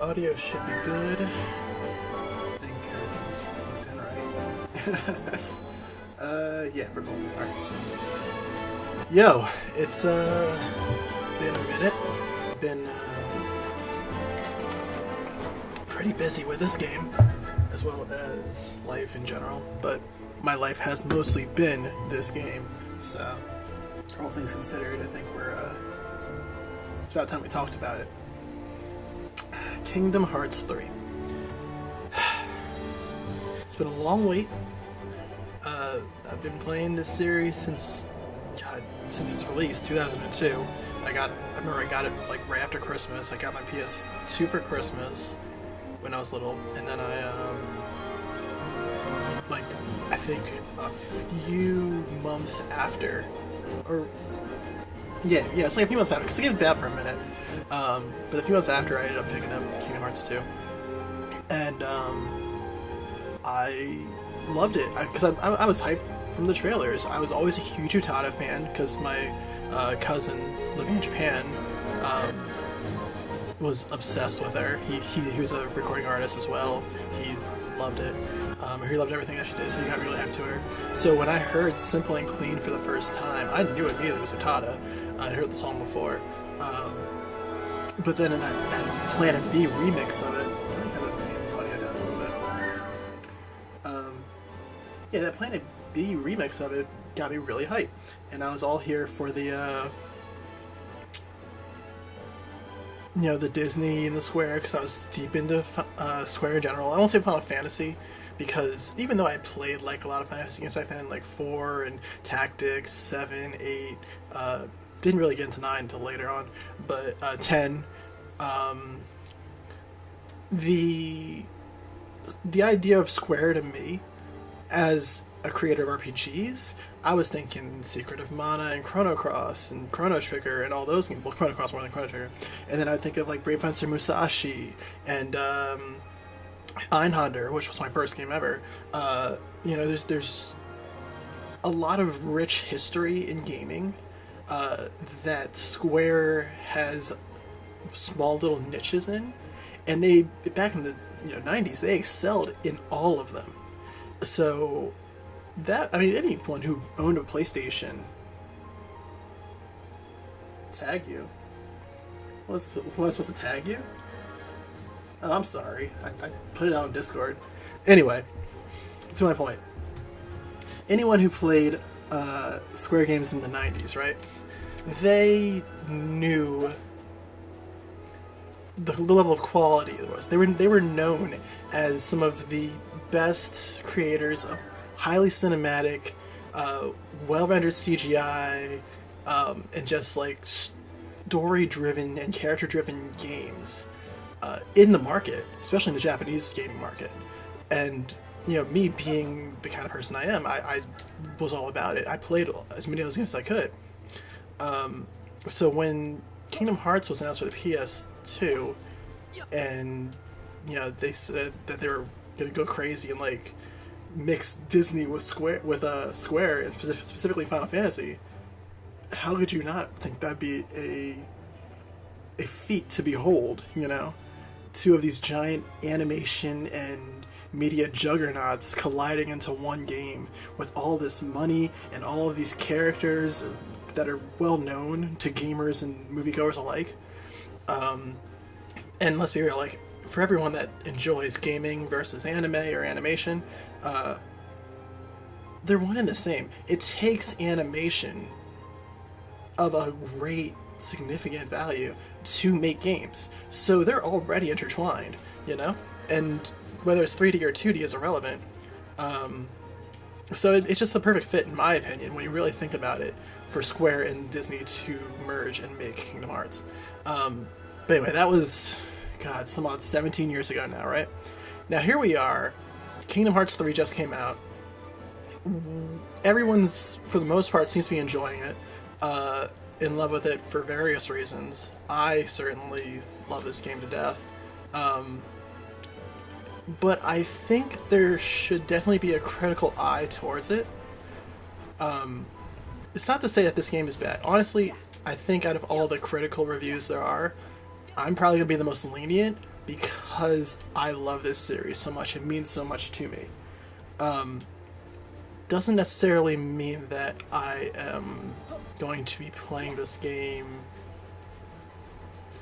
audio should be good. I think everything's plugged in right. Yeah, we're cool. Alright. Yo, it's been a minute. Been pretty busy with this game, as well as life in general, but my life has mostly been this game, so all things considered, I think it's about time we talked about it. Kingdom Hearts 3. It's been a long wait. I've been playing this series since its release, 2002. I remember I got it like right after Christmas. I got my PS2 for Christmas when I was little, and then I think a few months after, it's like a few months after, because I gave it back for a minute. But a few months after, I ended up picking up Kingdom Hearts 2, and I loved it because I was hyped from the trailers. I was always a huge Utada fan because my cousin living in Japan was obsessed with her. He was a recording artist as well. He's loved it. He loved everything that she did, so he got really hyped to her. So when I heard Simple and Clean for the first time, I knew immediately it was Utada. I'd heard the song before. But then in that Planet B remix of it, that Planet B remix of it got me really hyped, and I was all here for the the Disney and the Square, because I was deep into Square in general. I won't say Final Fantasy, because even though I played like a lot of Final Fantasy games back then, like 4 and Tactics, 7, 8, didn't really get into 9 until later on, but 10, the idea of Square to me as a creator of RPGs, I was thinking Secret of Mana and Chrono Cross and Chrono Trigger and all those games. Well, Chrono Cross more than Chrono Trigger. And then I'd think of like Brave Fencer Musashi and Einhander, which was my first game ever. There's a lot of rich history in gaming that Square has small little niches in, and they, back in the 90s, they excelled in all of them. So anyone who owned a PlayStation. Tag you? Was I supposed to tag you? Oh, I'm sorry. I put it out on Discord. Anyway, to my point. Anyone who played Square games in the 90s, right? They knew the level of quality it was. They were known as some of the best creators of highly cinematic, well-rendered CGI, and just like story-driven and character-driven games in the market, especially in the Japanese gaming market. And me being the kind of person I am, I was all about it. I played as many of those games as I could. So when Kingdom Hearts was announced for the PS2, and they said that they were gonna go crazy and like mix Disney with Square, and specifically Final Fantasy, how could you not think that'd be a feat to behold? Two of these giant animation and media juggernauts colliding into one game with all this money and all of these characters that are well known to gamers and moviegoers alike. And let's be real, like, for everyone that enjoys gaming versus anime or animation, they're one and the same. It takes animation of a great, significant value to make games. So they're already intertwined, And whether it's 3D or 2D is irrelevant. So it's just the perfect fit, in my opinion, when you really think about it, for Square and Disney to merge and make Kingdom Hearts. But anyway, that was, some odd 17 years ago now, right? Now here we are. Kingdom Hearts 3 just came out. Everyone's, for the most part, seems to be enjoying it, in love with it for various reasons. I certainly love this game to death. But I think there should definitely be a critical eye towards it. It's not to say that this game is bad. Honestly, I think out of all the critical reviews there are, I'm probably going to be the most lenient, because I love this series so much. It means so much to me. Doesn't necessarily mean that I am going to be playing this game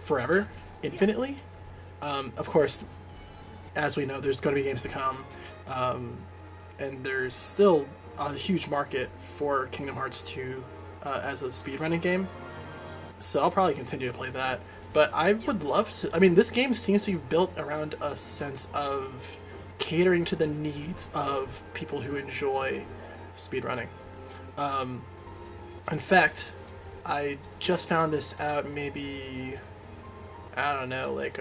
forever, infinitely. Of course, as we know, there's going to be games to come, and there's still a huge market for Kingdom Hearts 2 as a speedrunning game, so I'll probably continue to play that. But I would love to... I mean, this game seems to be built around a sense of catering to the needs of people who enjoy speedrunning. In fact, I just found this out maybe, I don't know, like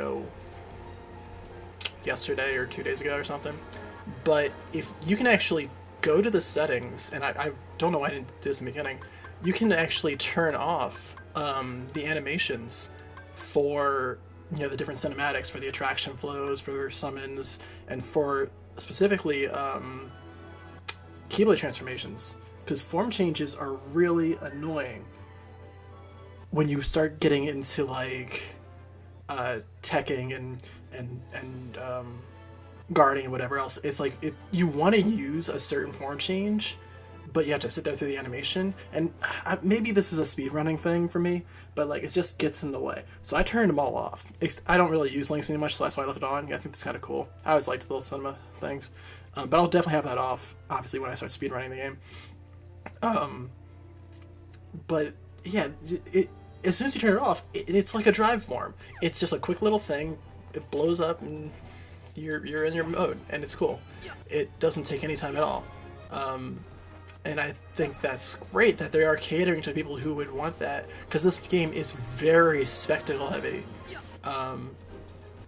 yesterday or 2 days ago or something. But if you can actually go to the settings, and I don't know why I didn't do this in the beginning, you can actually turn off the animations for, you know, the different cinematics, for the attraction flows, for summons, and for specifically Keyblade transformations, because form changes are really annoying when you start getting into like teching and guarding and whatever else. It's like you want to use a certain form change, but you have to sit there through the animation, and maybe this is a speedrunning thing for me, but like it just gets in the way. So I turned them all off. I don't really use links anymore, so that's why I left it on. I think it's kind of cool. I always liked the little cinema things, but I'll definitely have that off, obviously, when I start speedrunning the game. But yeah, as soon as you turn it off, it's like a drive form. It's just a quick little thing. It blows up, and you're in your mode, and it's cool. It doesn't take any time at all. And I think that's great that they are catering to people who would want that, because this game is very spectacle heavy.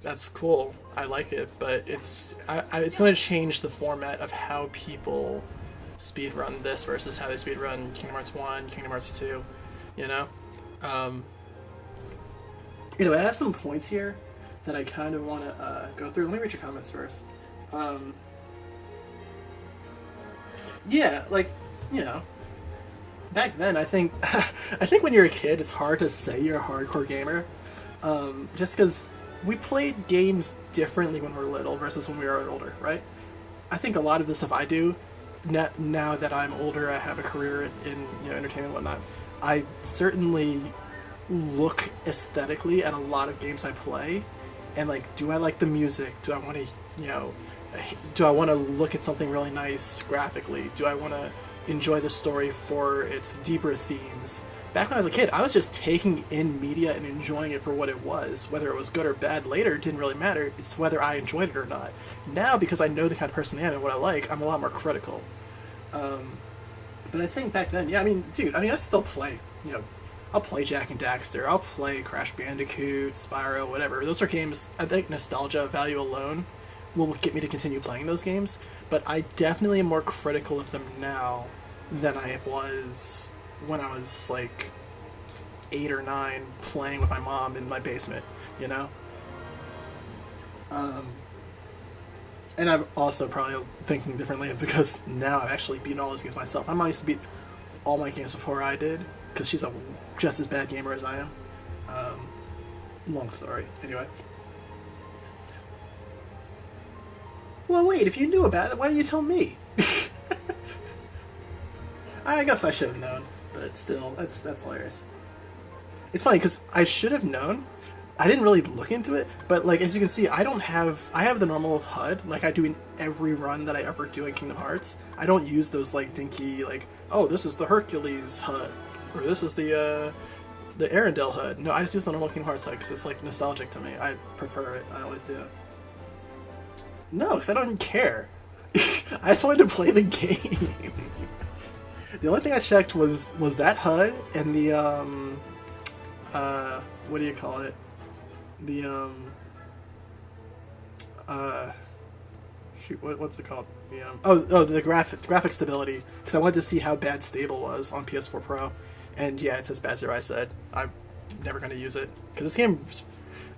That's cool. I like it, but it's going to change the format of how people speedrun this versus how they speedrun Kingdom Hearts 1, Kingdom Hearts 2, you know? Anyway, I have some points here that I kind of want to go through. Let me read your comments first. Yeah, like, you know, back then, I think when you're a kid, it's hard to say you're a hardcore gamer, just because we played games differently when we were little versus when we were older, right? I think a lot of the stuff I do now that I'm older, I have a career in, you know, entertainment and whatnot, I certainly look aesthetically at a lot of games I play, and like, do I like the music? Do I want to, you know, do I want to look at something really nice graphically? Do I want to enjoy the story for its deeper themes? Back when I was a kid, I was just taking in media and enjoying it for what it was. Whether it was good or bad later, it didn't really matter. It's whether I enjoyed it or not. Now, because I know the kind of person I am and what I like, I'm a lot more critical. But I think back then, yeah, I mean, dude, I still play, you know, I'll play Jak and Daxter, I'll play Crash Bandicoot, Spyro, whatever. Those are games, I think nostalgia value alone will get me to continue playing those games, but I definitely am more critical of them now than I was when I was like 8 or 9 playing with my mom in my basement, you know? And I'm also probably thinking differently because now I've actually beaten all those games myself. My mom used to beat all my games before I did, because she's a just as bad gamer as I am. Long story. Anyway. Well, wait, if you knew about it, why didn't you tell me? I guess I should have known, but still, that's hilarious. It's funny, because I should have known. I didn't really look into it, but like, as you can see, I have the normal HUD, like I do in every run that I ever do in Kingdom Hearts. I don't use those like dinky, like, oh, this is the Hercules HUD, or this is the Arendelle HUD. No, I just use the normal Kingdom Hearts HUD, because it's like nostalgic to me. I prefer it, I always do. No, because I don't care. I just wanted to play the game. The only thing I checked was that HUD and the, what do you call it? The, shoot, what's it called? The, the graphic stability, because I wanted to see how bad stable was on PS4 Pro, and yeah, it's as bad as I said. I'm never going to use it, because this game,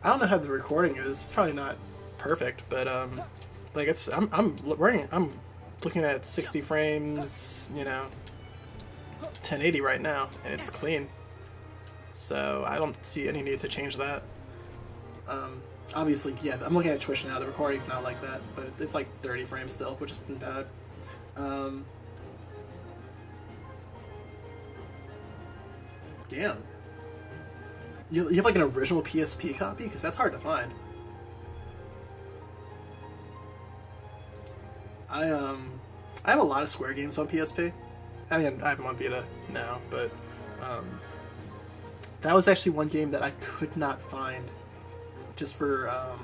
I don't know how the recording is, it's probably not perfect, but, like, it's, I'm looking at 60 frames, you know, 1080 right now, and it's clean. So I don't see any need to change that. Obviously, yeah, I'm looking at Twitch now. The recording's not like that, but it's like 30 frames still, which isn't bad. Damn. You have like an original PSP copy? Because that's hard to find. I have a lot of Square games on PSP. I mean, I have them on Vita now, but that was actually one game that I could not find just for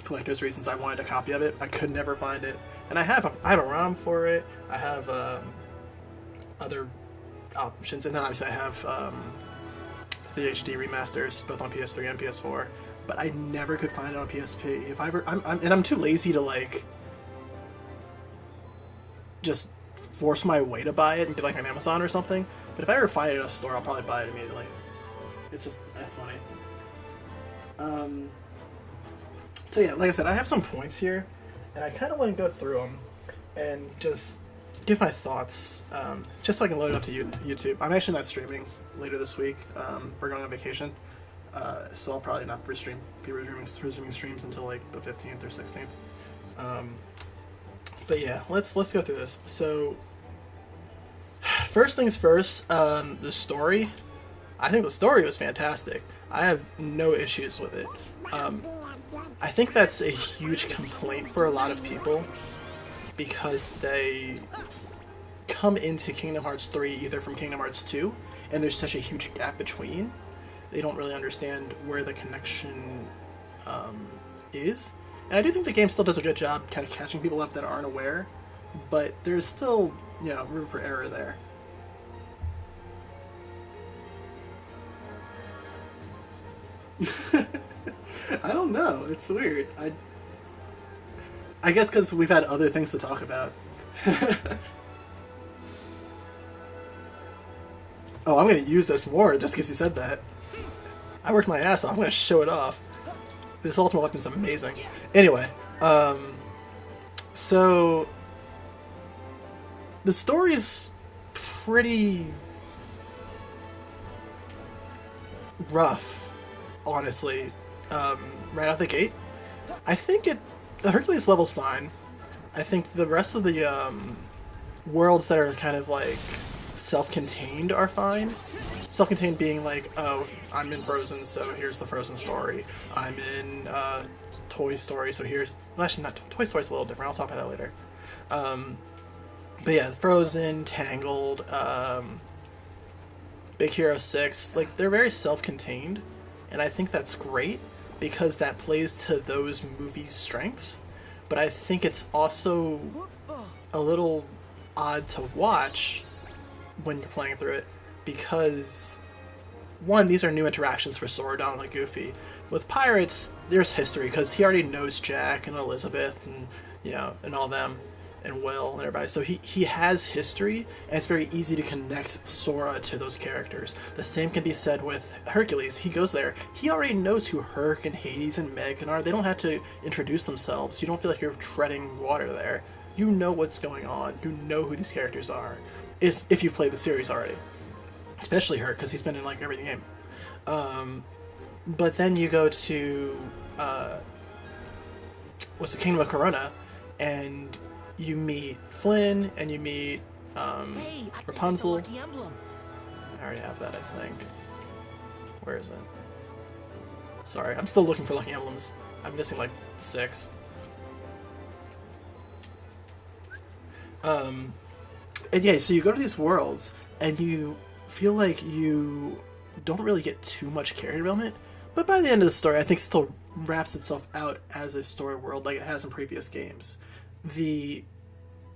collector's reasons. I wanted a copy of it. I could never find it, and I have a ROM for it. I have other options, and then obviously I have the HD remasters both on PS3 and PS4. But I never could find it on PSP. If I ever, I'm too lazy to like just force my way to buy it and be like on Amazon or something. But if I ever find it in a store, I'll probably buy it immediately. It's just, that's funny. So yeah, like I said, I have some points here, and I kind of want to go through them and just give my thoughts, just so I can load it up to YouTube. I'm actually not streaming later this week. We're going on vacation, so I'll probably not be resuming streams until like the 15th or 16th. But yeah, let's go through this. So, first things first, the story. I think the story was fantastic. I have no issues with it. I think that's a huge complaint for a lot of people because they come into Kingdom Hearts 3 either from Kingdom Hearts 2, and there's such a huge gap between. They don't really understand where the connection is. And I do think the game still does a good job kind of catching people up that aren't aware, but there's still, you know, room for error there. I don't know. It's weird. I guess because we've had other things to talk about. Oh, I'm going to use this more just because you said that. I worked my ass off. I'm going to show it off. This ultimate weapon's amazing. Anyway, so the story's pretty rough, honestly. Right out the gate, I think the Hercules level's fine. I think the rest of the worlds that are kind of like self-contained are fine. Self-contained being like, oh, I'm in Frozen, so here's the Frozen story. I'm in Toy Story, so here's... Well, actually, not Toy Story's a little different. I'll talk about that later. But yeah, Frozen, Tangled, Big Hero 6, like, they're very self-contained, and I think that's great because that plays to those movies' strengths. But I think it's also a little odd to watch when you're playing through it, because one, these are new interactions for Sora, Donald, and Goofy. With Pirates, there's history because he already knows Jack and Elizabeth and, you know, and all them, and Will and everybody. So he has history, and it's very easy to connect Sora to those characters. The same can be said with Hercules. He goes there. He already knows who Herc and Hades and Meg are. They don't have to introduce themselves. You don't feel like you're treading water there. You know what's going on. You know who these characters are, if you've played the series already. Especially Herc, because he's been in like every game. But then you go to what's the Kingdom of Corona, and you meet Flynn, and you meet Rapunzel. I already have that, I think. Where is it? Sorry, I'm still looking for Lucky Emblems. I'm missing like 6. And yeah, so you go to these worlds, and you feel like you don't really get too much character development, but by the end of the story, I think it still wraps itself out as a story world like it has in previous games. The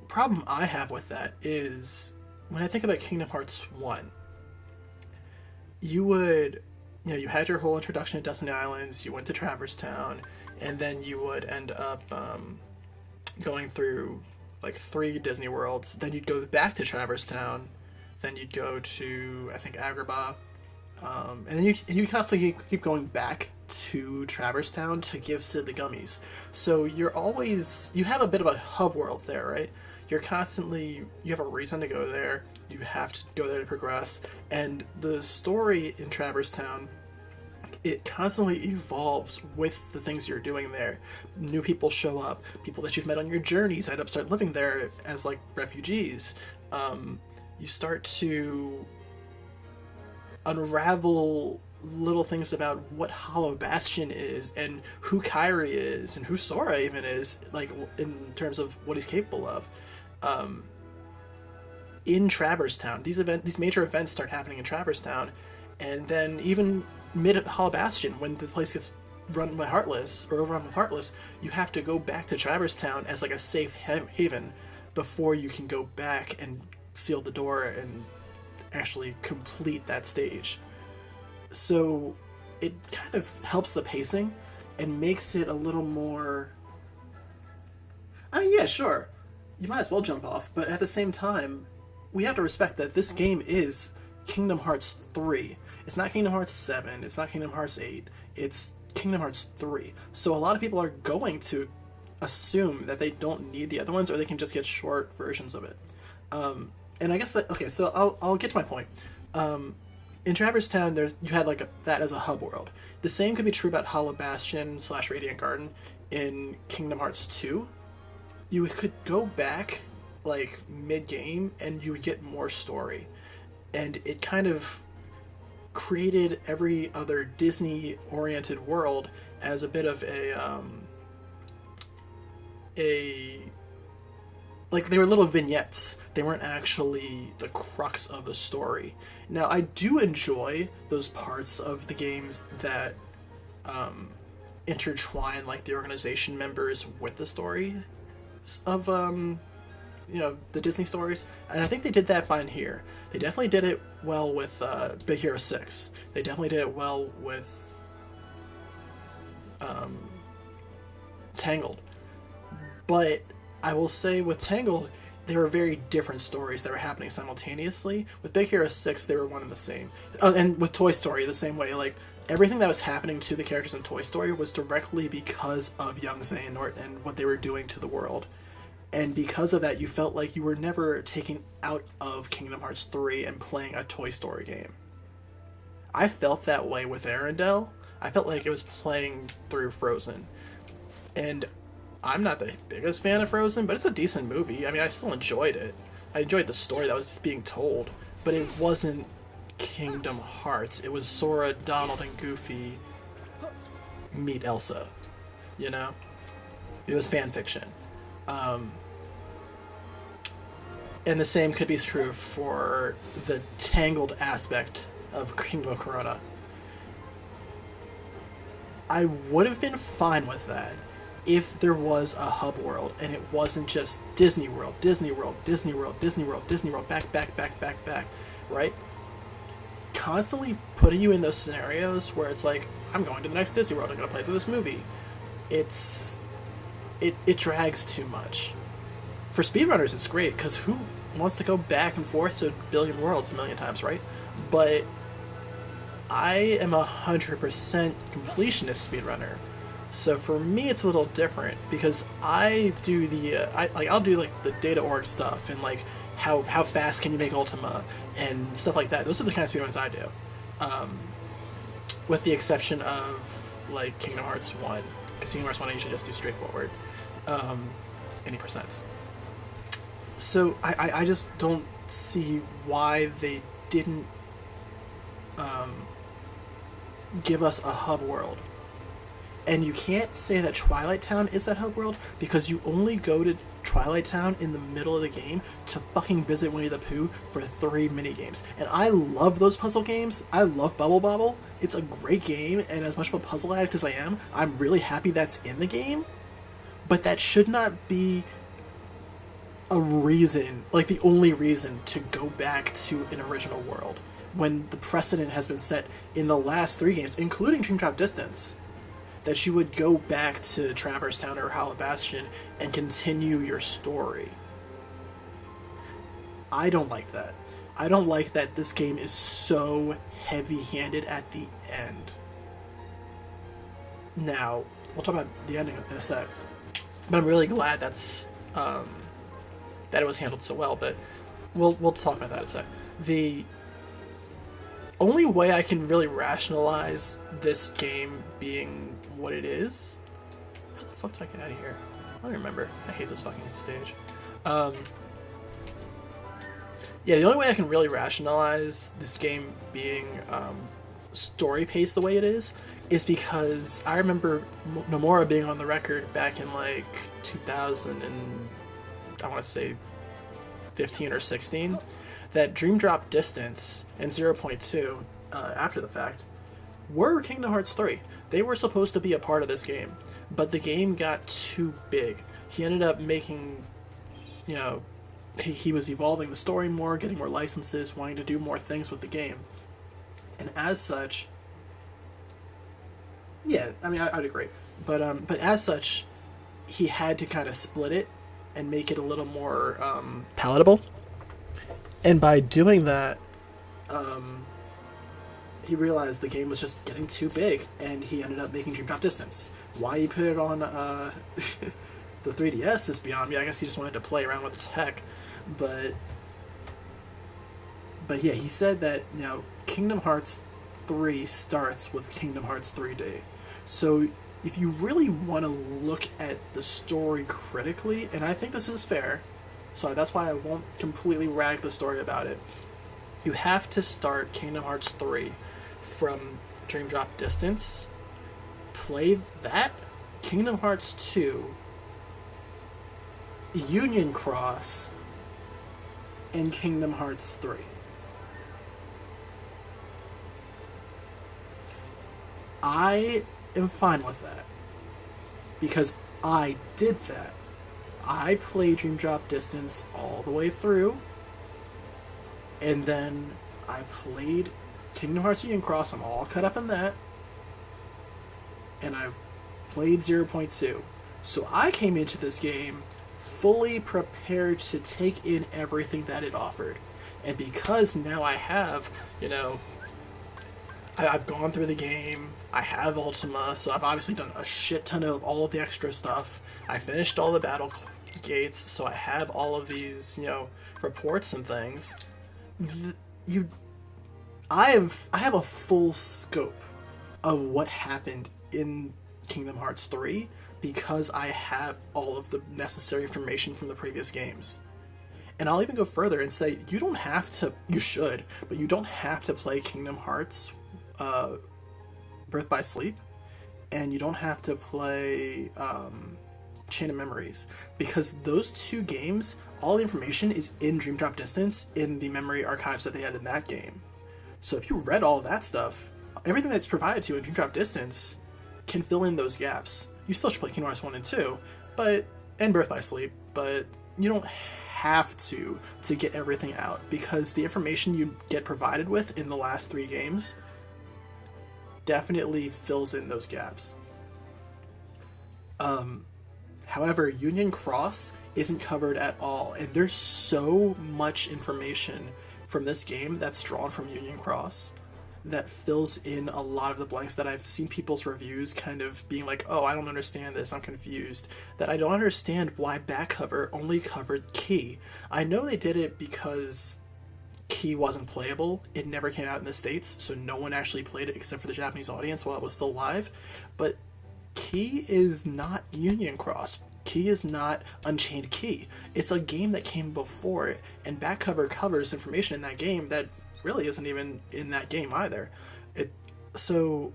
problem I have with that is, when I think about Kingdom Hearts 1, you had your whole introduction to Destiny Islands, you went to Traverse Town, and then you would end up going through like 3 Disney worlds, then you'd go back to Traverse Town, then you'd go to, I think, Agrabah, and then you constantly keep going back to Traverse Town to give Sid the gummies. So you have a bit of a hub world there, right? You have a reason to go there, you have to go there to progress, and the story in Traverse Town it constantly evolves with the things you're doing there. New people show up. People that you've met on your journeys end up start living there as like refugees. You start to unravel little things about what Hollow Bastion is and who Kyrie is and who Sora even is, like in terms of what he's capable of. In Traverse Town, these major events start happening in Traverse Town, and then even mid Hollow Bastion, when the place gets run by Heartless or overrun with Heartless, you have to go back to Traverse Town as like a safe haven before you can go back and seal the door and actually complete that stage. So it kind of helps the pacing and makes it a little more... I mean, yeah, sure, you might as well jump off, but at the same time, we have to respect that this game is Kingdom Hearts 3. It's not Kingdom Hearts 7, it's not Kingdom Hearts 8, it's Kingdom Hearts 3. So a lot of people are going to assume that they don't need the other ones, or they can just get short versions of it. And I guess that... Okay, so I'll get to my point. In Traverse Town, you had like that as a hub world. The same could be true about Hollow Bastion / Radiant Garden in Kingdom Hearts 2. You could go back like mid-game and you would get more story. And it kind of created every other Disney-oriented world as a bit of like they were little vignettes. They weren't actually the crux of the story. Now, I do enjoy those parts of the games that intertwine like the organization members with the story of the Disney stories, and I think they did that fine here. They definitely did it well with Big Hero 6. They definitely did it well with Tangled. But I will say with Tangled, they were very different stories that were happening simultaneously. With Big Hero 6, they were one and the same. And with Toy Story, the same way. Like, everything that was happening to the characters in Toy Story was directly because of young Xehanort and what they were doing to the world. And because of that, you felt like you were never taken out of Kingdom Hearts 3 and playing a Toy Story game. I felt that way with Arendelle. I felt like it was playing through Frozen. And I'm not the biggest fan of Frozen, but it's a decent movie. I mean, I still enjoyed it. I enjoyed the story that was being told, but it wasn't Kingdom Hearts. It was Sora, Donald, and Goofy meet Elsa. You know? It was fan fiction. And the same could be true for the Tangled aspect of Kingdom of Corona. I would have been fine with that if there was a hub world and it wasn't just Disney World, Disney World, Disney World, Disney World, Disney World, back, right? Constantly putting you in those scenarios where it's like, I'm going to the next Disney World, I'm going to play through this movie. It drags too much. For speedrunners, it's great, because who wants to go back and forth to a billion worlds a million times, right? But I am 100% completionist speedrunner. So for me, it's a little different, because I do I'll do like the data org stuff, and like how fast can you make Ultima, and stuff like that. Those are the kind of speedruns I do. With the exception of like Kingdom Hearts 1. Because Kingdom Hearts 1 I usually just do straightforward. Any percents. So I just don't see why they didn't give us a hub world. And you can't say that Twilight Town is that hub world, because you only go to Twilight Town in the middle of the game to fucking visit Winnie the Pooh for 3 minigames. And I love those puzzle games. I love Bubble Bobble. It's a great game, and as much of a puzzle addict as I am, I'm really happy that's in the game. But that should not be a reason, like the only reason, to go back to an original world, when the precedent has been set in the last 3 games, including Dream Drop Distance, that you would go back to Traverse Town or Hollow Bastion and continue your story. I don't like that. I don't like that this game is so heavy-handed at the end. Now, we'll talk about the ending in a sec, but I'm really glad that it was handled so well, but we'll talk about that in a sec. only way I can really rationalize this game being what it is. How the fuck do I get out of here? I don't remember. I hate this fucking stage. Yeah, the only way I can really rationalize this game being story paced the way it is because I remember Nomura being on the record back in like 2000 and I want to say 15 or 16 that Dream Drop Distance and 0.2 after the fact were Kingdom Hearts 3. They were supposed to be a part of this game, but the game got too big. He ended up making, you know, he was evolving the story more, getting more licenses, wanting to do more things with the game. And as such, yeah, I mean, I'd agree. But as such, he had to kind of split it and make it a little more palatable. And by doing that, he realized the game was just getting too big, and he ended up making Dream Drop Distance. Why he put it on the 3DS is beyond me. I guess he just wanted to play around with the tech. But yeah, he said that, you know, Kingdom Hearts 3 starts with Kingdom Hearts 3D. So if you really want to look at the story critically, and I think this is fair, so that's why I won't completely rag the story about it, you have to start Kingdom Hearts 3 from Dream Drop Distance, play that, Kingdom Hearts 2, Union Cross, and Kingdom Hearts 3. I am fine with that because I did that. I played Dream Drop Distance all the way through, and then I played Kingdom Hearts Union Cross. I'm all caught up in that, and I played 0.2. So I came into this game fully prepared to take in everything that it offered. And because now I have, you know, I've gone through the game, I have Ultima, so I've obviously done a shit ton of all of the extra stuff. I finished all the battle gates, so I have all of these, you know, reports and things. I have a full scope of what happened in Kingdom Hearts 3 because I have all of the necessary information from the previous games. And I'll even go further and say you don't have to, you should, but you don't have to play Kingdom Hearts Birth by Sleep, and you don't have to play Chain of Memories, because those two games, all the information is in Dream Drop Distance in the memory archives that they had in that game. So if you read all of that stuff, everything that's provided to you in Dream Drop Distance can fill in those gaps. You still should play Kingdom Hearts 1 and 2, and Birth by Sleep, but you don't have to get everything out, because the information you get provided with in the last 3 games definitely fills in those gaps. However, Union Cross isn't covered at all, and there's so much information from this game that's drawn from Union Cross that fills in a lot of the blanks that I've seen people's reviews kind of being like, oh, I don't understand this, I'm confused. That I don't understand why back cover only covered Key. I know they did it because Key wasn't playable. It never came out in the States, so no one actually played it except for the Japanese audience while it was still live. But Key is not Union Cross. Key is not Unchained Key. It's a game that came before it, and back cover covers information in that game that really isn't even in that game either. So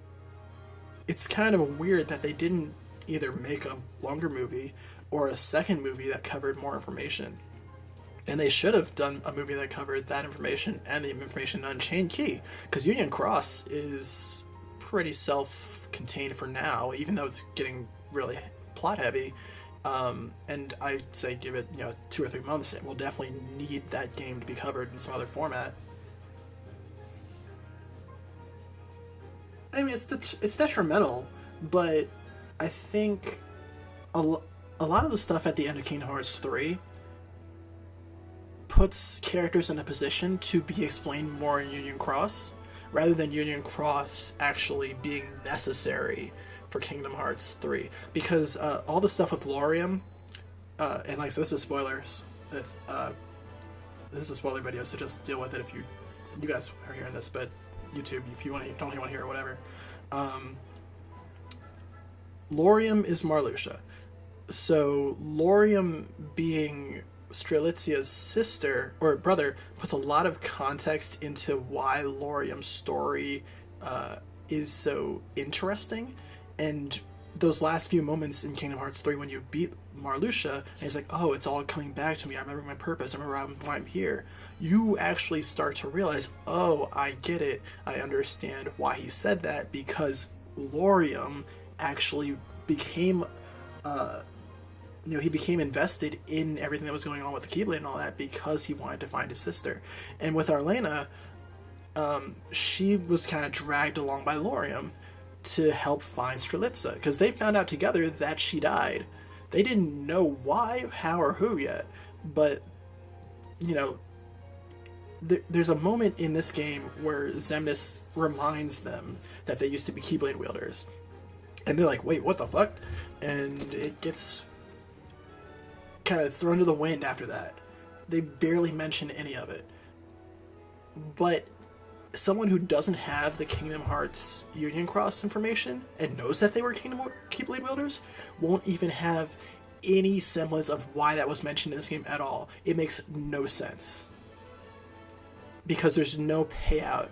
it's kind of weird that they didn't either make a longer movie or a second movie that covered more information. And they should have done a movie that covered that information and the information in Unchained Key, because Union Cross is pretty self-contained for now, even though it's getting really plot heavy. And I'd say give it 2 or 3 months, and we'll definitely need that game to be covered in some other format. I mean, it's detrimental, but I think a lot of the stuff at the end of Kingdom Hearts 3 puts characters in a position to be explained more in Union Cross, rather than Union Cross actually being necessary for Kingdom Hearts 3. Because all the stuff with Laurium, and like I said, this is spoilers. This is a spoiler video, so just deal with it if you guys are hearing this, but YouTube if you don't want to hear it or whatever. Lauriam is Marluxia. So Lauriam being Strelitzia's sister or brother puts a lot of context into why Lauriam's story is so interesting. And those last few moments in Kingdom Hearts 3 when you beat Marluxia, and he's like, oh, it's all coming back to me. I remember my purpose. I remember why I'm here. You actually start to realize, oh, I get it. I understand why he said that, because Lauriam actually became, he became invested in everything that was going on with the Keyblade and all that because he wanted to find his sister. And with Arlena, she was kind of dragged along by Lauriam to help find Strelitzia, because they found out together that she died. They didn't know why, how, or who yet, but, there's a moment in this game where Xemnas reminds them that they used to be Keyblade wielders. And they're like, wait, what the fuck? And it gets kind of thrown to the wind after that. They barely mention any of it. But someone who doesn't have the Kingdom Hearts Union Cross information and knows that they were Keyblade wielders won't even have any semblance of why that was mentioned in this game at all. It makes no sense. Because there's no payout.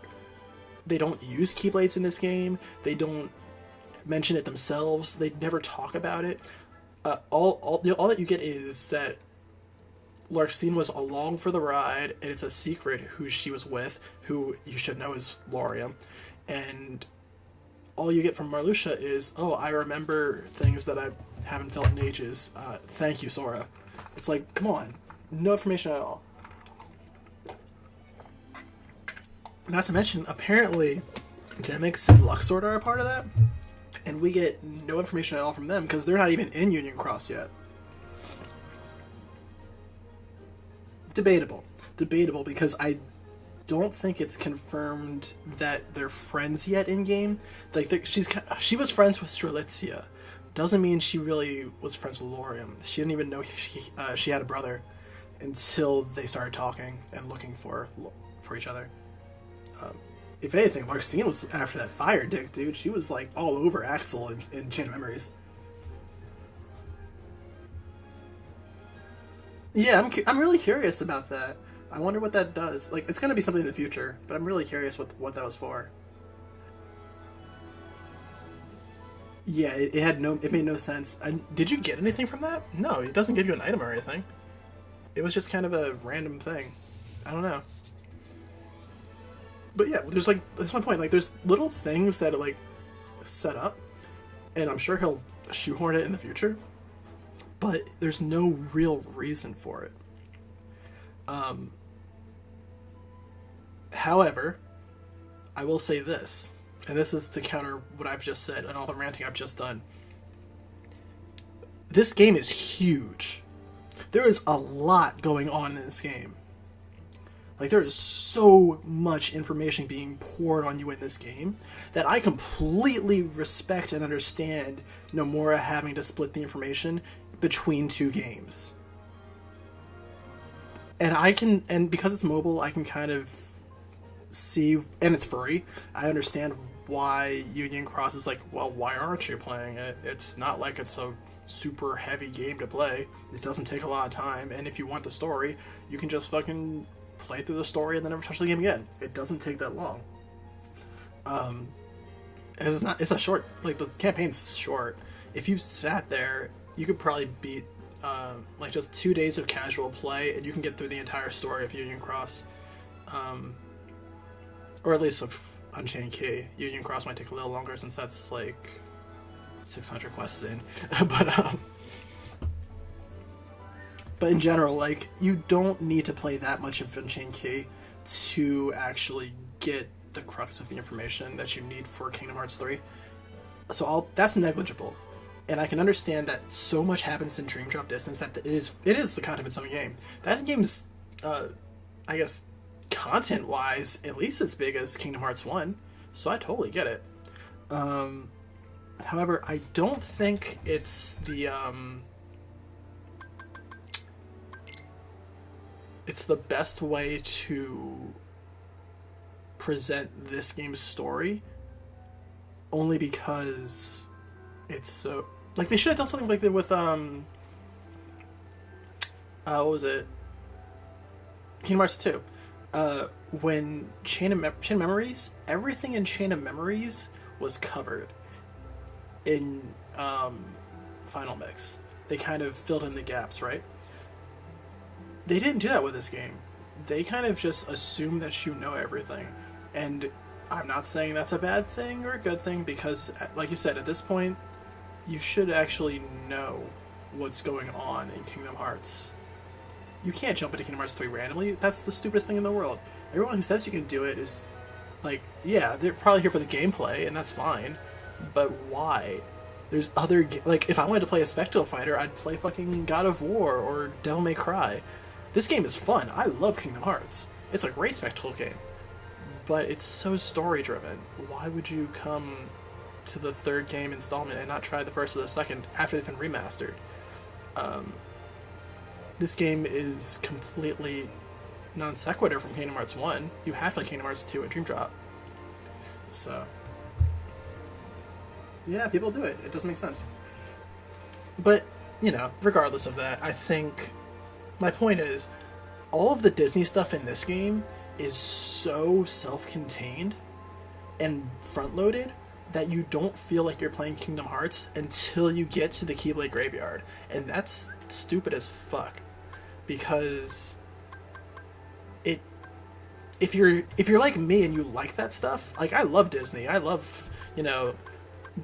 They don't use Keyblades in this game. They don't mention it themselves. They never talk about it. All that you get is that Larxene was along for the ride, and it's a secret who she was with, who you should know is Lauriam. And all you get from Marluxia is, oh, I remember things that I haven't felt in ages. Thank you, Sora. It's like, come on. No information at all. Not to mention, apparently, Demyx and Luxord are a part of that, and we get no information at all from them because they're not even in Union Cross yet. Debatable, because I don't think it's confirmed that they're friends yet in game. Like, she was friends with Strelitzia, doesn't mean she really was friends with Lauriam. She didn't even know she had a brother until they started talking and looking for each other. If anything, Larxene was after that fire dick, dude. She was like all over Axel in Chain of Memories. Yeah, I'm really curious about that. I wonder what that does. Like, it's gonna be something in the future, but I'm really curious what that was for. Yeah, it made no sense. Did you get anything from that? No, it doesn't give you an item or anything. It was just kind of a random thing. I don't know. But yeah, that's my point. Like, there's little things that are, set up, and I'm sure he'll shoehorn it in the future, but there's no real reason for it. However, I will say this, and this is to counter what I've just said and all the ranting I've just done. This game is huge. There is a lot going on in this game. Like, there is so much information being poured on you in this game that I completely respect and understand Nomura having to split the information between two games. And because it's mobile, I can kind of see, and it's free, I understand why Union Cross is like, well, why aren't you playing it? It's not like it's a super heavy game to play. It doesn't take a lot of time, and if you want the story, you can just fucking play through the story and then never touch the game again. It doesn't take that long. It's a short, the campaign's short. If you sat there, you could probably beat just 2 days of casual play and you can get through the entire story of Union Cross. Or at least of Unchained Key. Union Cross might take a little longer since that's 600 quests in. But in general, you don't need to play that much of Unchained Key to actually get the crux of the information that you need for Kingdom Hearts 3. So that's negligible. And I can understand that so much happens in Dream Drop Distance that it is the content of its own game. That game's, I guess, content-wise, at least as big as Kingdom Hearts 1. So I totally get it. However, I don't think it's the best way to present this game's story, only because it's so, like, they should have done something like that with what was it, Kingdom Hearts 2. When Chain of Memories, everything in Chain of Memories was covered in Final Mix. They kind of filled in the gaps, right? They didn't do that with this game. They kind of just assume that you know everything. And I'm not saying that's a bad thing or a good thing, because, like you said, at this point, you should actually know what's going on in Kingdom Hearts. You can't jump into Kingdom Hearts 3 randomly. That's the stupidest thing in the world. Everyone who says you can do it is, like, yeah, they're probably here for the gameplay, and that's fine. But why? There's other... Like, if I wanted to play a Spectral Fighter, I'd play fucking God of War or Devil May Cry. This game is fun. I love Kingdom Hearts. It's a great spectacle game. But it's so story-driven. Why would you come to the third game installment and not try the first or the second after they've been remastered? This game is completely non sequitur from Kingdom Hearts 1. You have to play Kingdom Hearts 2 and Dream Drop. So, yeah, people do it. It doesn't make sense. But, you know, regardless of that, I think my point is, all of the Disney stuff in this game is so self-contained and front-loaded that you don't feel like you're playing Kingdom Hearts until you get to the Keyblade Graveyard. And that's stupid as fuck. Because if you're like me and you like that stuff, like, I love Disney. I love, you know,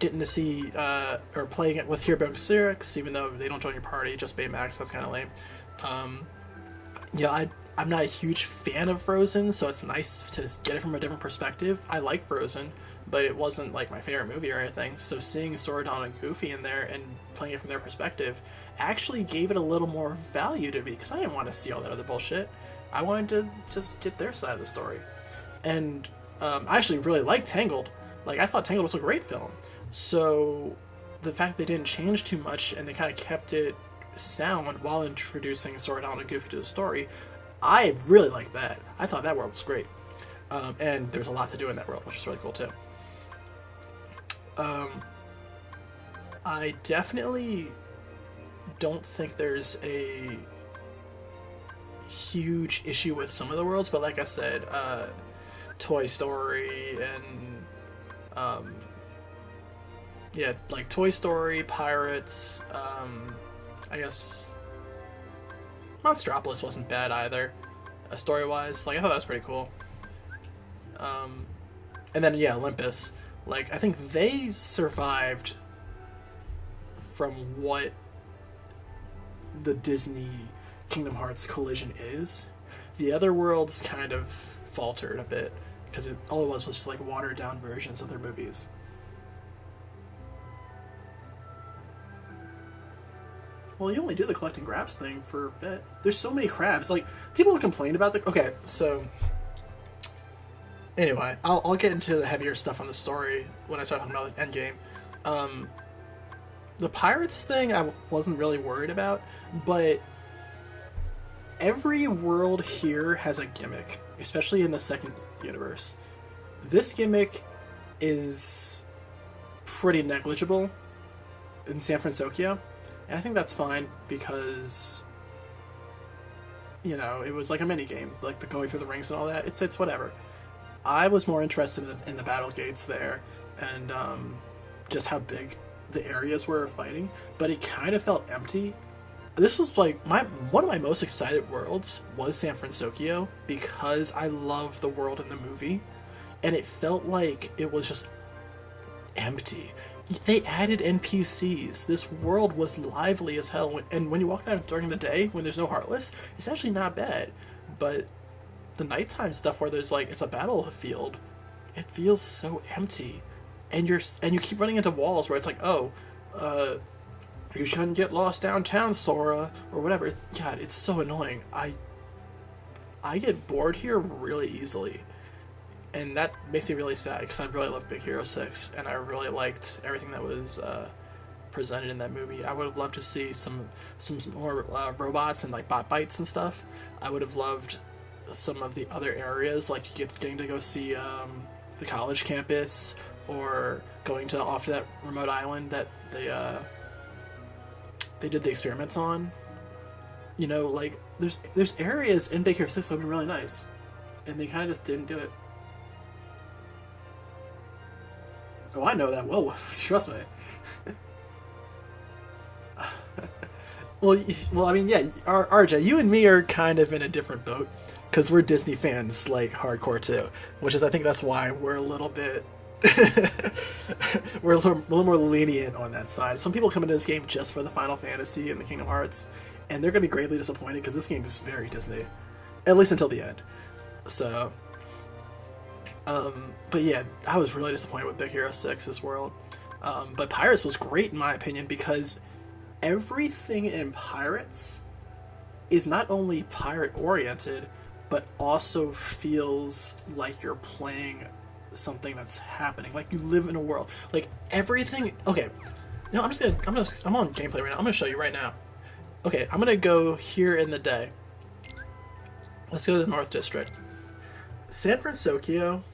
getting to see or playing it with Hero Xerix, even though they don't join your party, just Baymax. That's kind of lame. Yeah, I'm not a huge fan of Frozen, so it's nice to get it from a different perspective. I like Frozen, but it wasn't like my favorite movie or anything. So seeing Sora, Donald, and Goofy in there and playing it from their perspective actually gave it a little more value to me, because I didn't want to see all that other bullshit. I wanted to just get their side of the story. And I actually really liked Tangled. Like, I thought Tangled was a great film. So the fact they didn't change too much and they kind of kept it sound while introducing Sora, Donald, and Goofy to the story, I really liked that. I thought that world was great. And there's a lot to do in that world, which is really cool too. I definitely don't think there's a huge issue with some of the worlds, but like I said, Toy Story and yeah, like Toy Story, Pirates, I guess Monstropolis wasn't bad either, story-wise. Like, I thought that was pretty cool. And then, yeah, Olympus. Like, I think they survived from what the Disney Kingdom Hearts collision is. The other worlds kind of faltered a bit, because all it was just like watered down versions of their movies. Well, you only do the collecting crabs thing for a bit. There's so many crabs. Like, people complain about the... Okay, so... Anyway, I'll get into the heavier stuff on the story when I start talking about the endgame. The pirates thing I wasn't really worried about, but every world here has a gimmick, especially in the second universe. This gimmick is pretty negligible in San Francisco, and I think that's fine because, you know, it was like a mini game, like the going through the rings and all that. It's whatever. I was more interested in the battle gates there and just how big the areas were fighting, but it kind of felt empty. This was like one of my most excited worlds was San Francisco, because I love the world in the movie, and it felt like it was just empty. They added NPCs. This world was lively as hell, and when you walk down during the day when there's no Heartless, it's actually not bad. But the nighttime stuff where there's like, it's a battlefield, it feels so empty, and you keep running into walls where it's like, oh, you shouldn't get lost downtown, Sora, or whatever. God, it's so annoying. I get bored here really easily, and that makes me really sad, because I really love Big Hero 6, and I really liked everything that was presented in that movie. I would have loved to see some more robots and like bot bites and stuff. I would have loved some of the other areas, like getting to go see the college campus, or going to off to that remote island that they did the experiments on. You know, like there's areas in Big Hero 6 that would be really nice, and they kind of just didn't do it. Oh, I know that. Whoa, trust me. Well, I mean, yeah, RJ, you and me are kind of in a different boat because we're Disney fans, like hardcore too. Which is, I think, that's why we're a little bit, we're a little more lenient on that side. Some people come into this game just for the Final Fantasy and the Kingdom Hearts, and they're going to be gravely disappointed because this game is very Disney, at least until the end. So. But yeah, I was really disappointed with Big Hero 6's world. But Pirates was great in my opinion because everything in Pirates is not only pirate oriented, but also feels like you're playing something that's happening. Like you live in a world. Like everything. Okay, you know, I'm on gameplay right now. I'm gonna show you right now. Okay, I'm gonna go here in the day. Let's go to the North District. San Francisco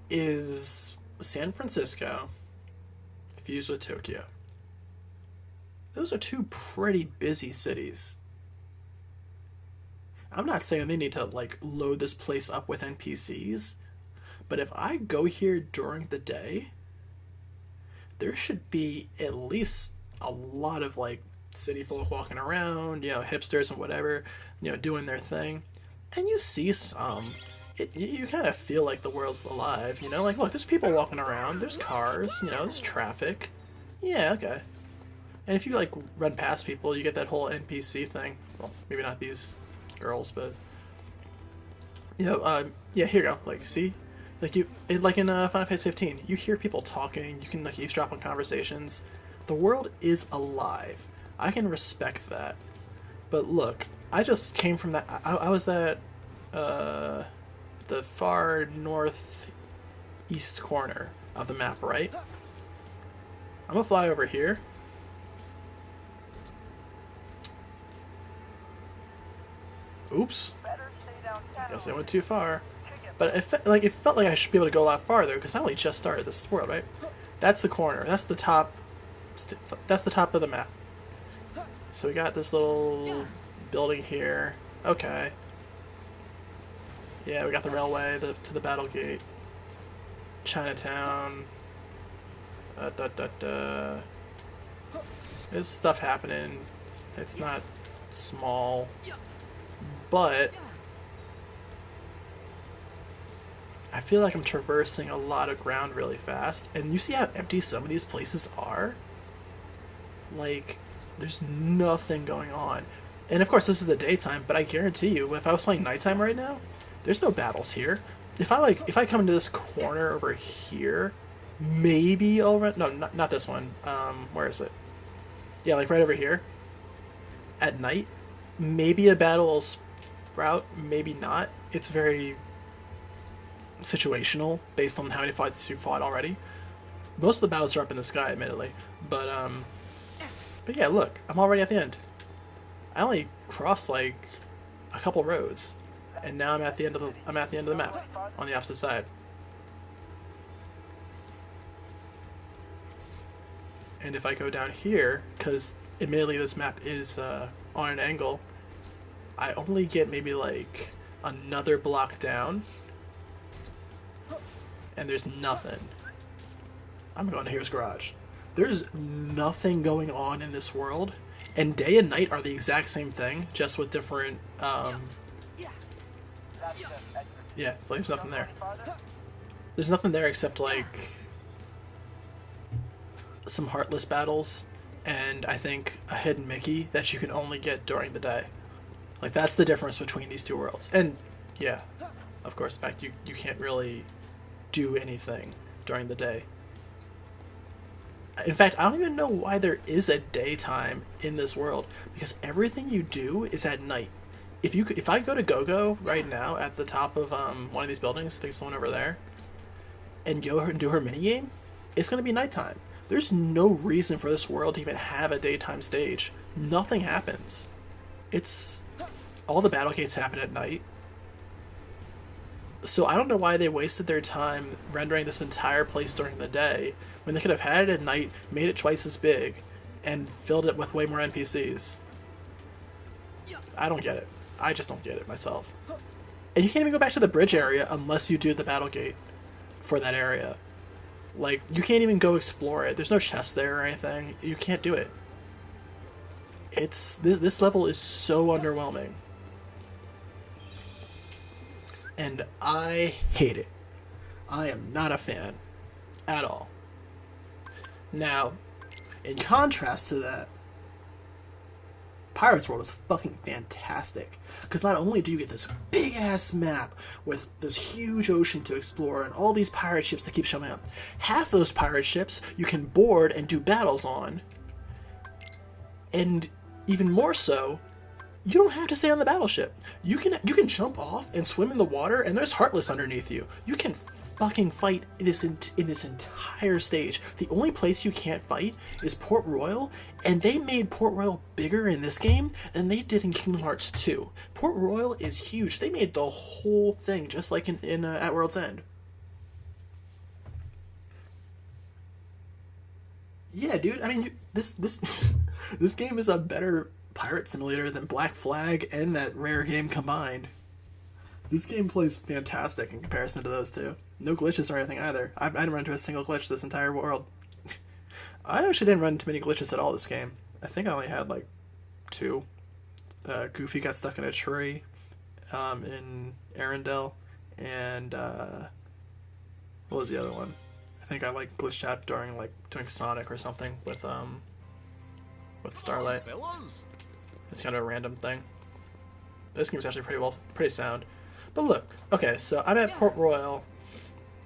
is San Francisco fused with Tokyo. Those are two pretty busy cities. I'm not saying they need to like load this place up with NPCs, but if I go here during the day, there should be at least a lot of like city folk walking around, you know, hipsters and whatever, you know, doing their thing. And you see some. You kind of feel like the world's alive, you know? Like, look, there's people walking around, there's cars, you know, there's traffic. Yeah, okay. And if you, like, run past people, you get that whole NPC thing. Well, maybe not these girls, but... You know, yeah, here you go. Like, see? Like, like in Final Fantasy 15, you hear people talking, you can, like, eavesdrop on conversations. The world is alive. I can respect that. But look, I just came from that... I was at, the far northeast corner of the map, right? I'm gonna fly over here. Oops. I guess I went too far. But it felt like I should be able to go a lot farther because I only just started this world, right? That's the corner. That's the top. That's the top of the map. So we got this little building here. Okay. Yeah, we got the railway to the Battle Gate. Chinatown. There's stuff happening. It's not small. But I feel like I'm traversing a lot of ground really fast. And you see how empty some of these places are? Like, there's nothing going on. And of course this is the daytime, but I guarantee you, if I was playing nighttime right now, there's no battles here. If I come into this corner over here, maybe I'll run. No, not this one. Where is it? Yeah, like right over here. At night, maybe a battle will sprout, maybe not. It's very situational based on how many fights you fought already. Most of the battles are up in the sky, admittedly, but yeah, look, I'm already at the end. I only crossed like a couple roads. And now I'm at the end of the map, on the opposite side. And if I go down here, because admittedly this map is on an angle, I only get maybe like another block down, and there's nothing. I'm going to Here's Garage. There's nothing going on in this world, and day and night are the exact same thing, just with different yeah, there's nothing there. There's nothing there except like some heartless battles, and I think a hidden Mickey that you can only get during the day. Like, that's the difference between these two worlds. And yeah, of course, in fact, you can't really do anything during the day. In fact, I don't even know why there is a daytime in this world, because everything you do is at night. If I go to GoGo right now at the top of one of these buildings, I think it's the one over there, and go and do her minigame, it's going to be nighttime. There's no reason for this world to even have a daytime stage. Nothing happens. It's all the battle gates happen at night. So I don't know why they wasted their time rendering this entire place during the day when they could have had it at night, made it twice as big, and filled it with way more NPCs. I don't get it. I just don't get it myself. And you can't even go back to the bridge area unless you do the battle gate for that area. Like, you can't even go explore it. There's no chest there or anything. You can't do it. This level is so underwhelming. And I hate it. I am not a fan at all. Now, in contrast to that, Pirates World is fucking fantastic. Because not only do you get this big ass map with this huge ocean to explore and all these pirate ships that keep showing up, half those pirate ships you can board and do battles on. And even more so, you don't have to stay on the battleship. You can jump off and swim in the water, and there's Heartless underneath you. You can fucking fight in this entire stage. The only place you can't fight is Port Royal, and they made Port Royal bigger in this game than they did in Kingdom Hearts 2. Port Royal is huge. They made the whole thing just like in At World's End. Yeah, dude. I mean, this this game is a better pirate simulator than Black Flag and that Rare game combined. This game plays fantastic in comparison to those two. No glitches or anything either. I didn't run into a single glitch this entire world. I actually didn't run into many glitches at all this game. I think I only had like 2. Goofy got stuck in a tree in Arendelle, and what was the other one? I think I like glitched out during like doing Sonic or something with Starlight. It's kind of a random thing. This game's actually pretty sound. But look, okay, so I'm at Port Royal.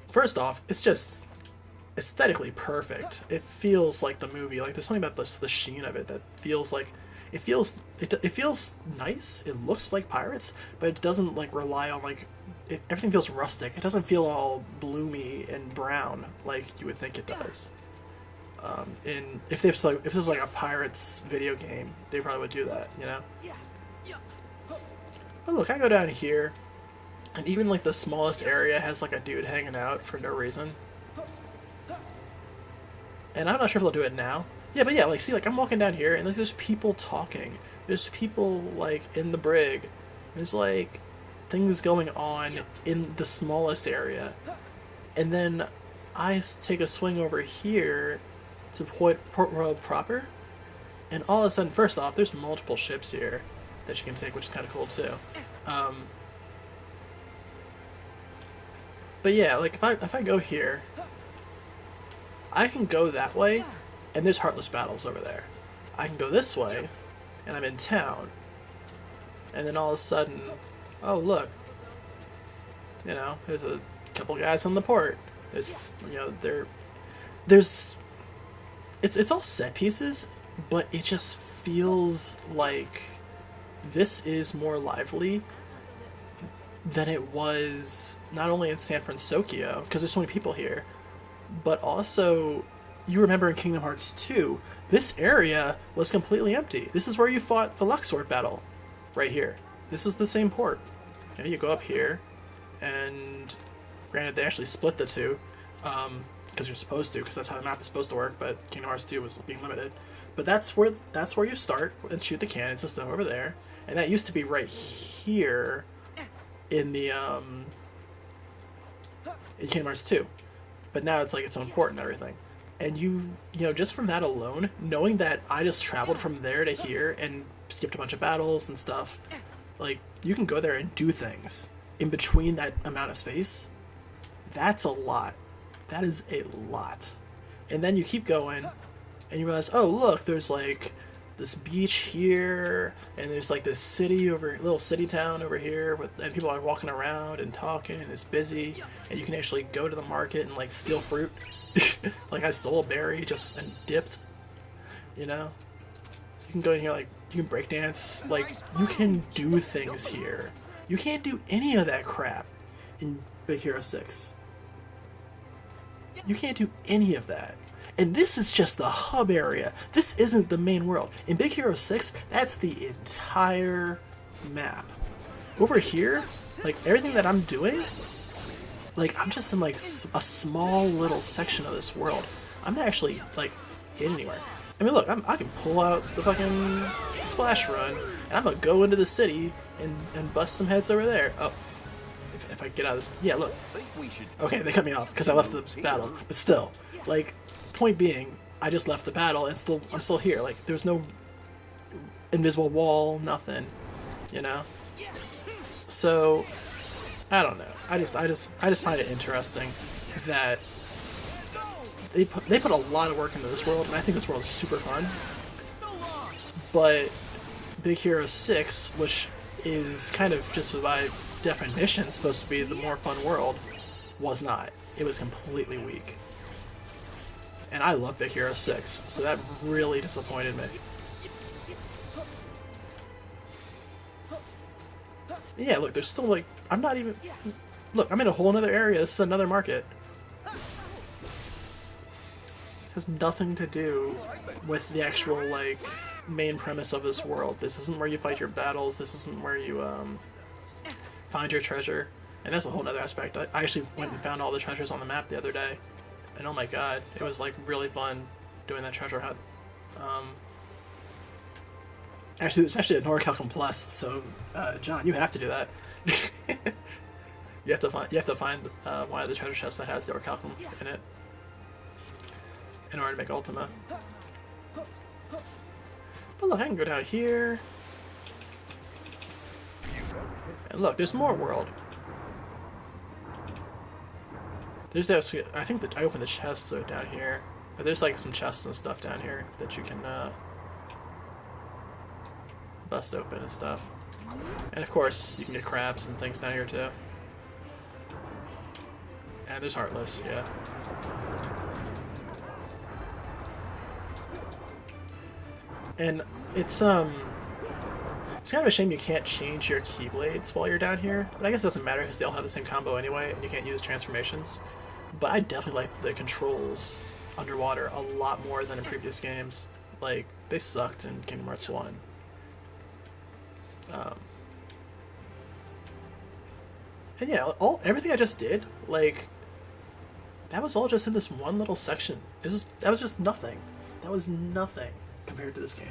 First off, it's just aesthetically perfect. It feels like the movie. Like, there's something about the sheen of it that feels like it feels nice. It looks like Pirates, but it doesn't like rely on like everything feels rustic. It doesn't feel all bloomy and brown like you would think it does. If this was like a Pirates video game, they probably would do that, you know. But look, I go down here, and even like the smallest area has like a dude hanging out for no reason. And I'm not sure if they'll do it now. Yeah, but yeah, like, see, like, I'm walking down here, and like, there's people talking. There's people, like, in the brig. There's, like, things going on in the smallest area. And then I take a swing over here to Port Royal proper. And all of a sudden, first off, there's multiple ships here that you can take, which is kind of cool, too. But yeah, like, if I go here, I can go that way, and there's Heartless battles over there. I can go this way, and I'm in town. And then all of a sudden, oh look, you know, there's a couple guys on the port. There's, you know, it's all set pieces, but it just feels like this is more lively than it was not only in San Francisco, because there's so many people here, but also, you remember in Kingdom Hearts 2, this area was completely empty. This is where you fought the Luxord battle, right here. This is the same port. You know, you go up here, and granted they actually split the two, because you're supposed to, because that's how the map is supposed to work, but Kingdom Hearts 2 was being limited. But that's where you start and shoot the cannon system over there, and that used to be right here in the in Kingdom Hearts 2. But now it's like its own port and everything. And you know, just from that alone, knowing that I just traveled from there to here and skipped a bunch of battles and stuff, like, you can go there and do things in between that amount of space. That's a lot. That is a lot. And then you keep going, and you realize, oh look, there's like this beach here, and there's like this city little city town over here, and people are walking around and talking, and it's busy, and you can actually go to the market and like steal fruit. Like, I stole a berry and dipped, you know. You can go in here, like, you can break dance, like, you can do things here. You can't do any of that crap in Big Hero 6. You can't do any of that. And this is just the hub area. This isn't the main world. In Big Hero 6, that's the entire map. Over here, like everything that I'm doing, like I'm just in like a small little section of this world. I'm not actually like in anywhere. I mean, look, I can pull out the fucking splash run, and I'm gonna go into the city and bust some heads over there. Oh, if I get out of this, yeah, look. Okay, they cut me off because I left the battle, but still, like, point being, I just left the battle and I'm still here. Like, there's no invisible wall, nothing, you know. So, I don't know. I just find it interesting that they put a lot of work into this world, and I think this world is super fun. But Big Hero 6, which is kind of just by definition supposed to be the more fun world, was not. It was completely weak. And I love Big Hero 6, so that really disappointed me. Yeah, look, there's still like, I'm not even, look, I'm in a whole other area. This is another market. This has nothing to do with the actual, like, main premise of this world. This isn't where you fight your battles. This isn't where you, find your treasure. And that's a whole other aspect. I actually went and found all the treasures on the map the other day. And oh my god, it was, like, really fun doing that treasure hunt. Actually, it's actually a Norcalcum Plus, so, John, you have to do that. you have to find one of the treasure chests that has the Orichalcum in it in order to make Ultima. But look, I can go down here. And look, there's more world. There's actually, I think that I opened the chests down here, but there's like some chests and stuff down here that you can bust open and stuff. And of course, you can get crabs and things down here too. And there's Heartless, yeah. And it's kind of a shame you can't change your keyblades while you're down here, but I guess it doesn't matter because they all have the same combo anyway, and you can't use transformations. But I definitely like the controls underwater a lot more than in previous games. Like, they sucked in Kingdom Hearts 1. And yeah, everything I just did, like, that was all just in this one little section. That was just nothing. That was nothing compared to this game.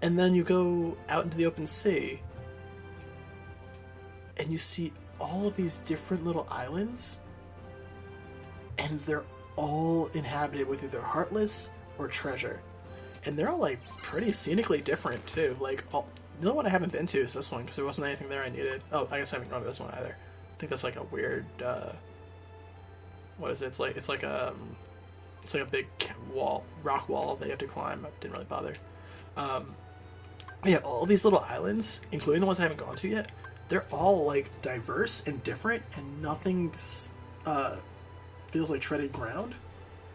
And then you go out into the open sea, and you see all of these different little islands, and they're all inhabited with either Heartless or Treasure. And they're all, like, pretty scenically different, too. Like, the one I haven't been to is this one, because there wasn't anything there I needed. Oh, I guess I haven't gone to this one either. I think that's, like, a weird, what is it? It's like a big rock wall that you have to climb. I didn't really bother. Yeah, all these little islands, including the ones I haven't gone to yet, they're all, like, diverse and different, and nothing's, feels like treaded ground.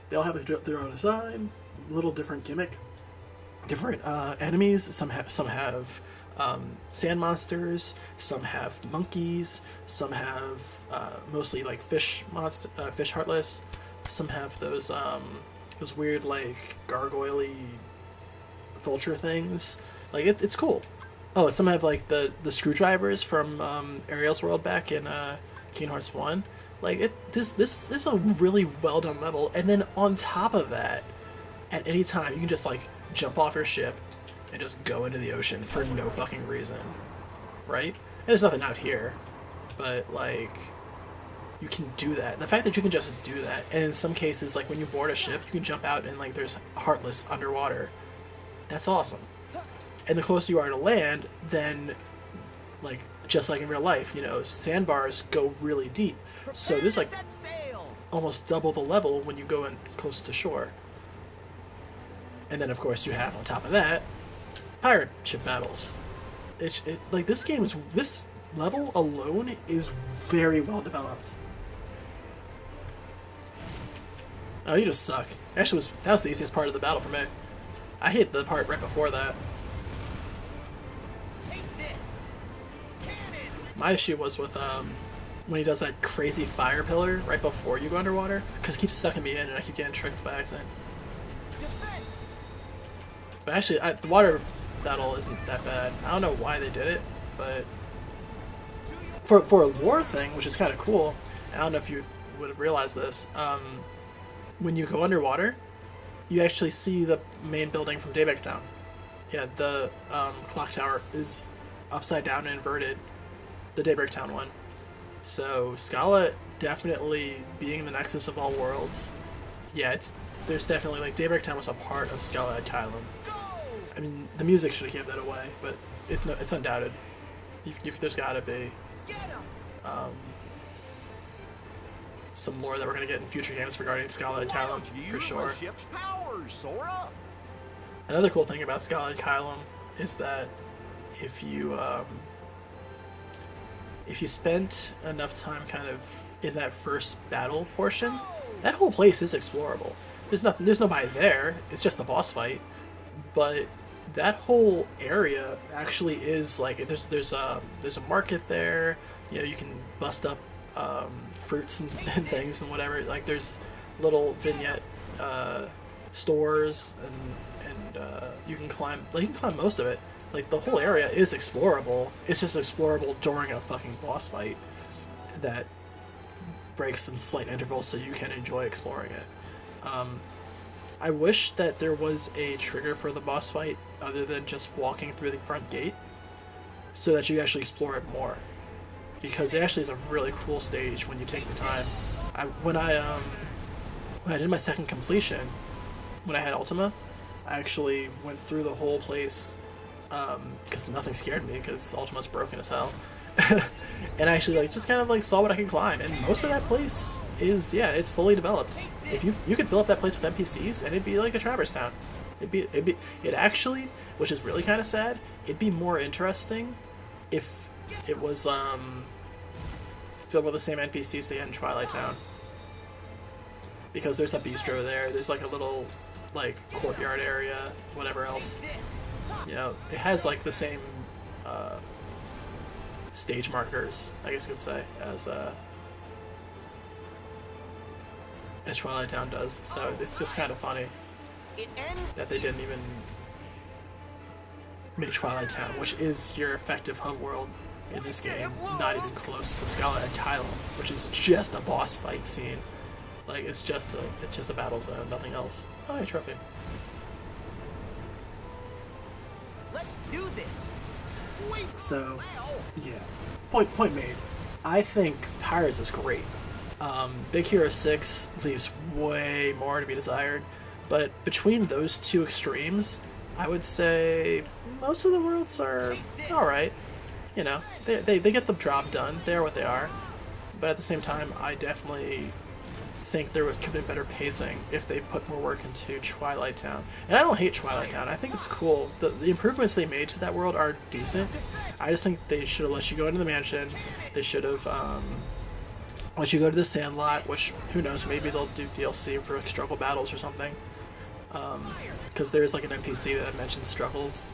They all have their own design, little different gimmick, different enemies. Some have sand monsters, some have monkeys, some have mostly like fish Heartless. Some have those weird like gargoyle-y vulture things. Like it's cool. Oh, some have like the screwdrivers from Ariel's World back in Kingdom Hearts 1. Like this is a really well done level, and then on top of that, at any time you can just like jump off your ship and just go into the ocean for no fucking reason, right? And there's nothing out here, but like you can do that. The fact that you can just do that, and in some cases, like when you board a ship, you can jump out and like there's Heartless underwater. That's awesome. And the closer you are to land, then like just like in real life, you know, sandbars go really deep. So there's like almost double the level when you go in close to shore. And then of course you have on top of that pirate ship battles. Like this level alone is very well developed. Oh, you just suck. Actually, that was the easiest part of the battle for me. I hate the part right before that. My issue was with when he does that crazy fire pillar right before you go underwater, because it keeps sucking me in and I keep getting tricked by accident. But actually, the water battle isn't that bad. I don't know why they did it, but for a lore thing, which is kind of cool. I don't know if you would have realized this. When you go underwater, you actually see the main building from Daybreak Town. Yeah, the clock tower is upside down and inverted, the Daybreak Town one. So Scala definitely being the nexus of all worlds. Yeah, there's definitely, like, Daybreak Town was a part of Scala at Kylum. I mean, the music should have given that away, but it's undoubted. There's gotta be some lore that we're gonna get in future games regarding Scala at Kylum, for sure. Another cool thing about Scala at Kylum is that if you spent enough time kind of in that first battle portion, that whole place is explorable. There's nobody there. It's just the boss fight, but that whole area actually is like there's a market there. You know, you can bust up fruits and things and whatever. Like, there's little vignette stores and you can climb most of it. Like, the whole area is explorable. It's just explorable during a fucking boss fight that breaks in slight intervals so you can enjoy exploring it. I wish that there was a trigger for the boss fight other than just walking through the front gate, so that you actually explore it more, because it actually is a really cool stage when you take the time. When I did my second completion, when I had Ultima, I actually went through the whole place because nothing scared me, because Ultima's broken as hell. And I actually just kind of saw what I could climb, and most of that place is, yeah, it's fully developed. If you could fill up that place with NPCs, and it'd be like a Traverse Town. It actually, which is really kind of sad, it'd be more interesting if it was filled with the same NPCs they had in Twilight Town. Because there's a bistro there, there's like a little courtyard area, whatever else. You know, it has like the same stage markers, I guess you could say, as Twilight Town does. So it's just kind of funny that they didn't even make Twilight Town, which is your effective hub world in this game, not even close to Scala at Kylum, which is just a boss fight scene. Like, it's just a battle zone, nothing else. Oh, hey, trophy. Let's do this. So, yeah. Point made. I think Pirates is great. Big Hero 6 leaves way more to be desired, but between those two extremes, I would say most of the worlds are alright. You know, they get the job done. They're what they are. But at the same time, I definitely think there could have been better pacing if they put more work into Twilight Town. And I don't hate Twilight Town. I think it's cool. The improvements they made to that world are decent. I just think they should have let you go into the mansion. They should have let you go to the Sandlot, which, who knows, maybe they'll do DLC for struggle battles or something. Because there's like an NPC that mentions struggles.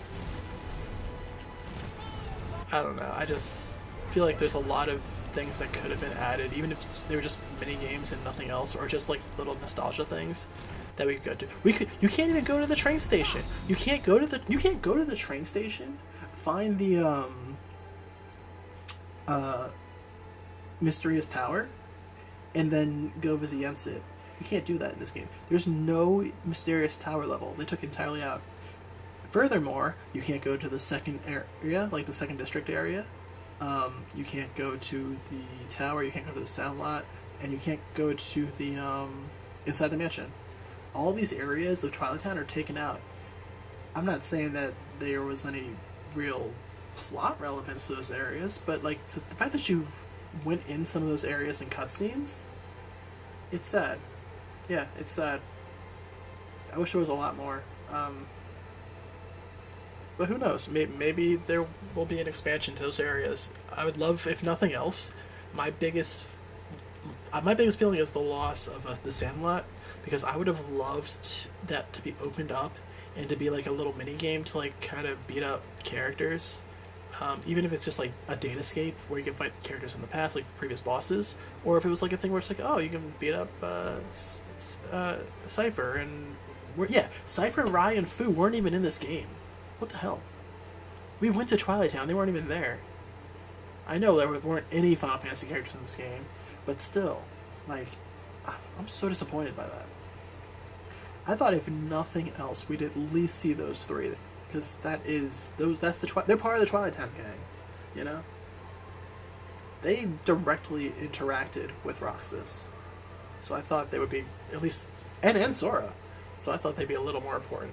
I don't know. I just feel like there's a lot of things that could have been added, even if they were just mini games and nothing else, or just like little nostalgia things that we could go to. You can't even go to the train station. You can't go to the train station. Find the Mysterious Tower, and then go visit Yensid. You can't do that in this game. There's no Mysterious Tower level. They took it entirely out. Furthermore, you can't go to the second area, like the second district area. You can't go to the tower, you can't go to the Sandlot, and you can't go to the, inside the mansion. All these areas of Twilight Town are taken out. I'm not saying that there was any real plot relevance to those areas, but, like, the fact that you went in some of those areas in cutscenes, it's sad. Yeah, it's sad. I wish there was a lot more. But who knows? Maybe there will be an expansion to those areas. I would love, if nothing else, my biggest feeling is the loss of the Sandlot, because I would have loved that to be opened up and to be like a little mini game to like kind of beat up characters, even if it's just like a datascape where you can fight characters in the past, like previous bosses, or if it was like a thing where it's like, oh, you can beat up Cypher and Cypher and Rai and Fu weren't even in this game. What the hell? We went to Twilight Town, they weren't even there. I know there weren't any Final Fantasy characters in this game, but still, like, I'm so disappointed by that. I thought if nothing else, we'd at least see those three, because they're part of the Twilight Town gang, you know? They directly interacted with Roxas, so I thought they would be at least, and Sora, so I thought they'd be a little more important.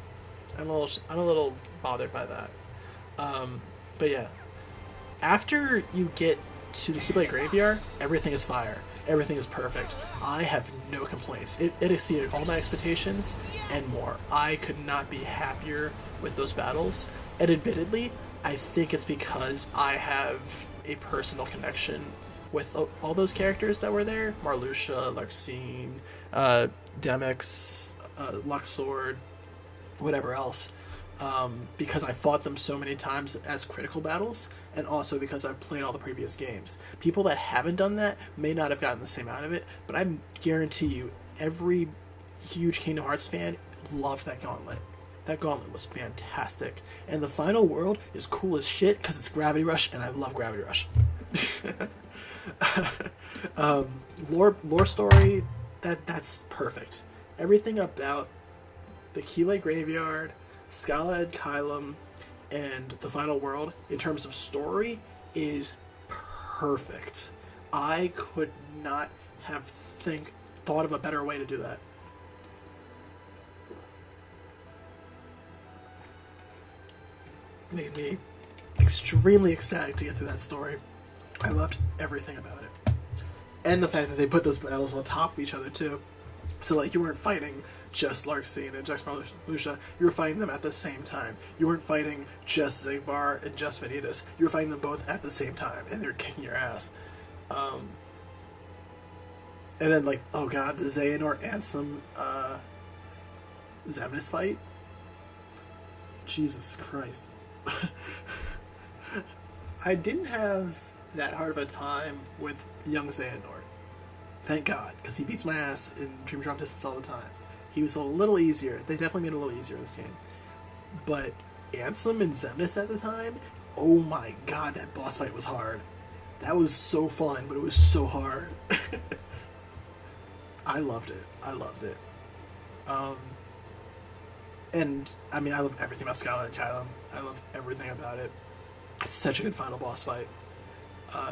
I'm a little bothered by that. But yeah, after you get to the Keyblade Graveyard, everything is fire. Everything is perfect. I have no complaints. It exceeded all my expectations and more. I could not be happier with those battles. And admittedly, I think it's because I have a personal connection with all those characters that were there. Marluxia, Larxene, Demyx, Luxord, whatever else. Because I fought them so many times as critical battles, and also because I've played all the previous games. People that haven't done that may not have gotten the same out of it, but I guarantee you, every huge Kingdom Hearts fan loved that gauntlet. That gauntlet was fantastic. And the final world is cool as shit because it's Gravity Rush, and I love Gravity Rush. Lore story, that's perfect. Everything about the Keyblade Graveyard, Scala Kylum, and the final world, in terms of story, is perfect. I could not have thought of a better way to do that. Made me extremely ecstatic to get through that story. I loved everything about it. And the fact that they put those battles on top of each other, too. So, like, you weren't fighting just Larxene and just Marluxia, you were fighting them at the same time. You weren't fighting just Xigbar and just Vanitas. You were fighting them both at the same time, and they're kicking your ass. And then, like, oh god, the Xehanort Ansem Xemnas fight? Jesus Christ. I didn't have that hard of a time with young Xehanort. Thank God, because he beats my ass in Dream Drop Distance all the time. He was a little easier. They definitely made it a little easier in this game. But Ansem and Xemnas at the time, oh my god, that boss fight was hard. That was so fun, but it was so hard. I loved it. I loved it. And, I mean, I love everything about Scala and Kylum. I love everything about it. It's such a good final boss fight.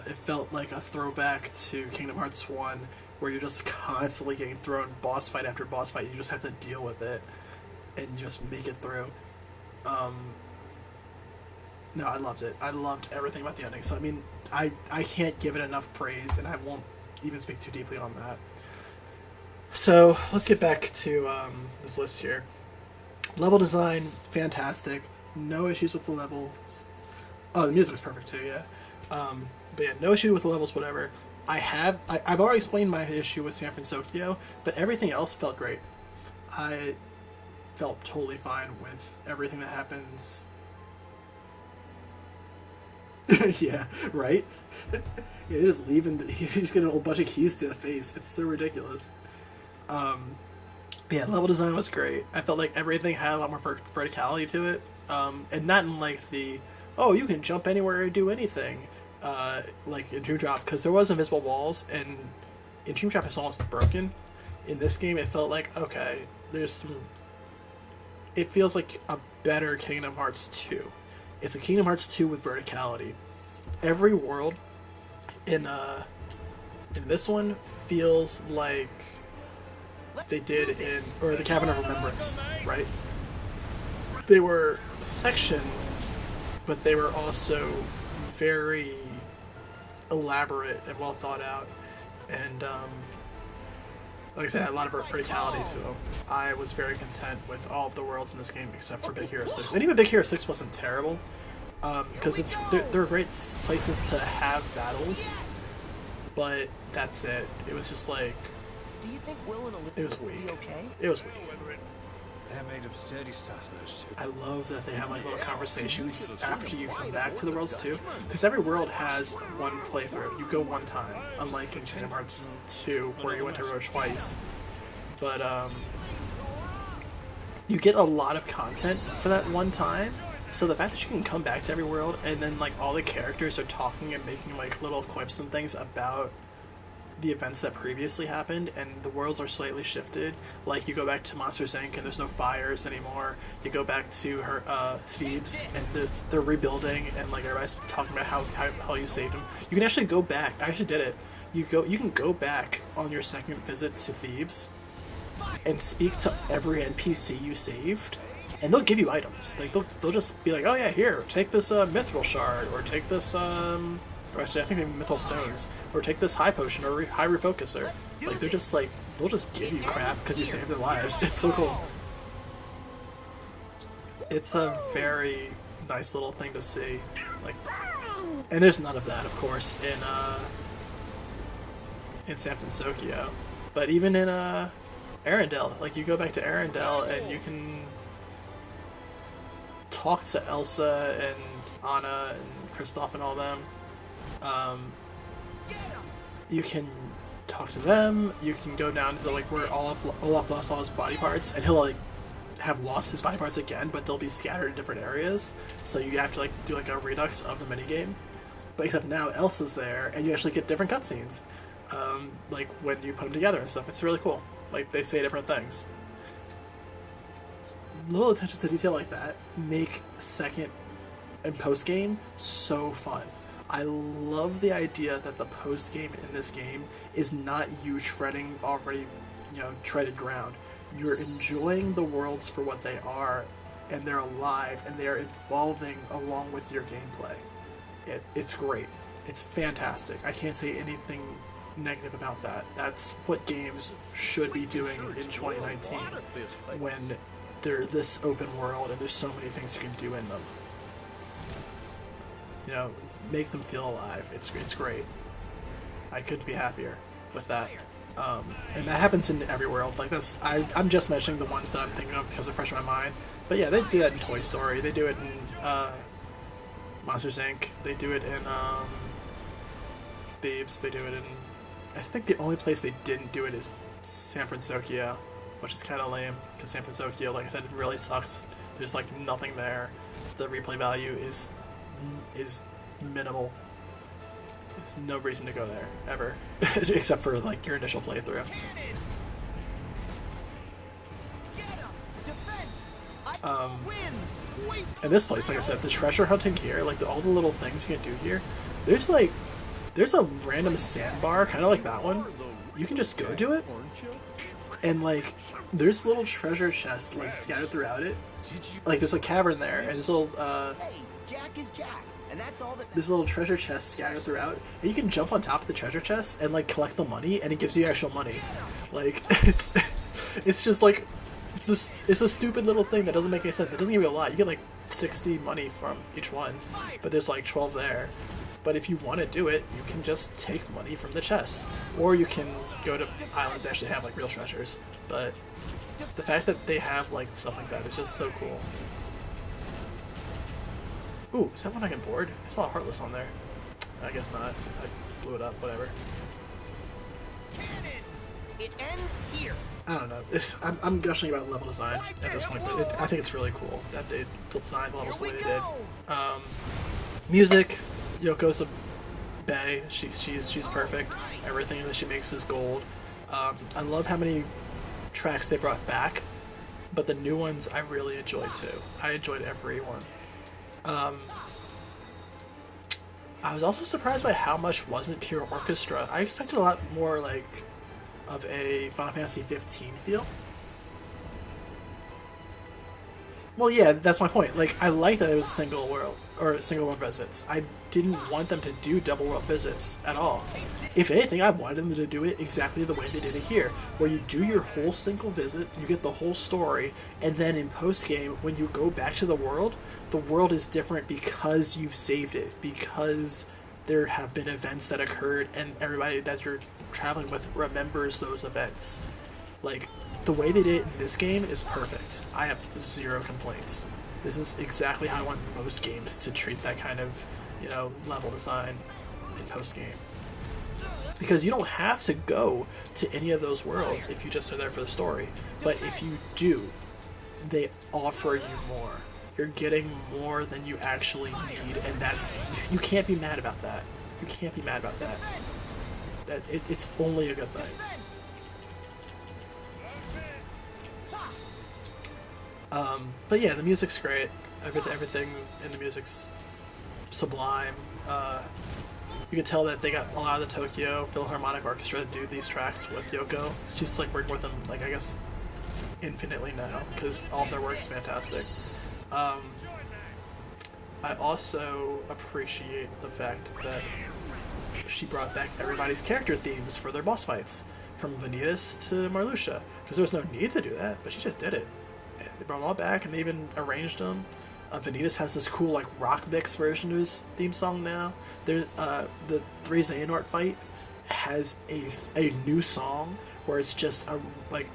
It felt like a throwback to Kingdom Hearts 1, where you're just constantly getting thrown boss fight after boss fight. You just have to deal with it and just make it through. No, I loved it. I loved everything about the ending. So, I mean, I can't give it enough praise, and I won't even speak too deeply on that. So, let's get back to this list here. Level design, fantastic. No issues with the levels. Oh, the music was perfect too, yeah. But yeah, no issue with the levels, whatever. I've already explained my issue with San Francisco, but everything else felt great. I felt totally fine with everything that happens. Yeah, right? Yeah, just leaving. You just get a whole bunch of keys to the face. It's so ridiculous. Yeah, level design was great. I felt like everything had a lot more verticality to it, and not in like the you can jump anywhere or do anything, like in Dream Drop, because there was invisible walls, and in Dream Drop it's almost broken. In this game, it felt like there's some. It feels like a better Kingdom Hearts 2. It's a Kingdom Hearts 2 with verticality. Every world in this one feels like they did in the Cavern of Remembrance, right? They were sectioned, but they were also very elaborate and well thought out, and like I said, had a lot of verticality to them. I was very content with all of the worlds in this game except for Big Hero 6. And even Big Hero 6 wasn't terrible, because they're great places to have battles, but that's it. It was just like, Do you think Will and Elizabeth it was will weak. be okay? It was weak. They're made of sturdy stuff, those two. I love that they have like little conversations after you come back to the worlds too, because every world has one playthrough. You go one time, unlike in Kingdom Hearts 2 where you went to Road twice. But you get a lot of content for that one time, So the fact that you can come back to every world and then like all the characters are talking and making like little quips and things about the events that previously happened, and the worlds are slightly shifted. Like you go back to Monsters Inc. and there's no fires anymore. You go back to her Thebes and they're rebuilding, and like everybody's talking about how you saved them. You can actually go back. I actually did it. You can go back on your second visit to Thebes and speak to every NPC you saved, and they'll give you items. Like they'll just be like, oh yeah, here, take this mithril shard, or take this or actually I think maybe mithril stones, or take this high potion or high refocuser. Like they're just like, they'll just give you crap because you saved their lives. It's so cool. It's a very nice little thing to see. Like, and there's none of that, of course, in San Francisco, but even in Arendelle, like you go back to Arendelle and you can talk to Elsa and Anna and Kristoff and all them. You can talk to them. You can go down to the like where Olaf lost all his body parts, and he'll like have lost his body parts again, but they'll be scattered in different areas. So you have to like do like a redux of the minigame. But except now Elsa's there, and you actually get different cutscenes. Like when you put them together and stuff. It's really cool. Like they say different things. Little attention to detail like that make second and post game so fun. I love the idea that the post game in this game is not you treading already, treaded ground. You're enjoying the worlds for what they are, and they're alive, and they're evolving along with your gameplay. It's great. It's fantastic. I can't say anything negative about that. That's what games should be doing in 2019 when they're this open world and there's so many things you can do in them. Make them feel alive. It's great. I couldn't be happier with that. And that happens in every world. Like this, I'm just mentioning the ones that I'm thinking of because they're fresh in my mind. But yeah, they do that in Toy Story. They do it in Monsters Inc. They do it in Thebes. They do it in... I think the only place they didn't do it is San Francisco, which is kind of lame because San Francisco, like I said, it really sucks. There's like nothing there. The replay value is minimal. There's no reason to go there ever, except for like your initial playthrough. And this place, like I said, the treasure hunting here, like all the little things you can do here. There's a random sandbar, kind of like that one. You can just go do it, and like there's little treasure chests like scattered throughout it. Like there's a cavern there, and there's little Jack is Jack. And that's all that... There's little treasure chests scattered throughout, and you can jump on top of the treasure chests and like collect the money, and it gives you actual money. Like it's just like this. It's a stupid little thing that doesn't make any sense. It doesn't give you a lot. You get like 60 money from each one, but there's like 12 there. But if you want to do it, you can just take money from the chests, or you can go to islands that actually have like real treasures. But the fact that they have like stuff like that is just so cool. Ooh, is that one I can board? I saw a Heartless on there. I guess not. I blew it up, whatever. it ends here. I don't know. I'm gushing about level design at this point, but I think it's really cool that they designed levels the way they did. Music, Yoko's bae. She's perfect. Everything that she makes is gold. I love how many tracks they brought back, but the new ones I really enjoyed too. I enjoyed every one. I was also surprised by how much wasn't pure orchestra. I expected a lot more like of a Final Fantasy 15 feel. Well, yeah, that's my point. Like, I like that it was single world visits. I didn't want them to do double world visits at all. If anything, I wanted them to do it exactly the way they did it here, where you do your whole single visit, you get the whole story, and then in post-game, when you go back to the world is different because you've saved it, because there have been events that occurred, and everybody that you're traveling with remembers those events. Like, the way they did it in this game is perfect. I have zero complaints. This is exactly how I want most games to treat that kind of, level design in post-game. Because you don't have to go to any of those worlds if you just are there for the story. But if you do, they offer you more. you're getting more than you actually need, and that's, you can't be mad about that. You can't be mad about that. It's only a good thing. But yeah, the music's great. Everything in the music's sublime. You can tell that they got a lot of the Tokyo Philharmonic Orchestra to do these tracks with Yoko. It's just like working with them, like, I guess, infinitely now, because all of their work's fantastic. I also appreciate the fact that she brought back everybody's character themes for their boss fights, from Vanitas to Marluxia, because there was no need to do that, but she just did it. And they brought them all back, and they even arranged them. Vanitas has this cool, like, rock mix version of his theme song now. The 3 Xehanort fight has a new song where it's just an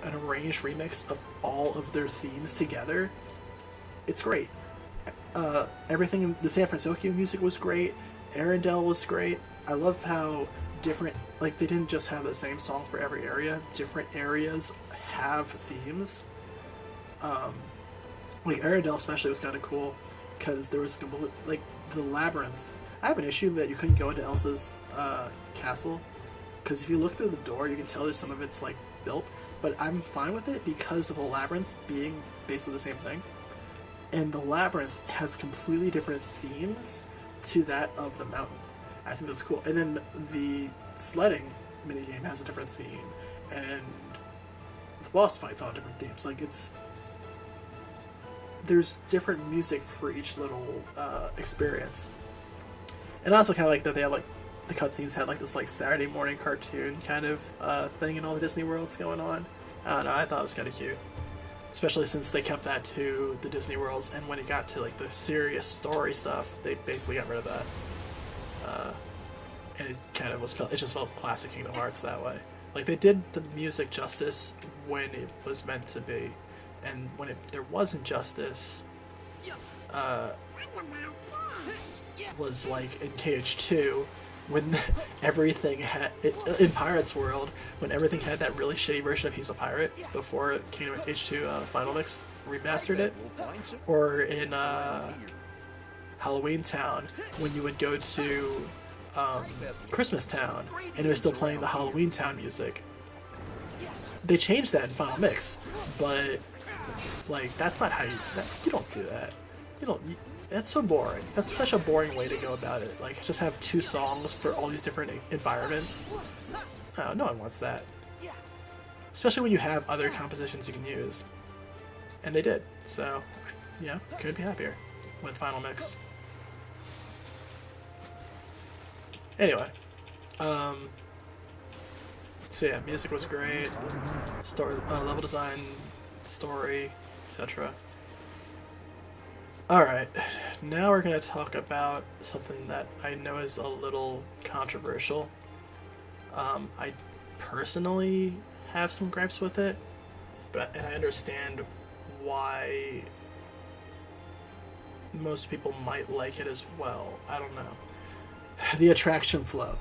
arranged remix of all of their themes together. It's great. Everything in the San Francisco music was great. Arendelle was great. I love how different, like, they didn't just have the same song for every area. Different areas have themes. Like, Arendelle especially was kind of cool, because there was, like, the labyrinth. I have an issue that you couldn't go into Elsa's castle, because if you look through the door, you can tell there's some of it's, like, built, but I'm fine with it because of the labyrinth being basically the same thing. And the labyrinth has completely different themes to that of the mountain. I think that's cool. And then the sledding minigame has a different theme, and the boss fights all different themes. Like, there's different music for each little experience. And I also kind of like that they have, like, the cutscenes had, like, this, like, Saturday morning cartoon kind of thing in all the Disney worlds going on. I don't know, I thought it was kind of cute. Especially since they kept that to the Disney worlds, and when it got to, like, the serious story stuff, they basically got rid of that. And it kind of it just felt classic Kingdom Hearts that way. Like, they did the music justice when it was meant to be, and when there wasn't justice, was like in KH2, when everything had in Pirate's World, when everything had that really shitty version of He's a Pirate before Kingdom H2 Final Mix remastered it, or in Halloween Town, when you would go to Christmas Town and it was still playing the Halloween Town music. They changed that in Final Mix, but, like, that's not how you don't do that. That's so boring. That's such a boring way to go about it. Like, just have 2 songs for all these different environments. No one wants that. Especially when you have other compositions you can use. And they did. So, yeah, couldn't be happier with Final Mix. Anyway, so yeah, music was great, story, level design, story, etc. Alright, now we're going to talk about something that I know is a little controversial. I personally have some gripes with it, and I understand why most people might like it as well. I don't know. The attraction flow.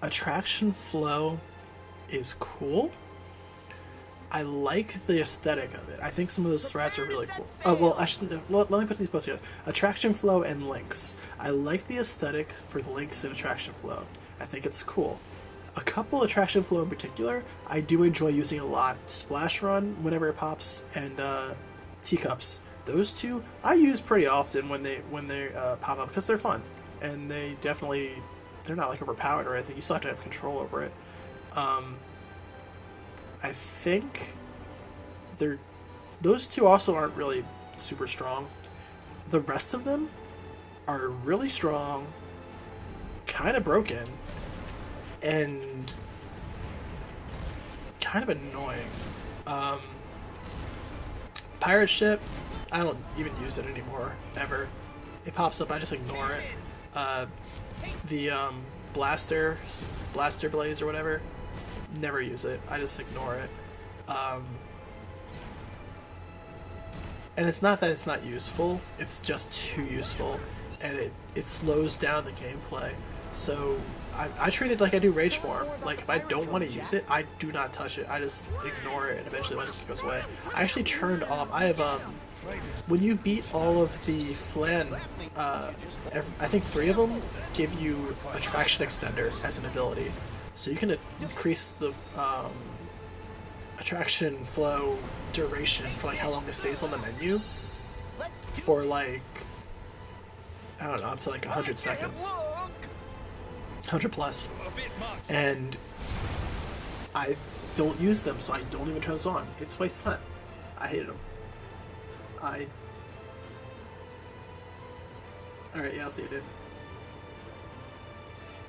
Attraction flow is cool. I like the aesthetic of it. I think some of those threads are really cool. Oh, well, let me put these both together. Attraction flow and links. I like the aesthetic for the links in attraction flow. I think it's cool. A couple attraction flow in particular, I do enjoy using a lot. Splash Run, whenever it pops, and Teacups. Those two I use pretty often when they pop up, because they're fun. And they're not, like, overpowered or anything. You still have to have control over it. I think those two also aren't really super strong. The rest of them are really strong, kind of broken, and kind of annoying. Pirate Ship, I don't even use it anymore, ever. It pops up, I just ignore it. The Blaster Blaze or whatever, never use it. I just ignore it. And it's not that it's not useful, it's just too useful, and it slows down the gameplay. So I treat it like I do Rage Form. Like, if I don't want to use it, I do not touch it. I just ignore it and eventually when it goes away. I actually turned off, I have, when you beat all of the Flan, I think 3 of them give you Attraction Extender as an ability. So you can increase the attraction flow duration for like how long it stays on the menu for like, I don't know, up to like 100 seconds. 100 plus. And I don't use them, so I don't even turn this on. It's a waste of time. I hated them. Alright, yeah, I'll see you, dude.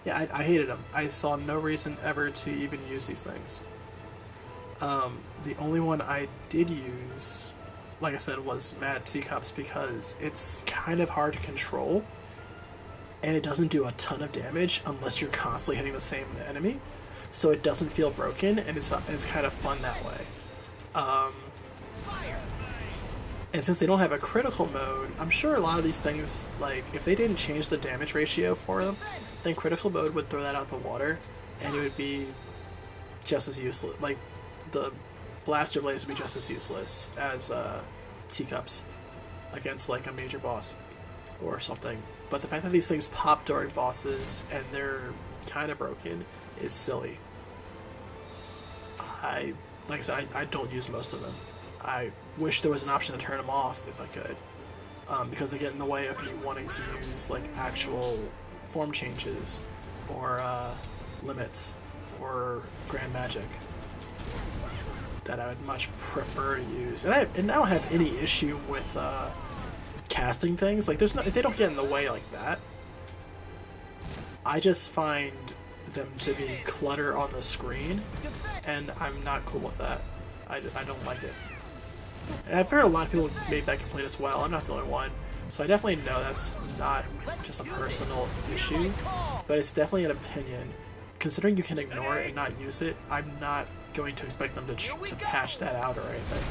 Yeah, I hated them. I saw no reason ever to even use these things. The only one I did use, like I said, was Mad Teacups because it's kind of hard to control and it doesn't do a ton of damage unless you're constantly hitting the same enemy, so it doesn't feel broken and it's kind of fun that way. And since they don't have a critical mode, I'm sure a lot of these things, like, if they didn't change the damage ratio for them, then critical mode would throw that out the water, and it would be just as useless. Like, the Blaster Blaze would be just as useless as Teacups against, like, a major boss or something. But the fact that these things pop during bosses and they're kind of broken is silly. Like I said, I don't use most of them. I wish there was an option to turn them off if I could, because they get in the way of me wanting to use like actual form changes or limits or grand magic that I would much prefer to use. And I don't have any issue with casting things. Like they don't get in the way like that. I just find them to be clutter on the screen, and I'm not cool with that. I don't like it. And I've heard a lot of people make that complaint as well. I'm not the only one. So I definitely know that's not just a personal issue, but it's definitely an opinion. Considering you can ignore it and not use it, I'm not going to expect them to patch that out or anything.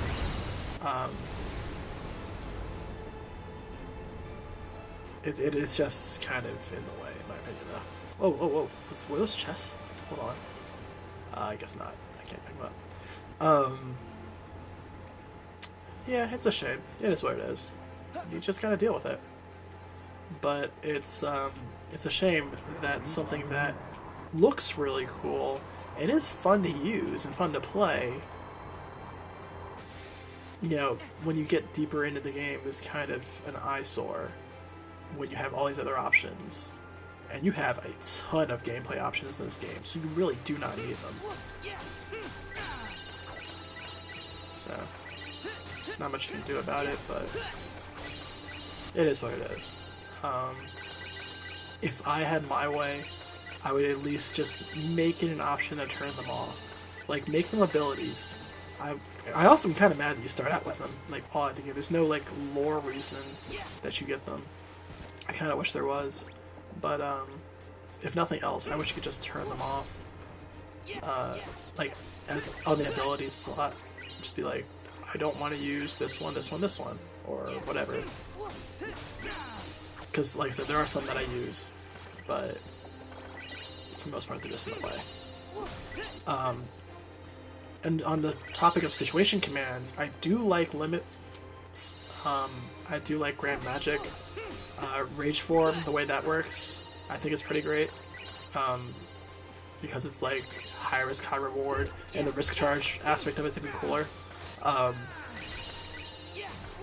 It is just kind of in the way, in my opinion, though. Whoa. Were those chests? Hold on. I guess not. I can't pick them up. Yeah, it's a shame. It is what it is. You just gotta deal with it. But it's a shame that something that looks really cool and is fun to use and fun to play, you know, when you get deeper into the game, is kind of an eyesore when you have all these other options. And you have a ton of gameplay options in this game, so you really do not need them. So, not much you can do about it, but it is what it is. If I had my way, I would at least just make it an option to turn them off. Like, make them abilities. I also am kind of mad that you start out with them. Like, all I think there's no, like, lore reason that you get them. I kind of wish there was. But, if nothing else, I wish you could just turn them off. Like, as on the abilities slot. Just be like, I don't want to use this one, or whatever. Because, like I said, there are some that I use, but for the most part, they're just in the way. And on the topic of situation commands, I do like limits. I do like Grand Magic. Rage Form, the way that works, I think is pretty great. Because it's like high risk, high reward, and the risk charge aspect of it's even cooler.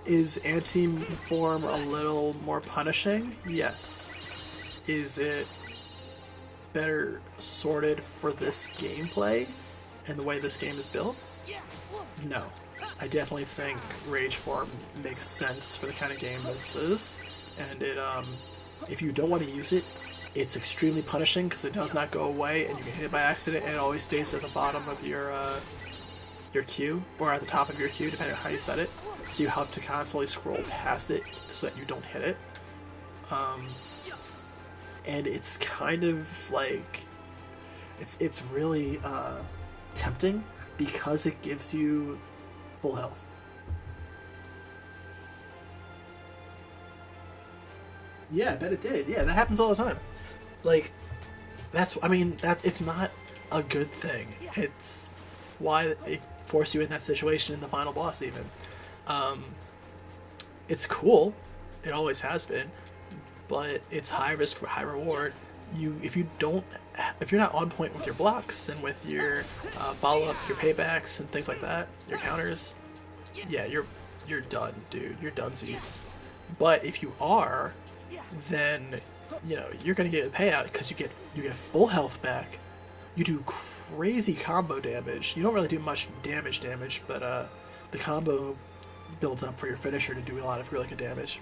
Is anti-form a little more punishing? Yes. Is it better sorted for this gameplay and the way this game is built? No. I definitely think Rage Form makes sense for the kind of game this is, and it, if you don't want to use it, it's extremely punishing because it does not go away and you get hit by accident and it always stays at the bottom of your queue, or at the top of your queue, depending on how you set it. So you have to constantly scroll past it so that you don't hit it. And it's kind of like, it's really tempting because it gives you full health. Yeah, I bet it did. Yeah, that happens all the time. Like, I mean, that it's not a good thing. It's why it forced you in that situation in the final boss even. It's cool. It always has been. But it's high risk for high reward. If you're not on point with your blocks and with your follow-up, your paybacks and things like that, your counters, yeah, you're done, dude. You're donesies. But if you are, then you're gonna get a payout because you get full health back. You do crazy combo damage. You don't really do much damage, but the combo builds up for your finisher to do a lot of really good damage.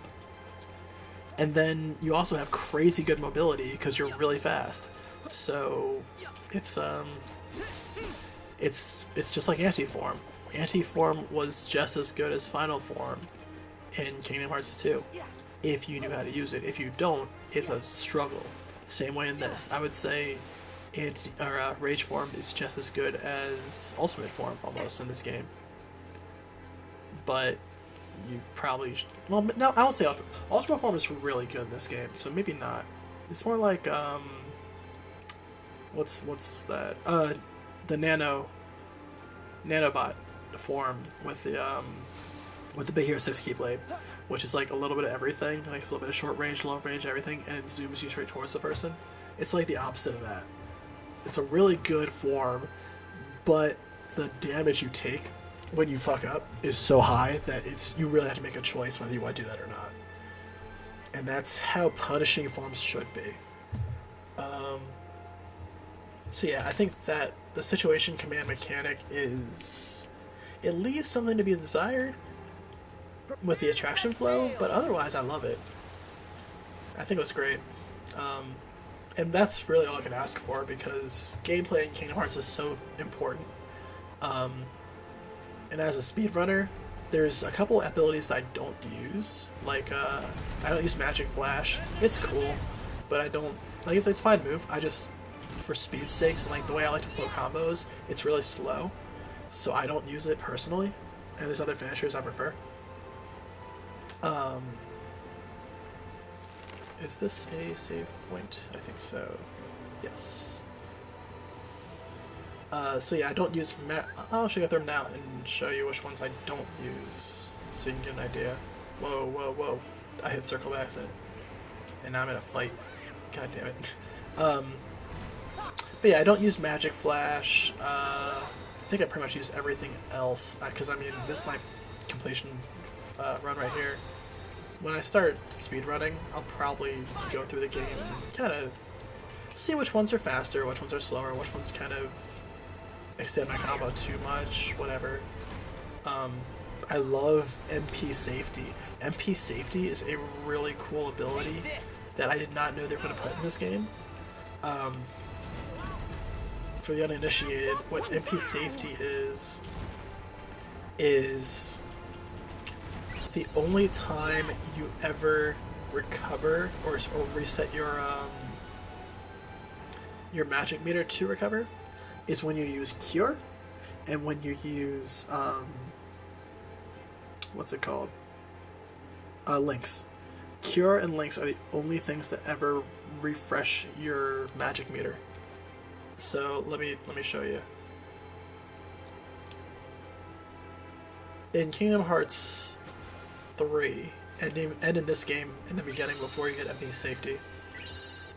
And then you also have crazy good mobility because you're really fast. So it's just like Anti-Form. Anti-Form was just as good as Final Form in Kingdom Hearts 2 if you knew how to use it. If you don't, it's a struggle. Same way in this. I would say Rage Form is just as good as Ultimate Form almost in this game. But you probably well, no, I won't say Ultimate Form is really good in this game, so maybe not. It's more like what's that? The nanobot form with the Big Hero 6 Keyblade, which is like a little bit of everything. Like it's a little bit of short range, long range, everything, and it zooms you straight towards the person. It's like the opposite of that. It's a really good form, but the damage you take when you fuck up is so high that you really have to make a choice whether you want to do that or not. And that's how punishing forms should be. So yeah, I think that the situation command mechanic it leaves something to be desired with the attraction flow, but otherwise I love it. I think it was great. And that's really all I can ask for because gameplay in Kingdom Hearts is so important. And as a speedrunner, there's a couple abilities that I don't use. Like, I don't use Magic Flash. It's cool, but I don't... Like, it's a fine move. I just, for speed's sake, and like the way I like to flow combos, it's really slow. So I don't use it personally. And there's other finishers I prefer. Is this a save point? I think so. Yes. So yeah, I don't use I'll actually go through them now and show you which ones I don't use, so you can get an idea. Whoa, whoa, whoa. I hit circle by accident. And now I'm in a fight. God damn it. But yeah, I don't use Magic Flash. I think I pretty much use everything else, because I mean, this is my completion run right here. When I start speedrunning, I'll probably go through the game and kind of see which ones are faster, which ones are slower, which ones kind of extend my combo too much, whatever. I love MP Safety. MP Safety is a really cool ability that I did not know they were going to put in this game. For the uninitiated, what MP Safety is the only time you ever recover or reset your magic meter to recover is when you use Cure and when you use what's it called? Links. Cure and Links are the only things that ever refresh your magic meter. So let me show you. In Kingdom Hearts 3, and in this game in the beginning before you get MP Safety,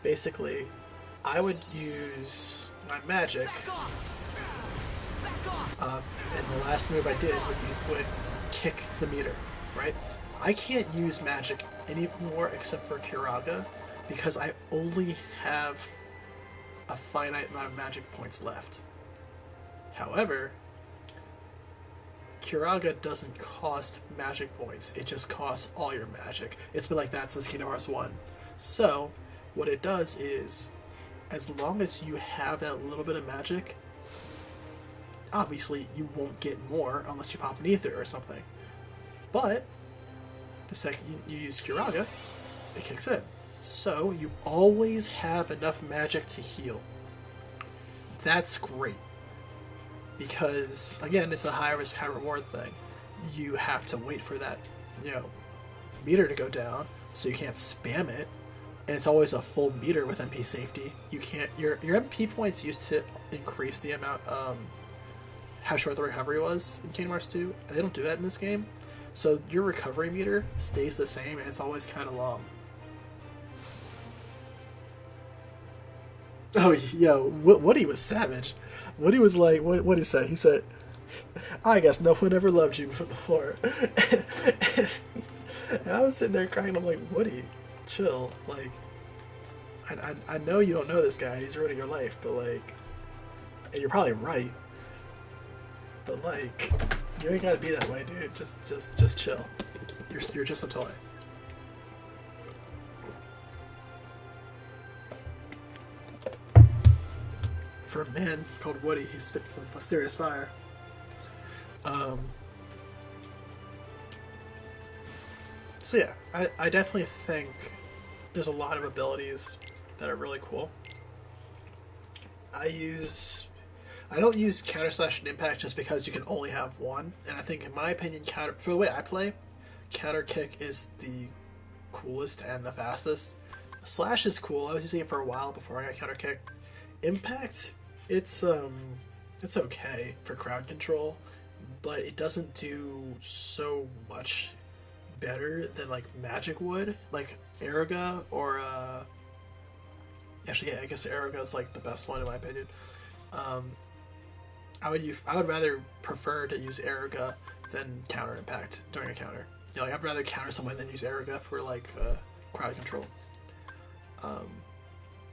basically I would use my magic, and the last move I did would kick the meter, right? I can't use magic anymore except for Kiraga because I only have a finite amount of magic points left. However, Kiraga doesn't cost magic points, it just costs all your magic. It's been like that since Kingdom Hearts 1. So, what it does is, as long as you have that little bit of magic, obviously you won't get more unless you pop an ether or something. But, the second you use Kiraga, it kicks in. So, you always have enough magic to heal. That's great. Because, again, it's a high risk, high reward thing. You have to wait for that, meter to go down, so you can't spam it. and it's always a full meter with MP safety. You can't your MP points used to increase the amount how short the recovery was in Kingdom Hearts 2. They don't do that in this game, so your recovery meter stays the same and it's always kind of long. Oh, yo, Woody was savage. Woody was like, what did he say? He said, I guess no one ever loved you before. And I was sitting there crying. I'm like, Woody, chill. Like, I know you don't know this guy. He's ruining your life, but like, and you're probably right. But like, you ain't gotta be that way, dude. Just chill. You're just a toy. For a man called Woody, he spit some serious fire. So yeah, I definitely think there's a lot of abilities that are really cool. I don't use counter slash and impact just because you can only have one, and I think in my opinion, for the way I play, counter kick is the coolest and the fastest. Slash is cool. I was using it for a while before I got counter kick. Impact, it's okay for crowd control, but it doesn't do so much better than like Magic would, like Aeroga or actually yeah, I guess Aeroga is like the best one in my opinion. I would rather prefer to use Aeroga than counter impact during a counter. You know, like I'd rather counter someone than use Aeroga for like crowd control.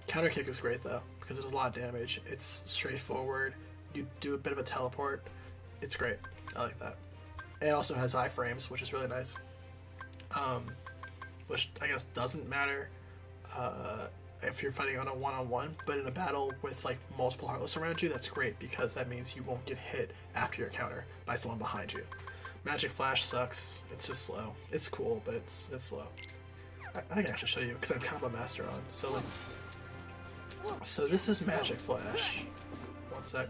Counter kick is great though because it does a lot of damage. It's straightforward. You do a bit of a teleport. It's great. I like that. It also has iframes, which is really nice. Which I guess doesn't matter if you're fighting on a one-on-one, but in a battle with like multiple Heartless around you, that's great because that means you won't get hit after your counter by someone behind you. Magic Flash sucks. It's just slow. It's cool, but it's slow. I can actually show you because I'm Combo Master on. So this is Magic Flash. One sec.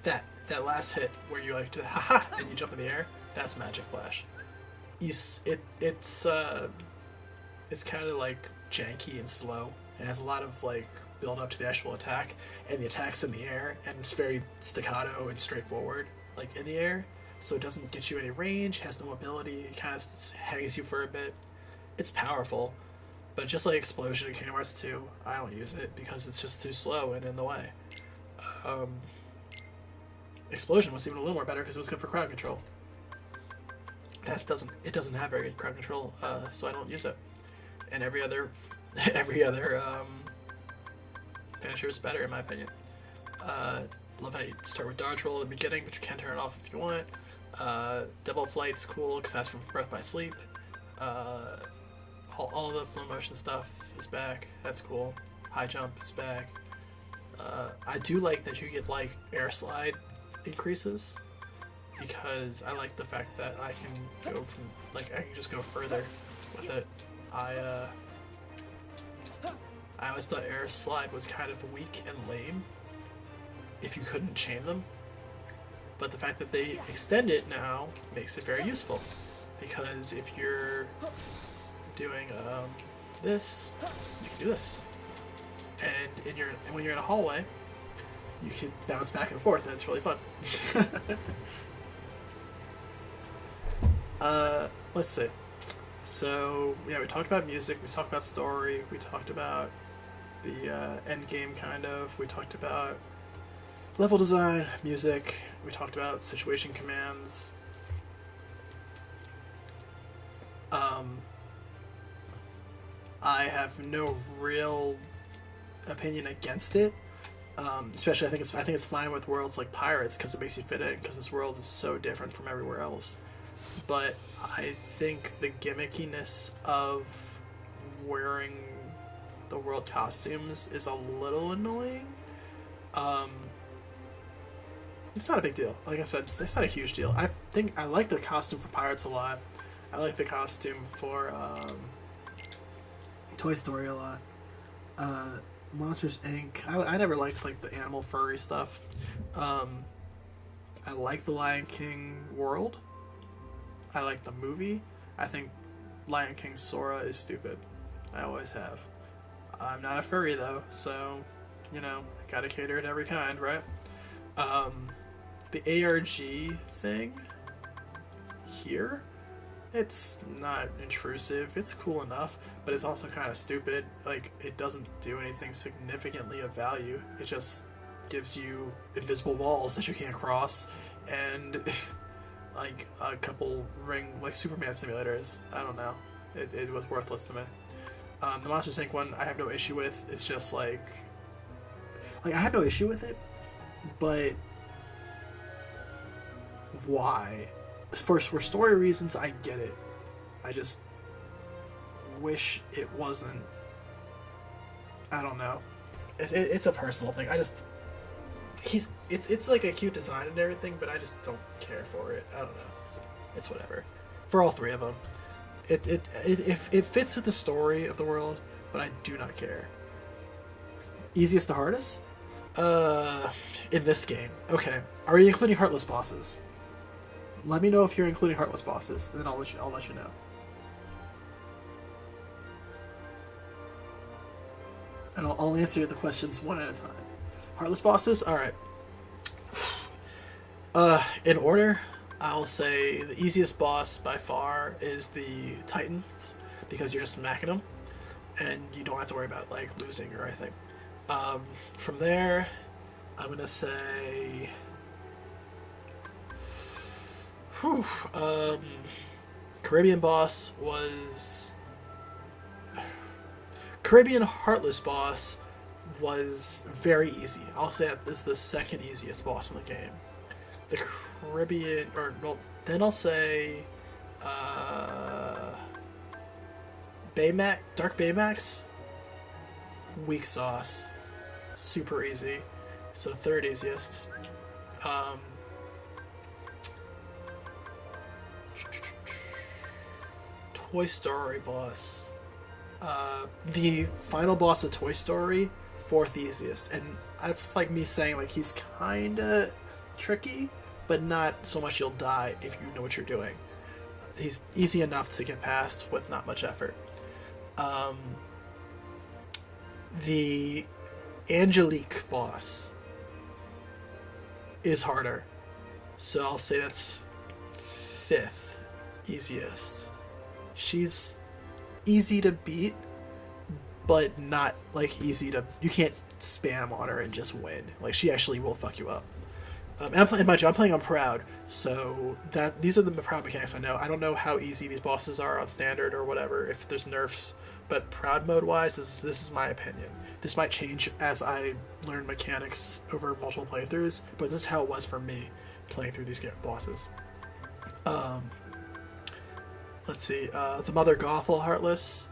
That last hit where you like do the haha and you jump in the air, that's Magic Flash. It's kind of like janky and slow. It has a lot of like build up to the actual attack, and the attack's in the air, and it's very staccato and straightforward, like in the air. So it doesn't get you any range, has no mobility, it kind of hangs you for a bit. It's powerful, but just like Explosion in Kingdom Hearts 2, I don't use it because it's just too slow and in the way. Explosion was even a little more better because it was good for crowd control. It doesn't have very good crowd control, so I don't use it. And every other finisher is better in my opinion. Love how you start with dodge roll at the beginning, but you can turn it off if you want. Double flight's cool because that's from Birth by Sleep. All the flow motion stuff is back. That's cool. High jump is back. I do like that you get like air slide increases because I like the fact that I can go from I can just go further with it. I always thought air slide was kind of weak and lame if you couldn't chain them, but the fact that they extend it now makes it very useful because if you're doing this, you can do this, and when you're in a hallway, you can bounce back and forth, and it's really fun. Let's see. So yeah, we talked about music, we talked about story, we talked about the end game kind of, we talked about level design, music, we talked about situation commands. I have no real opinion against it. Especially I think it's fine with worlds like Pirates because it makes you fit in because this world is so different from everywhere else. But I think the gimmickiness of wearing the world costumes is a little annoying. It's not a big deal. Like I said, it's not a huge deal. I think I like the costume for Pirates a lot. I like the costume for Toy Story a lot. Monsters Inc. I never liked like the animal furry stuff. I like the Lion King world. I like the movie. I think Lion King Sora is stupid. I always have. I'm not a furry though, so, you know, gotta cater to every kind, right? The ARG thing here, it's not intrusive. It's cool enough, but it's also kind of stupid. Like, it doesn't do anything significantly of value. It just gives you invisible walls that you can't cross, and like a couple like Superman simulators. I don't know. It was worthless to me. The Monsters Inc. one I have no issue with. It's just like I have no issue with it, but why? For story reasons, I get it. I just wish it wasn't. I don't know. It's a personal thing. It's like a cute design and everything, but I just don't care for it. I don't know. It's whatever. For all three of them, it fits in the story of the world, but I do not care. Easiest to hardest? In this game. Okay. Are you including heartless bosses? Let me know if you're including heartless bosses, and then I'll let you know. And I'll answer the questions one at a time. Heartless bosses? Alright. In order, I'll say the easiest boss by far is the Titans, because you're just macking them, and you don't have to worry about, like, losing or anything. From there, I'm gonna say... Caribbean boss was... Caribbean Heartless boss was very easy. I'll say that this is the second easiest boss in the game. The Caribbean... then I'll say... Dark Baymax? Weak sauce. Super easy. So third easiest. Toy Story boss. The final boss of Toy Story, fourth easiest. And that's like me saying, like, he's kinda tricky, but not so much you'll die if you know what you're doing. He's easy enough to get past with not much effort. The Angelique boss is harder, so I'll say that's fifth easiest. She's easy to beat, but not like easy to... You can't spam on her and just win. Like, she actually will fuck you up. And I'm playing on Proud, so these are the Proud mechanics I know. I don't know how easy these bosses are on Standard or whatever, if there's nerfs, but Proud mode-wise, this is my opinion. This might change as I learn mechanics over multiple playthroughs, but this is how it was for me playing through these bosses. Let's see, the Mother Gothel Heartless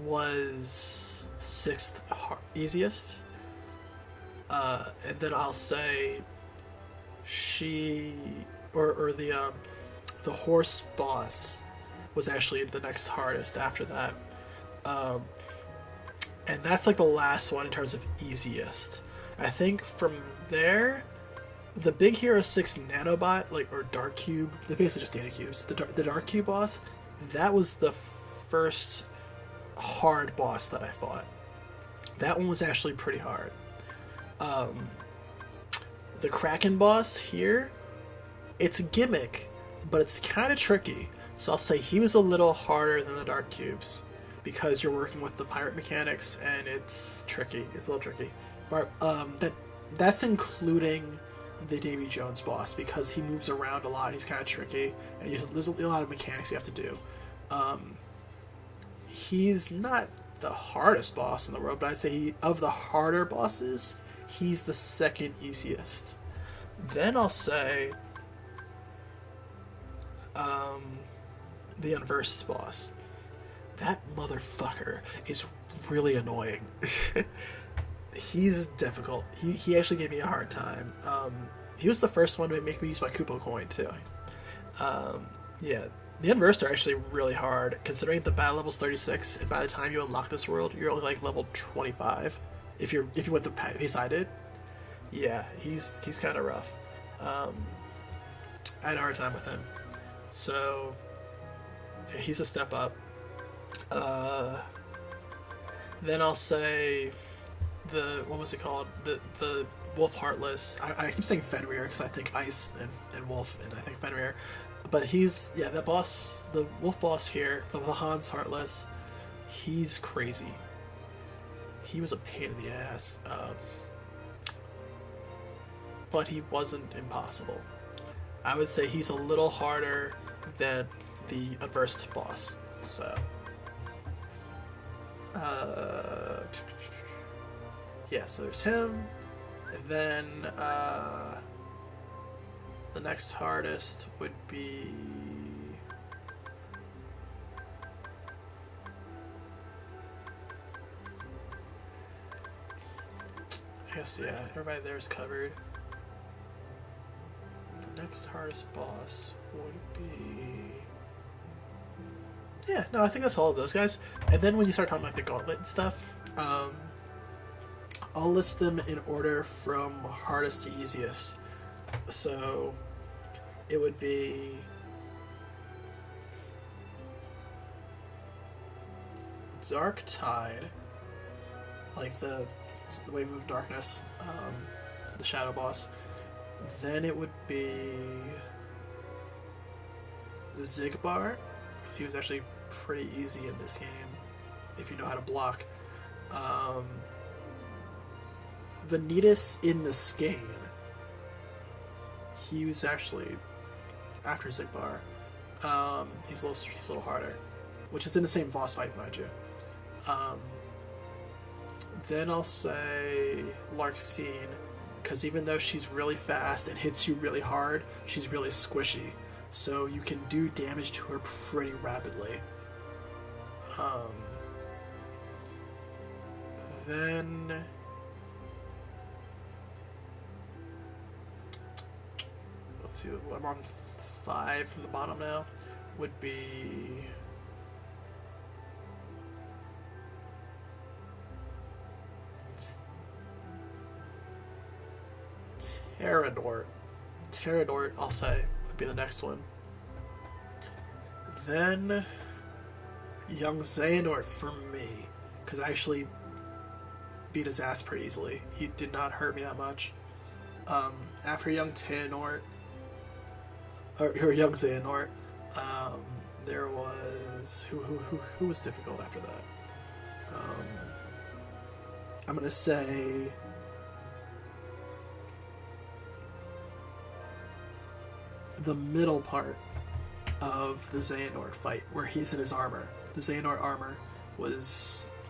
was sixth easiest. And then I'll say the horse boss was actually the next hardest after that. And that's like the last one in terms of easiest. I think from there, the Big Hero 6 Nanobot, like, or Dark Cube, they're basically just data cubes. The Dark Cube boss, that was the first hard boss that I fought. That one was actually pretty hard. The Kraken boss here, it's a gimmick, but it's kind of tricky. So I'll say he was a little harder than the Dark Cubes because you're working with the pirate mechanics and it's tricky. It's a little tricky. But that's including the Davy Jones boss because he moves around a lot. He's kind of tricky, and there's a lot of mechanics you have to do. He's not the hardest boss in the world, but I'd say of the harder bosses, he's the second easiest. Then I'll say the Unversed boss. That motherfucker is really annoying. He's difficult. He actually gave me a hard time. He was the first one to make me use my Koopa coin too. Yeah, the Unversed are actually really hard, considering the battle level's 36, and by the time you unlock this world, you're only like level 25. If you went the pace I did, yeah, he's kind of rough. I had a hard time with him, so yeah, he's a step up. Then I'll say what was it called? The Wolf Heartless. I keep saying Fenrir because I think Ice and Wolf, and I think Fenrir. But he's, yeah, the boss, the Wolf boss here, the Hans Heartless, he's crazy. He was a pain in the ass. But he wasn't impossible. I would say he's a little harder than the Unversed boss. So, yeah, so there's him. And then, the next hardest would be... I guess, yeah, everybody there is covered. The next hardest boss would be... Yeah, no, I think that's all of those guys. And then when you start talking about the gauntlet and stuff, I'll list them in order from hardest to easiest. So it would be Dark Tide, like the Wave of Darkness, the Shadow Boss. Then it would be Zigbar, because he was actually pretty easy in this game if you know how to block. Vanitas in the Skein. He was actually after Zigbar. He's a little harder, which is in the same boss fight, mind you. Then I'll say Larxene, because even though she's really fast and hits you really hard, she's really squishy, so you can do damage to her pretty rapidly. Then let's see, I'm on 5 from the bottom now, would be Terranort. Terranort, I'll say, would be the next one. Then Young Xehanort for me, because I actually beat his ass pretty easily. He did not hurt me that much. After Young Xehanort, or Young Xehanort, there was who was difficult after that. I'm gonna say the middle part of the Xehanort fight, where he's in his armor. The Xehanort armor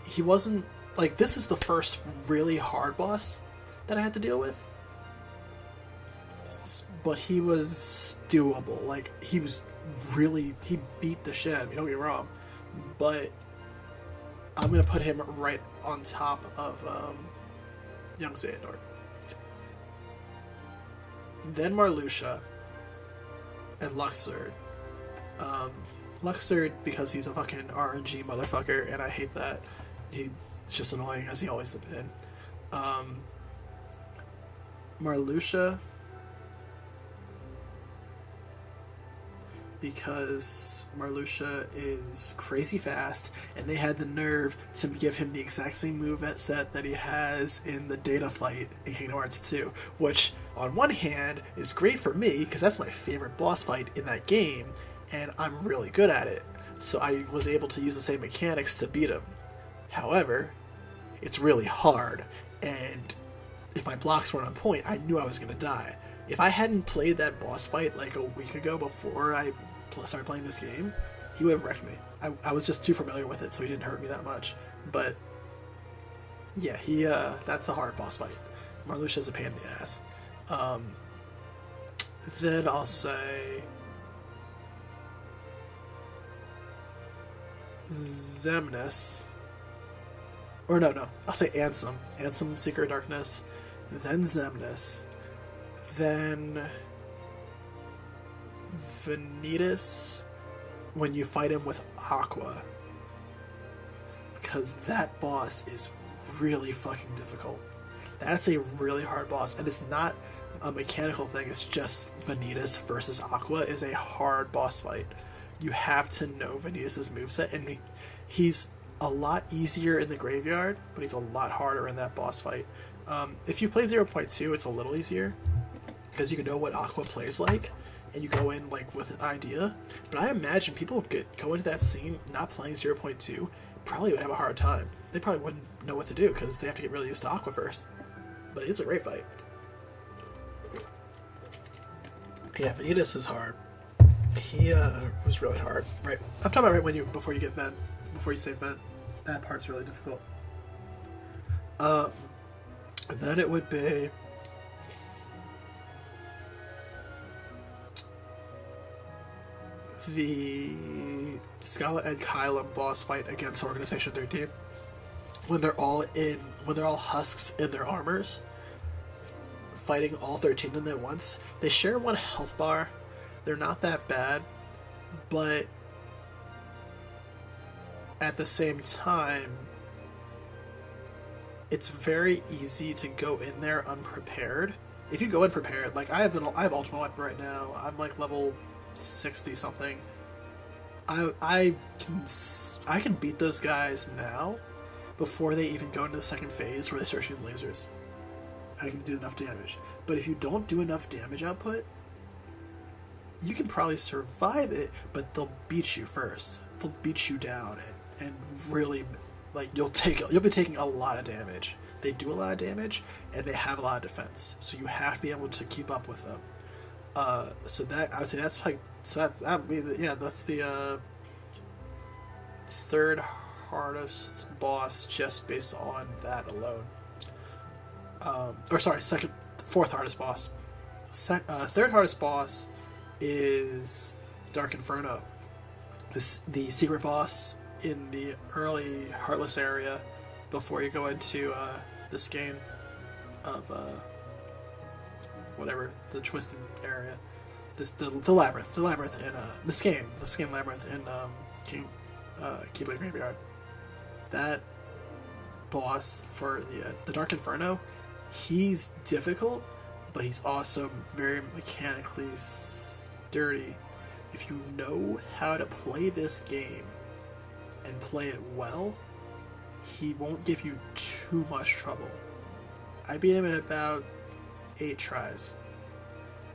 he wasn't, like, this is the first really hard boss that I had to deal with. But he was doable. Like, he beat the shit out of me, don't get me wrong. But I'm gonna put him right on top of Young Xehanort. Then Marluxia and Luxord. Luxord, because he's a fucking RNG motherfucker, and I hate that. He's just annoying, as he always has been. Marluxia, because Marluxia is crazy fast, and they had the nerve to give him the exact same move set that he has in the Data fight in Kingdom Hearts 2, which, on one hand, is great for me, because that's my favorite boss fight in that game, and I'm really good at it, so I was able to use the same mechanics to beat him. However, it's really hard, and if my blocks weren't on point, I knew I was going to die. If I hadn't played that boss fight like a week ago before I started playing this game, he would have wrecked me. I was just too familiar with it, so he didn't hurt me that much. But yeah, that's a hard boss fight. Marluxia's a pain in the ass. Then I'll say Xemnas. Or no, I'll say Ansem. Ansem, Secret of Darkness. Then Xemnas. Then Vanitas, when you fight him with Aqua. Because that boss is really fucking difficult. That's a really hard boss, and it's not a mechanical thing, it's just Vanitas versus Aqua is a hard boss fight. You have to know Vanitas' moveset, and He's a lot easier in the graveyard, but he's a lot harder in that boss fight. If you play 0.2, it's a little easier because you know what Aqua plays like, and you go in like with an idea. But I imagine people would go into that scene not playing 0.2 probably would have a hard time. They probably wouldn't know what to do because they have to get really used to Aqua first. But it's a great fight. Yeah, Vanitas is hard. He was really hard. Right, I'm talking about right before you get vent, before you say vent. That part's really difficult. Then it would be the Scala and Kylum boss fight against Organization 13. When they're all husks in their armors, fighting all 13 of them at once. They share one health bar. They're not that bad, but at the same time, it's very easy to go in there unprepared. If you go in prepared, like I have Ultima weapon right now. I'm like level 60 something. I can beat those guys now before they even go into the second phase where they start shooting lasers. I can do enough damage. But if you don't do enough damage output, you can probably survive it, but they'll beat you first. They'll beat you down and really, like, you'll be taking a lot of damage. They do a lot of damage and they have a lot of defense, so you have to be able to keep up with them. So that I would say that's like that's the third hardest boss just based on that alone. Fourth hardest boss. Third hardest boss is Dark Inferno. The secret boss in the early Heartless area before you go into this game of whatever, the twisted area. The labyrinth in this game labyrinth in Keyblade Graveyard. That boss for the Dark Inferno, he's difficult, but he's also very mechanically sturdy. If you know how to play this game and play it well, he won't give you too much trouble. I beat him in about 8 tries.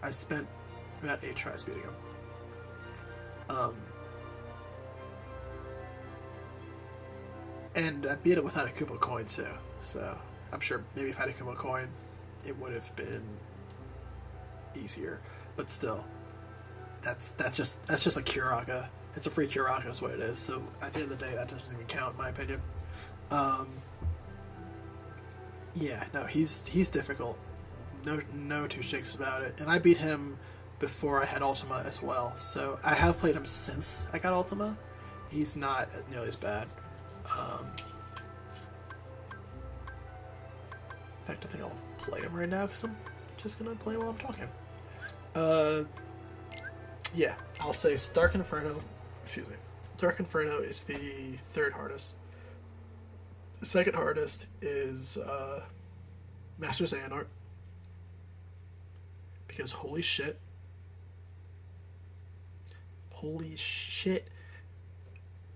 I spent about 8 tries beating him. And I beat it without a Kupo coin too, so I'm sure maybe if I had a Kupo coin, it would have been easier. But still, that's just a Kuraka. It's a free Kuraka is what it is. So at the end of the day, that doesn't even count in my opinion. Yeah, no, he's difficult. No two shakes about it. And I beat him before I had Ultima as well. So I have played him since I got Ultima. He's not nearly as bad. In fact, I think I'll play him right now because I'm just gonna play while I'm talking. Yeah, I'll say Dark Inferno. Excuse me. Dark Inferno is the third hardest. The second hardest is Master Xehanort. Because holy shit,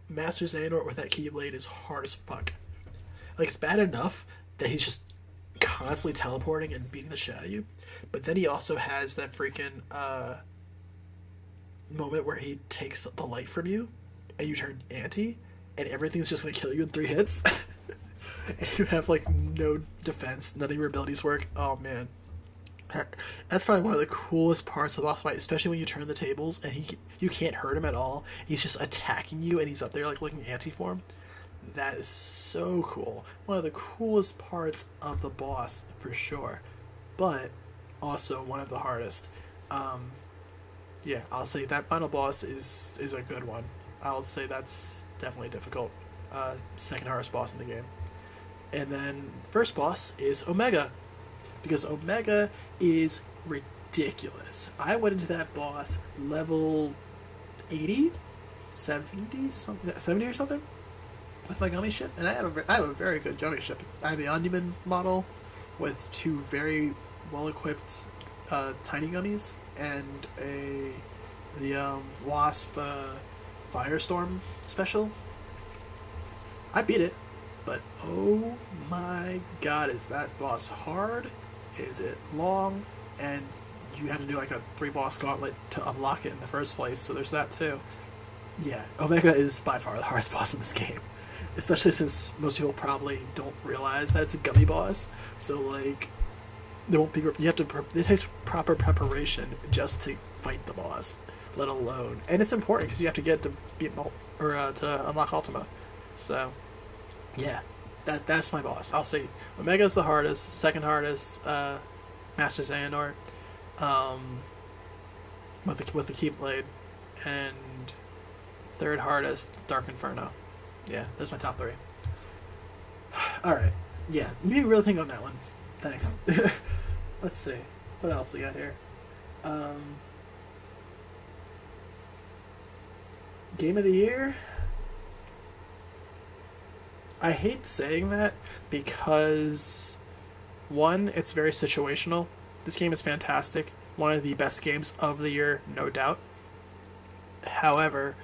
Master Xehanort with that Keyblade is hard as fuck. Like, it's bad enough that he's just constantly teleporting and beating the shit out of you, but then he also has that freaking moment where he takes the light from you and you turn anti and everything's just going to kill you in 3 hits. And you have like no defense, none of your abilities work. Oh man, that's probably one of the coolest parts of the boss fight, especially when you turn the tables and you can't hurt him at all. He's just attacking you and he's up there like looking anti-form. That is so cool. One of the coolest parts of the boss for sure, but also one of the hardest. Yeah, I'll say that final boss is a good one. I'll say that's definitely difficult. Second hardest boss in the game. And then first boss is Omega, because Omega is ridiculous. I went into that boss level 80, 70 or something with my gummy ship, and I have a very good gummy ship. I have the Omniman model with 2 very well equipped tiny gummies and the Wasp Firestorm special. I beat it, but oh my god, is that boss hard? Is it long? And you have to do like a 3-boss gauntlet to unlock it in the first place, so there's that too. Yeah, Omega is by far the hardest boss in this game. Especially since most people probably don't realize that it's a gummy boss. So like, there won't be, it takes proper preparation just to fight the boss, let alone. And it's important because you have to get to beat to unlock Ultima. So, yeah, that's my boss. I'll say Omega's the hardest, second hardest, Master Xehanort, with the Keyblade, and third hardest Dark Inferno. Yeah, those are my top 3. Alright. Yeah, you made me really think on that one. Thanks. Let's see. What else we got here? Game of the Year? I hate saying that because, one, it's very situational. This game is fantastic. One of the best games of the year, no doubt. However,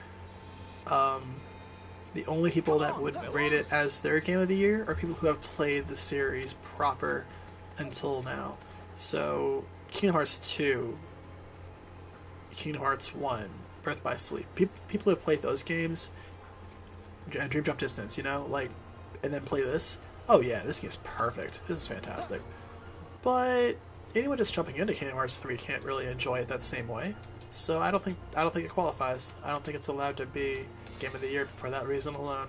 the only people that would rate it as their game of the year are people who have played the series proper until now. So, Kingdom Hearts 2, Kingdom Hearts 1, Birth by Sleep. People who have played those games, and Dream Drop Distance, you know, like, and then play this. Oh yeah, this game's perfect. This is fantastic. But anyone just jumping into Kingdom Hearts 3 can't really enjoy it that same way. So I don't think it qualifies. I don't think it's allowed to be Game of the Year for that reason alone.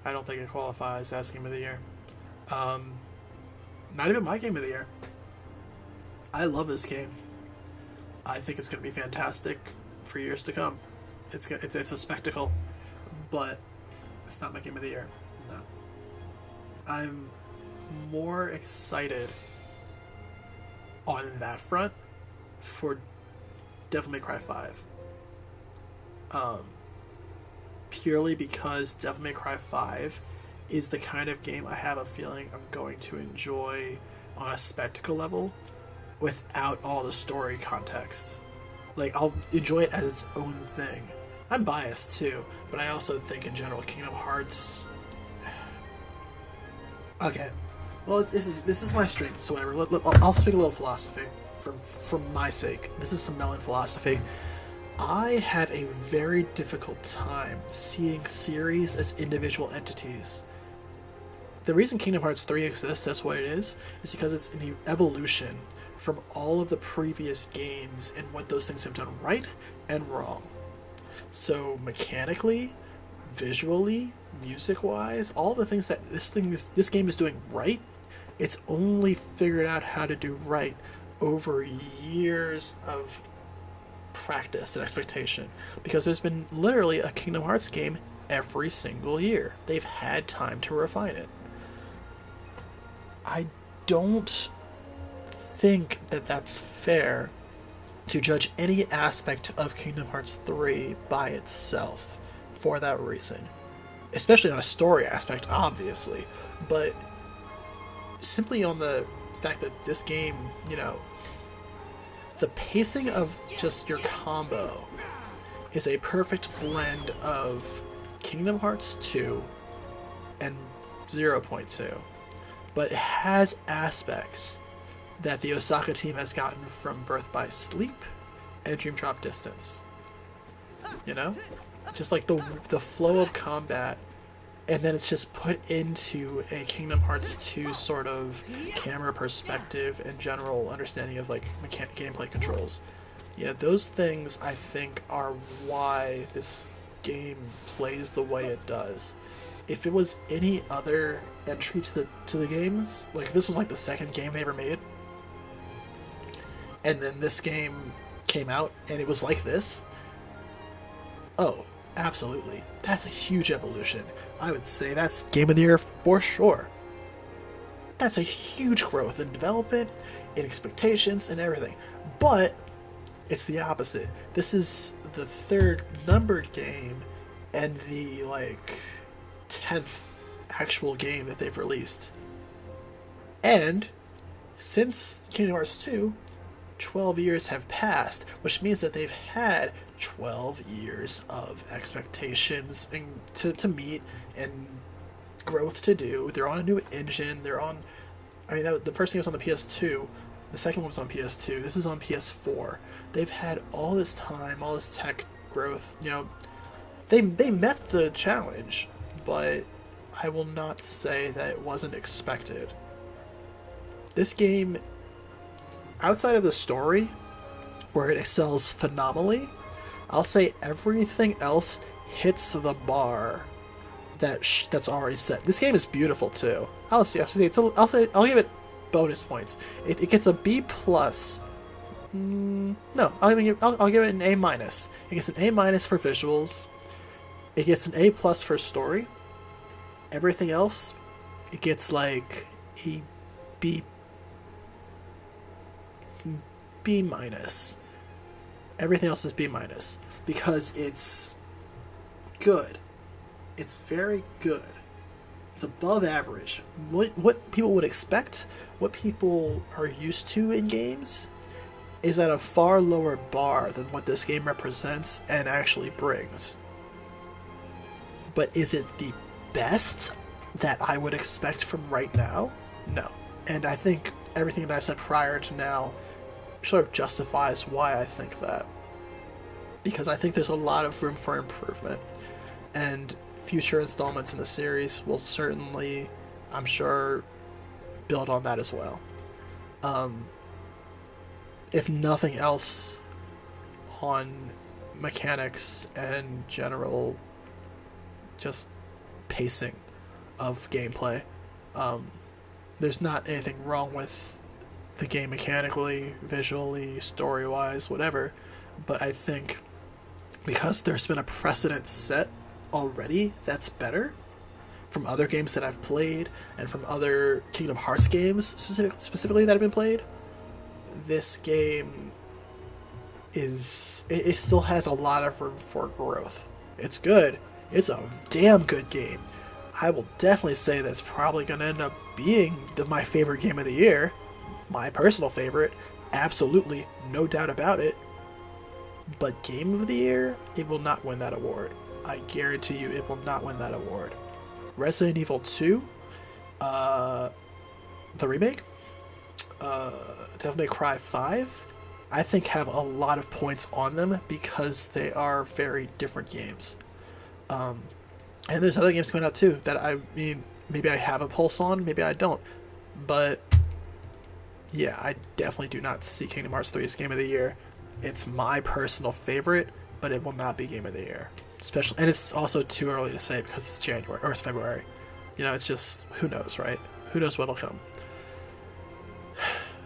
I don't think it qualifies as Game of the Year. Not even my Game of the Year. I love this game. I think it's going to be fantastic for years to come. It's a spectacle, but it's not my Game of the Year. No. I'm more excited on that front for Devil May Cry 5. Purely because Devil May Cry 5 is the kind of game I have a feeling I'm going to enjoy on a spectacle level without all the story context. Like, I'll enjoy it as its own thing. I'm biased too, but I also think in general Kingdom Hearts... Okay. Well, this is my stream, so whatever. I'll speak a little philosophy for my sake. This is some melon philosophy. I have a very difficult time seeing series as individual entities. The reason Kingdom Hearts 3 exists, that's what it is because it's an evolution from all of the previous games and what those things have done right and wrong. So mechanically, visually, music-wise, all the things that this game is doing right, it's only figured out how to do right over years of practice and expectation, because there's been literally a Kingdom Hearts game every single year. They've had time to refine it. I don't think that that's fair to judge any aspect of Kingdom Hearts 3 by itself for that reason. Especially on a story aspect, obviously, but simply on the fact that this game, you know, the pacing of just your combo is a perfect blend of Kingdom Hearts 2 and 0.2, but it has aspects that the Osaka team has gotten from Birth by Sleep and Dream Drop Distance. You know? Just like the flow of combat, and then it's just put into a Kingdom Hearts 2 sort of camera perspective and general understanding of like gameplay controls. Yeah, those things I think are why this game plays the way it does. If it was any other entry to the games, like if this was like the second game they ever made, and then this game came out and it was like this, oh, absolutely. That's a huge evolution. I would say that's Game of the Year for sure. That's a huge growth in development, in expectations, and everything. But it's the opposite. This is the third numbered game and the, 10th actual game that they've released. And since Kingdom Hearts 2, 12 years have passed, which means that they've had 12 years of expectations and to meet and growth to do. They're on a new engine. They're on. I mean, the first thing was on the PS2. The second one was on PS2. This is on PS4. They've had all this time, all this tech growth. You know, they met the challenge, but I will not say that it wasn't expected. This game, outside of the story, where it excels phenomenally, I'll say everything else hits the bar that's already set. This game is beautiful too. I'll give it bonus points. It gets a B plus. No, I'll give it an A minus. It gets an A minus for visuals. It gets an A plus for story. Everything else, it gets like a B minus. Everything else is B minus because it's good. It's very good. It's above average. What people would expect, what people are used to in games, is at a far lower bar than what this game represents and actually brings. But is it the best that I would expect from right now? No. And I think everything that I've said prior to now sort of justifies why I think that. Because I think there's a lot of room for improvement. And future installments in the series will certainly, I'm sure, build on that as well. If nothing else, on mechanics and general just pacing of gameplay. There's not anything wrong with the game mechanically, visually, story-wise, whatever, but I think because there's been a precedent set already that's better from other games that I've played and from other Kingdom Hearts games specifically that have been played, this game it still has a lot of room for growth. It's good. It's a damn good game. I will definitely say that's probably going to end up being my favorite game of the year. My personal favorite. Absolutely, no doubt about it. But Game of the Year, it will not win that award. I guarantee you it will not win that award. Resident Evil 2, the remake, Devil May Cry 5, I think have a lot of points on them because they are very different games. And there's other games coming out too that I mean, maybe I have a pulse on, maybe I don't. But yeah, I definitely do not see Kingdom Hearts 3 as Game of the Year. It's my personal favorite, but it will not be Game of the Year. Especially, and it's also too early to say because it's January or it's February. You know, it's just who knows, right? Who knows what'll come.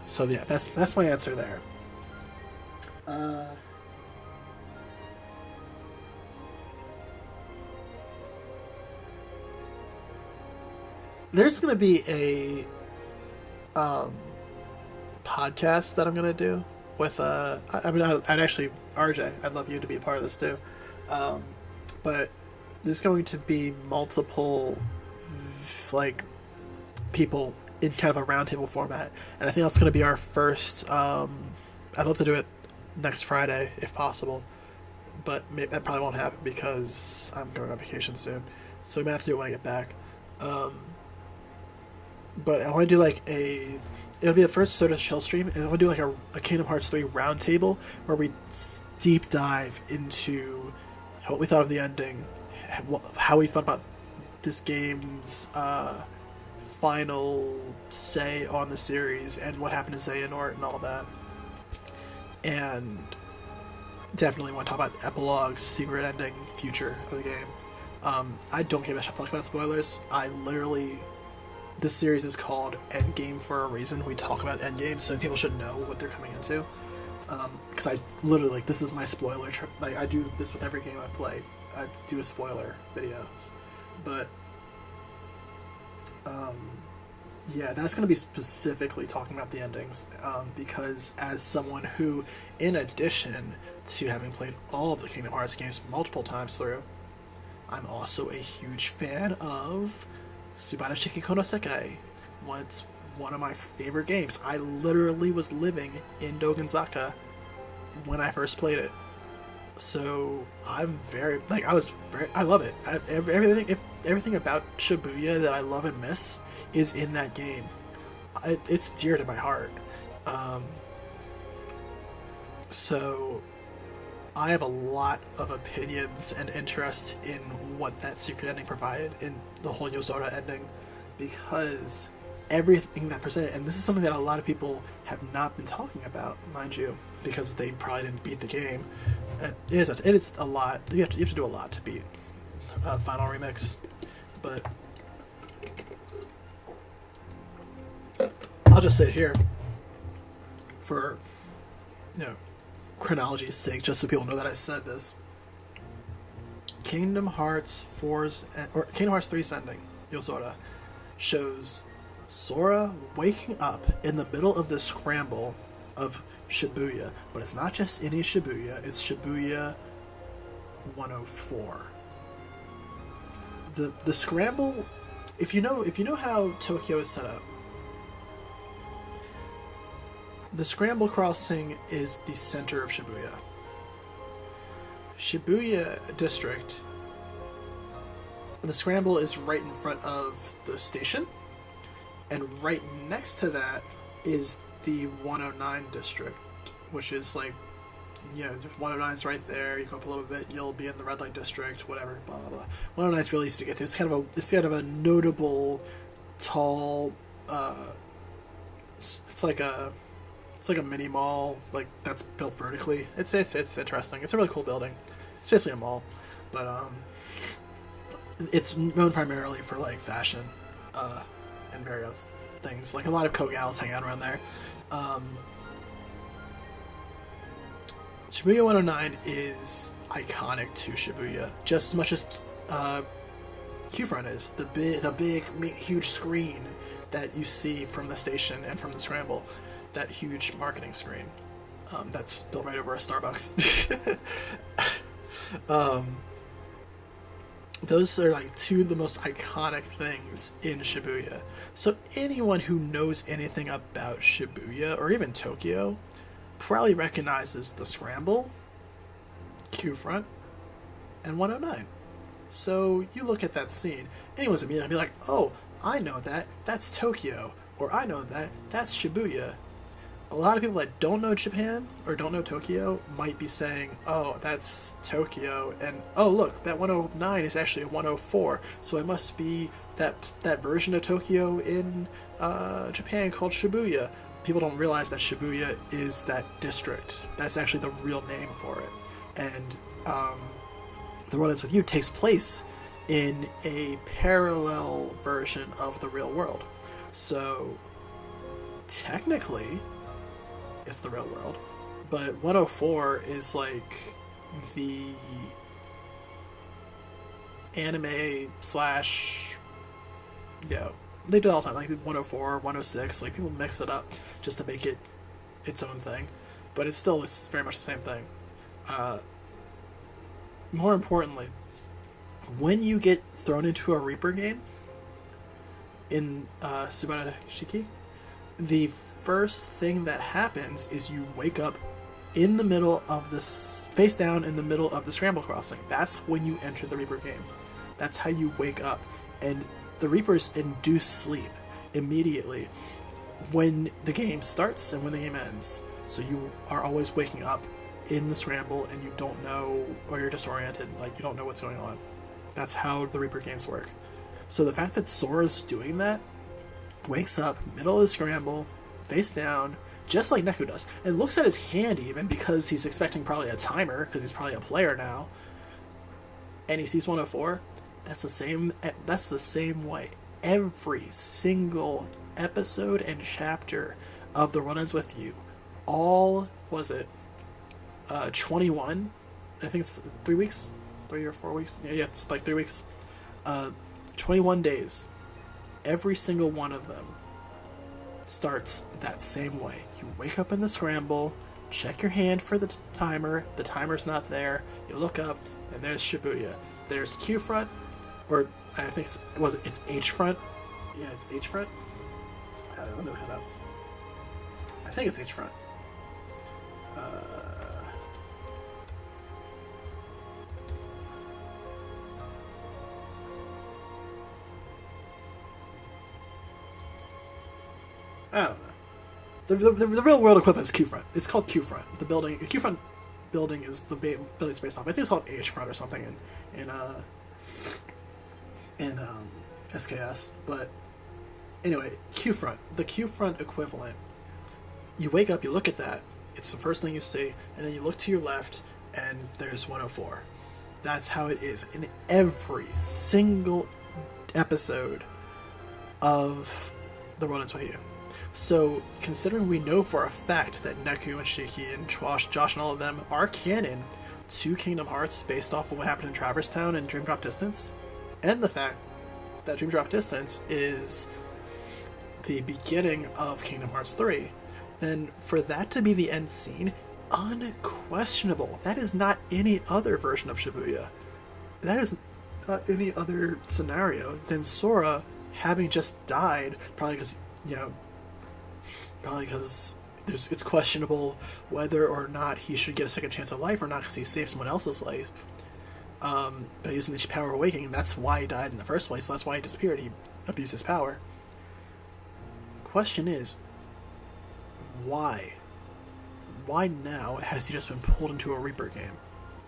So yeah, that's my answer there. There's gonna be a podcast that I'm gonna do with I'd actually, RJ, I'd love you to be a part of this too. But there's going to be multiple like people in kind of a roundtable format, and I think that's going to be our first. I'd love to do it next Friday if possible, but that probably won't happen because I'm going on vacation soon, so we might have to do it when I get back. But I want to do like it'll be the first sort of shell stream, and I want to do like a Kingdom Hearts 3 roundtable where we deep dive into what we thought of the ending, how we felt about this game's final say on the series, and what happened to Xehanort and all that. And definitely want to talk about epilogues, secret ending, future of the game. I don't give a fuck about spoilers. This series is called Endgame for a reason. We talk about Endgame, so people should know what they're coming into. Because I literally, like, this is my spoiler trip. Like, I do this with every game I play. I do a spoiler videos. But, yeah, that's going to be specifically talking about the endings. Because as someone who, in addition to having played all of the Kingdom Hearts games multiple times through, I'm also a huge fan of Subarashiki Konoseki. What's one of my favorite games. I literally was living in Dogenzaka when I first played it. So I'm very like I love it. Everything about Shibuya that I love and miss is in that game. It's dear to my heart. Um, so I have a lot of opinions and interest in what that secret ending provided in the whole Yozora ending, because everything that presented, and this is something that a lot of people have not been talking about, mind you, because they probably didn't beat the game. It is a lot. You have to do a lot to beat Final Remix, but I'll just say it here for chronology's sake, just so people know that I said this. Kingdom Hearts 3's ending, Yozora, shows Sora waking up in the middle of the scramble of Shibuya, but it's not just any Shibuya, it's Shibuya 104. The scramble, if you know how Tokyo is set up, the scramble crossing is the center of Shibuya. Shibuya district, the scramble is right in front of the station, and right next to that is the 109 district, which is like, 109's right there. You go up a little bit, you'll be in the red light district, whatever, blah blah blah. 109's really easy to get to. It's kind of a notable, tall. It's like a mini mall, like that's built vertically. It's interesting. It's a really cool building. It's basically a mall, but it's known primarily for like fashion, and various things. Like a lot of co-gals hang out around there. Shibuya 109 is iconic to Shibuya, just as much as Q-Front is. The big, huge screen that you see from the station and from the scramble, that huge marketing screen that's built right over a Starbucks. Those are like two of the most iconic things in Shibuya. So anyone who knows anything about Shibuya or even Tokyo probably recognizes the scramble, Q-Front, and 109. So you look at that scene, anyone's immediately be like, oh, I know that, that's Tokyo, or I know that, that's Shibuya. A lot of people that don't know Japan or don't know Tokyo might be saying, oh, that's Tokyo, and oh, look, that 109 is actually a 104, so it must be that version of Tokyo in Japan called Shibuya. People don't realize that Shibuya is that district. That's actually the real name for it. And The Run-Ins With You takes place in a parallel version of the real world. So, technically, it's the real world, but 104 is like the anime slash, they do it all the time, like 104, 106, like people mix it up just to make it its own thing, but it's very much the same thing. More importantly, when you get thrown into a Reaper game in Subara Shiki, the first thing that happens is you wake up in the middle of this, face down in the middle of the scramble crossing. That's when you enter the Reaper game. That's how you wake up. And the Reapers induce sleep immediately when the game starts and when the game ends. So you are always waking up in the scramble and you don't know, or you're disoriented, like you don't know what's going on. That's how the Reaper games work. So the fact that Sora's doing that, wakes up, middle of the scramble, face down, just like Neku does, and looks at his hand even, because he's expecting probably a timer, because he's probably a player now, and he sees 104, that's the same way. Every single episode and chapter of The Run-Ins With You, all, 21, I think it's 3 weeks, 3 or 4 weeks, yeah, it's like 3 weeks, 21 days, every single one of them starts that same way. You wake up in the scramble, check your hand for the timer's not there, you look up, and there's Shibuya. There's Q front, or I think it's H front. Yeah, it's H front. Let me look it up. I think it's H front. I don't know. The real world equivalent is Q-Front. It's called Q-Front. The building, Q-Front building is the building it's based off. I think it's called H-Front or something in SKS. But anyway, Q-Front. The Q-Front equivalent. You wake up, you look at that. It's the first thing you see, and then you look to your left, and there's 104. That's how it is in every single episode of The World Ends With You. So, considering we know for a fact that Neku and Shiki and Josh and all of them are canon to Kingdom Hearts based off of what happened in Traverse Town and Dream Drop Distance, and the fact that Dream Drop Distance is the beginning of Kingdom Hearts 3, then for that to be the end scene, unquestionable. That is not any other version of Shibuya. That is not any other scenario than Sora having just died, probably because, it's questionable whether or not he should get a second chance at life or not because he saved someone else's life. But using the power of awakening, that's why he died in the first place. So that's why he disappeared. He abused his power. Question is, why? Why now has he just been pulled into a Reaper game?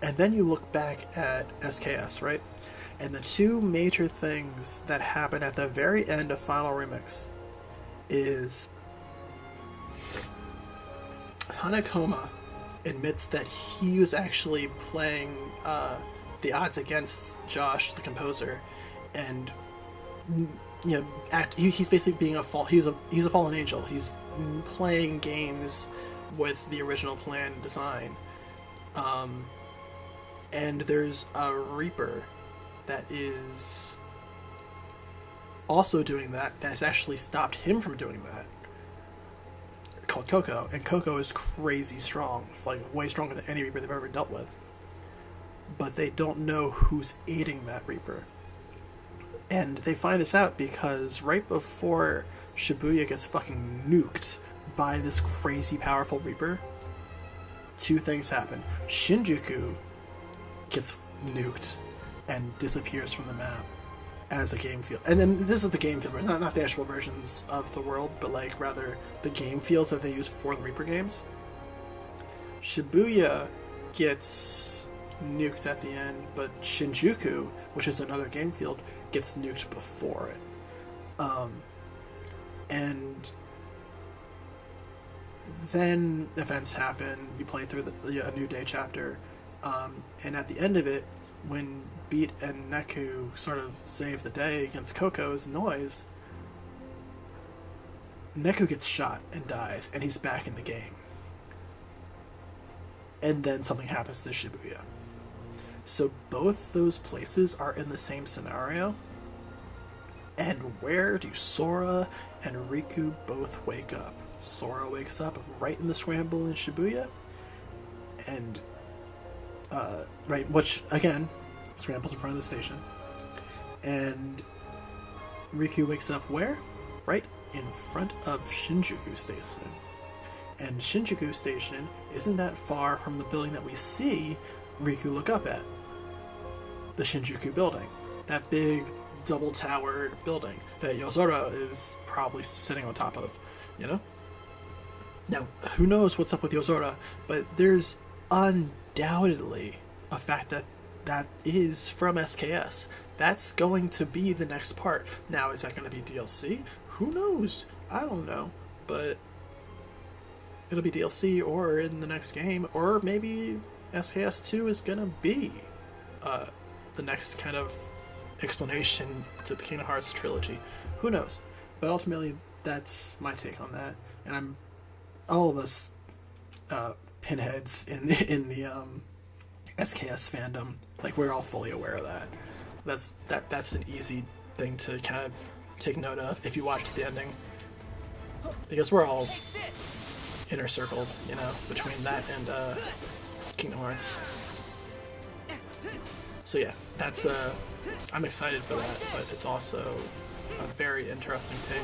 And then you look back at SKS, right? And the two major things that happen at the very end of Final Remix is Hanakoma admits that he was actually playing the odds against Josh, the composer, and he's basically being he's a fallen angel. He's playing games with the original plan and design. And there's a Reaper that is also doing that has actually stopped him from doing that, called Coco, and Coco is crazy strong, like way stronger than any Reaper they've ever dealt with. But they don't know who's aiding that Reaper. And they find this out because right before Shibuya gets fucking nuked by this crazy powerful Reaper, two things happen. Shinjuku gets nuked and disappears from the map as a game field. And then this is the game field, not the actual versions of the world, but like rather the game fields that they use for the Reaper games. Shibuya gets nuked at the end, but Shinjuku, which is another game field, gets nuked before it. And then events happen. You play through a New Day chapter, and at the end of it, when Beat and Neku sort of save the day against Coco's noise, Neku gets shot and dies, and he's back in the game. And then something happens to Shibuya. So both those places are in the same scenario. And where do Sora and Riku both wake up? Sora wakes up right in the scramble in Shibuya, and which again, scrambles in front of the station. And Riku wakes up where? Right in front of Shinjuku Station. And Shinjuku Station isn't that far from the building that we see Riku look up at. The Shinjuku building. That big double-towered building that Yozora is probably sitting on top of, Now, who knows what's up with Yozora, but there's undoubtedly a fact that is from SKS. That's going to be the next part. Now, is that going to be DLC? Who knows? I don't know, but it'll be DLC or in the next game, or maybe SKS 2 is going to be the next kind of explanation to the Kingdom Hearts trilogy. Who knows? But ultimately, that's my take on that. And all of us pinheads in the SKS fandom, like, we're all fully aware of that. That's an easy thing to kind of take note of if you watch the ending, because we're all inner circled, between that and Kingdom Hearts. So yeah, that's I'm excited for that, but it's also a very interesting take.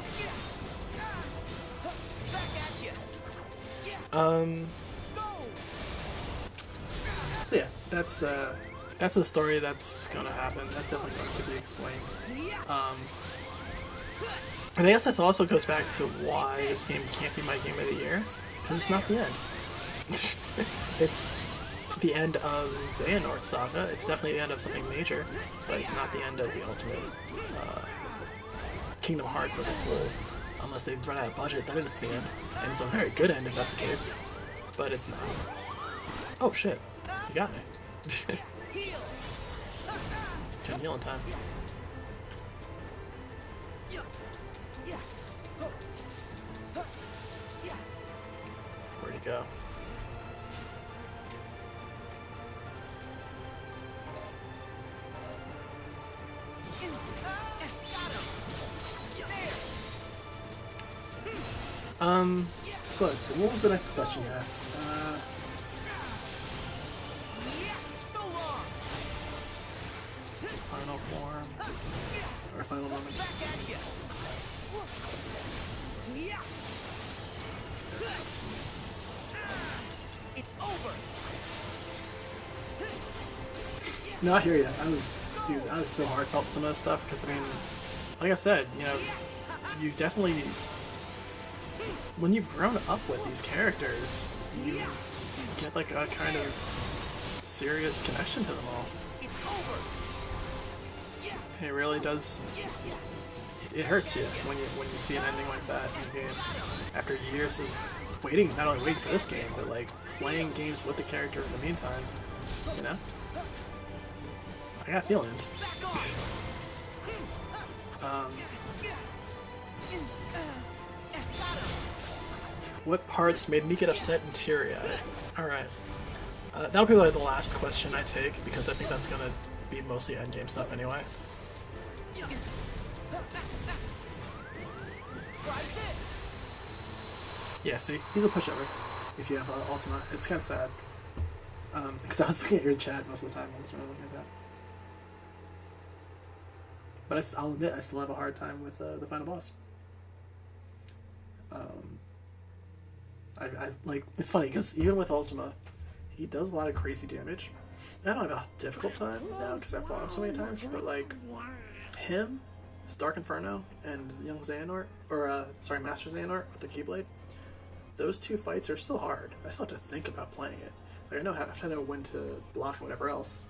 So yeah, that's a story that's gonna happen. That's definitely going to be explained. And I guess this also goes back to why this game can't be my game of the year, because it's not the end. It's the end of Xehanort's saga. It's definitely the end of something major, but it's not the end of the ultimate Kingdom Hearts as a whole. Unless they run out of budget, then it's the end. And it's a very good end if that's the case, but it's not. Oh shit, you got me. Couldn't heal in time. Where'd he go? So let's see, what was the next question you asked? Final form. Our final moment. It's over. No, I hear you. Dude, I was so heartfelt some of this stuff, because I mean, like I said, you know, you definitely, when you've grown up with these characters, you get like a kind of serious connection to them all. And it really does. It hurts you when you see an ending like that in a game after years of waiting, not only waiting for this game, but like playing games with the character in the meantime. You know, I got feelings. What parts made me get upset and teary-eyed? Alright. That'll be like the last question I take, because I think that's gonna be mostly endgame stuff anyway. Yeah, see? He's a pushover if you have Ultima. It's kind of sad. Because I was looking at your chat most of the time. I was really looking at that. But I'll admit, I still have a hard time with the final boss. I like, it's funny because even with Ultima, he does a lot of crazy damage. I don't have a difficult time now because I've fought him so many times, but like him, this Dark Inferno, and young Xehanort, or sorry, Master Xehanort with the Keyblade, those two fights are still hard. I still have to think about playing it. Like I have to know when to block and whatever else.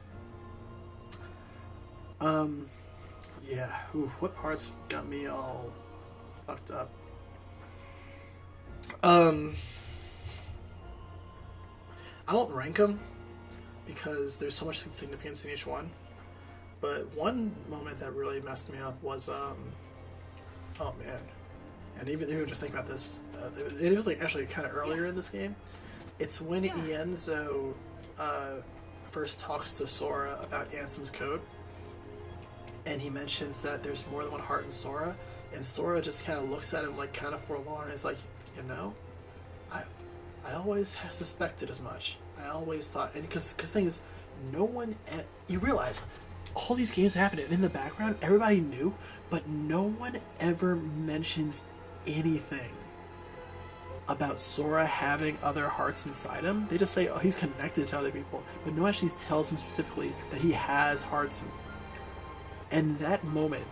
Yeah. Ooh, what parts got me all fucked up? I won't rank them because there's so much significance in each one. But one moment that really messed me up was oh man, and even just think about this, it was like actually kind of earlier in this game. It's when Ienzo first talks to Sora about Ansem's code, and he mentions that there's more than one heart in Sora, and Sora just kind of looks at him like kind of forlorn and is like, you know, I always have suspected as much. I always thought, and because the thing is, no one, you realize all these games happen, and in the background everybody knew, but no one ever mentions anything about Sora having other hearts inside him. They just say, oh, he's connected to other people, but no one actually tells him specifically that he has hearts. And that moment,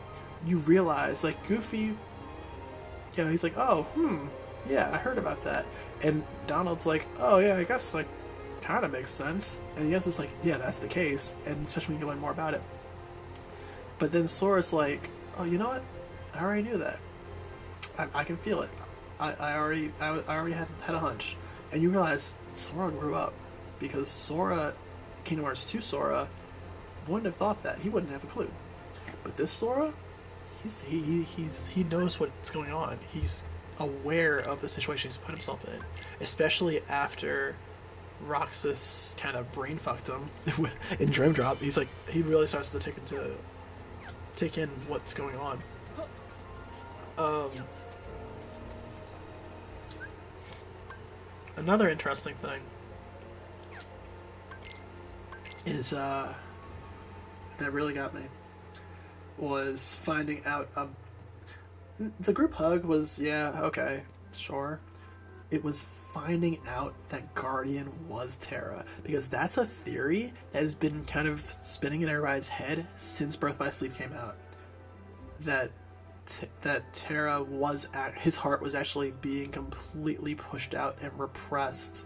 you realize, like, Goofy, you know, he's like, oh, yeah, I heard about that. And Donald's like, oh, yeah, I guess, like, kind of makes sense. And Yen's just like, yeah, that's the case, and especially when you learn more about it. But then Sora's like, oh, you know what? I already knew that. I can feel it. I already had a hunch. And you realize Sora grew up, because Sora, Kingdom Hearts 2 Sora, wouldn't have thought that. He wouldn't have a clue. But this Sora, he knows what's going on. He's aware of the situation he's put himself in, especially after Roxas kind of brain fucked him in Dream Drop. He's like, he really starts to take in what's going on. Another interesting thing is that really got me was finding out the group hug was, yeah, okay, sure. It was finding out that Guardian was Terra, because that's a theory that has been kind of spinning in everybody's head since Birth by Sleep came out. That that Terra was his heart was actually being completely pushed out and repressed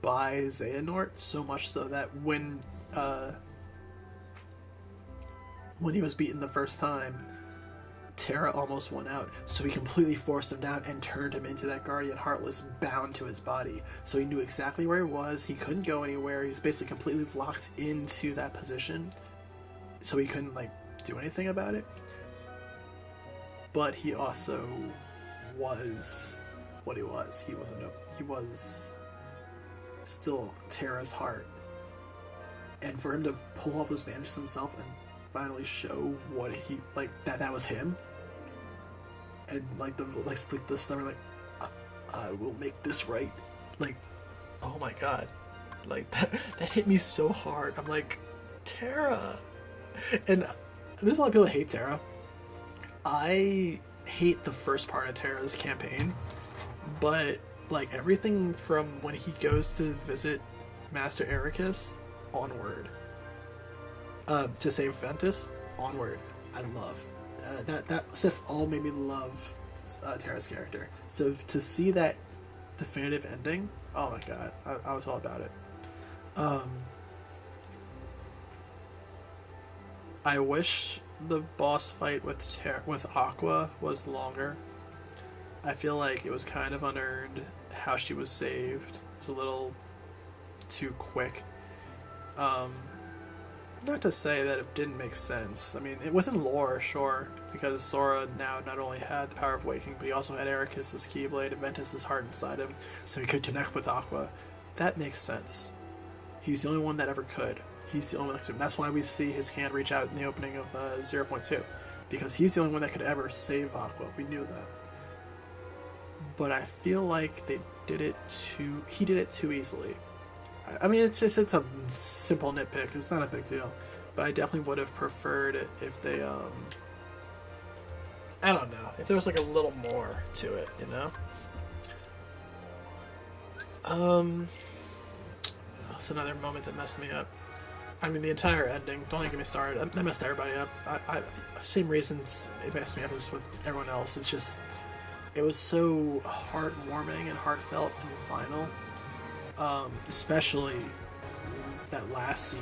by Xehanort, so much so that when he was beaten the first time, Terra almost won out, so he completely forced him down and turned him into that Guardian Heartless bound to his body. So he knew exactly where he was, he couldn't go anywhere, he's basically completely locked into that position, so he couldn't like do anything about it. But he also was what he was. He was still Terra's heart. And for him to pull off those bandages himself and finally show what he like that was him, and like the stubborn like I will make this right, like, oh my god, like that hit me so hard. I'm like, Terra. And there's a lot of people that hate Terra. I hate the first part of Terra's campaign, but like everything from when he goes to visit Master Ericus onward, to save Ventus onward, I love that stuff. All made me love Terra's character. So to see that definitive ending, oh my god, I was all about it. I wish the boss fight with Aqua was longer. I feel like it was kind of unearned how she was saved. It was a little too quick. Not to say that it didn't make sense. I mean, within lore, sure, because Sora now not only had the power of waking, but he also had Ericus' Keyblade and Ventus' heart inside him, so he could connect with Aqua. That makes sense. He's the only one that ever could. He's the only one that's why we see his hand reach out in the opening of 0.2, because he's the only one that could ever save Aqua. We knew that. But I feel like he did it too easily. I mean, it's a simple nitpick. It's not a big deal. But I definitely would have preferred it if they, I don't know, if there was like a little more to it, you know? That's another moment that messed me up. I mean, the entire ending, don't even get me started, that messed everybody up. I same reasons it messed me up as with everyone else. It's just, it was so heartwarming and heartfelt and final. Especially that last scene.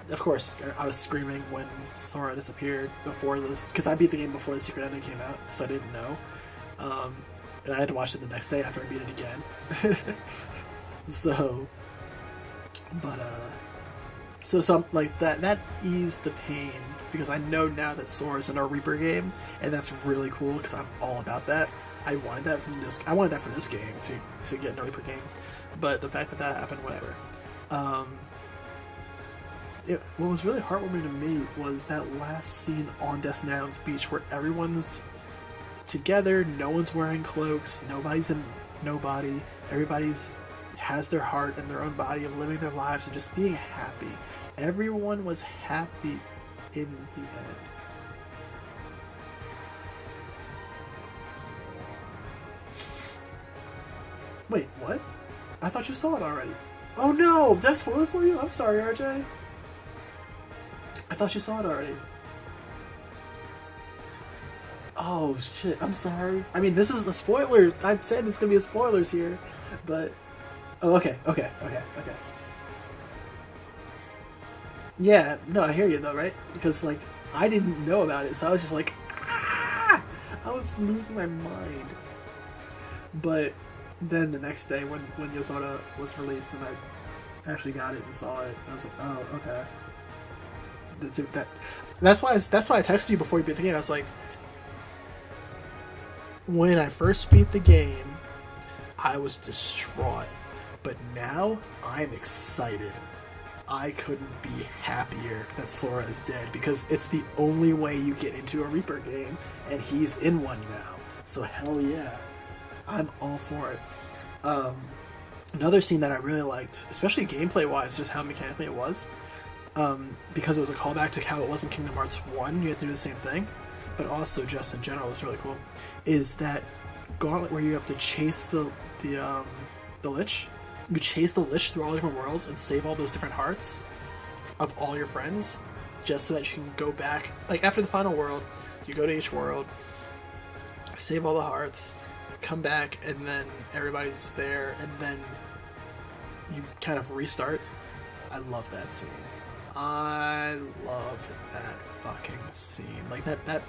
Of course, I was screaming when Sora disappeared before this, because I beat the game before the secret ending came out, so I didn't know. And I had to watch it the next day after I beat it again. So like that eased the pain, because I know now that Sora's in a Reaper game, and that's really cool because I'm all about that. I wanted that for this game to get in a Reaper game. But the fact that happened, whatever. What was really heartwarming to me was that last scene on Destiny Island's beach where everyone's together, no one's wearing cloaks, nobody's a nobody, everybody's has their heart and their own body of living their lives and just being happy. Everyone was happy in the end. Wait, what? I thought you saw it already. Oh no! Did I spoil it for you? I'm sorry, RJ. I thought you saw it already. Oh shit, I'm sorry. I mean, this is the spoiler. I said it's gonna be a spoilers here, but... Oh, okay. Yeah, no, I hear you though, right? Because, like, I didn't know about it, so I was just like, ah! I was losing my mind. But... then the next day when Yosoda was released and I actually got it and saw it, I was like, oh, okay. That's why I texted you before you beat the game. I was like, when I first beat the game, I was distraught. But now I'm excited. I couldn't be happier that Sora is dead, because it's the only way you get into a Reaper game, and he's in one now. So hell yeah. I'm all for it. Another scene that I really liked, especially gameplay-wise, just how mechanically it was, because it was a callback to how it was in Kingdom Hearts 1, you have to do the same thing, but also just in general, it's really cool, is that gauntlet where you have to chase the Lich. You chase the Lich through all the different worlds and save all those different hearts of all your friends, just so that you can go back, like after the final world, you go to each world, save all the hearts, come back, and then everybody's there, and then you kind of restart. I love that scene. I love that fucking scene. Like that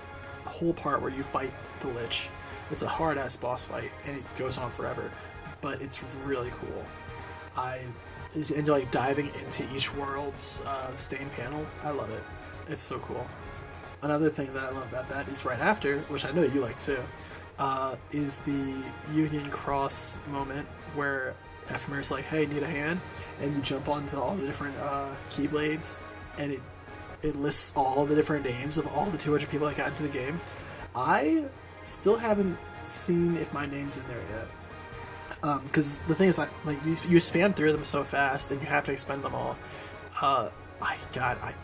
whole part where you fight the Lich. It's a hard ass boss fight, and it goes on forever, but it's really cool. And like diving into each world's stain panel. I love it. It's so cool. Another thing that I love about that is right after, which I know you like too, is the Union Cross moment where Ephemer's like, hey, need a hand? And you jump onto all the different Keyblades, and it lists all the different names of all the 200 people that got into the game. I still haven't seen if my name's in there yet. Because the thing is, like you spam through them so fast, and you have to expend them all.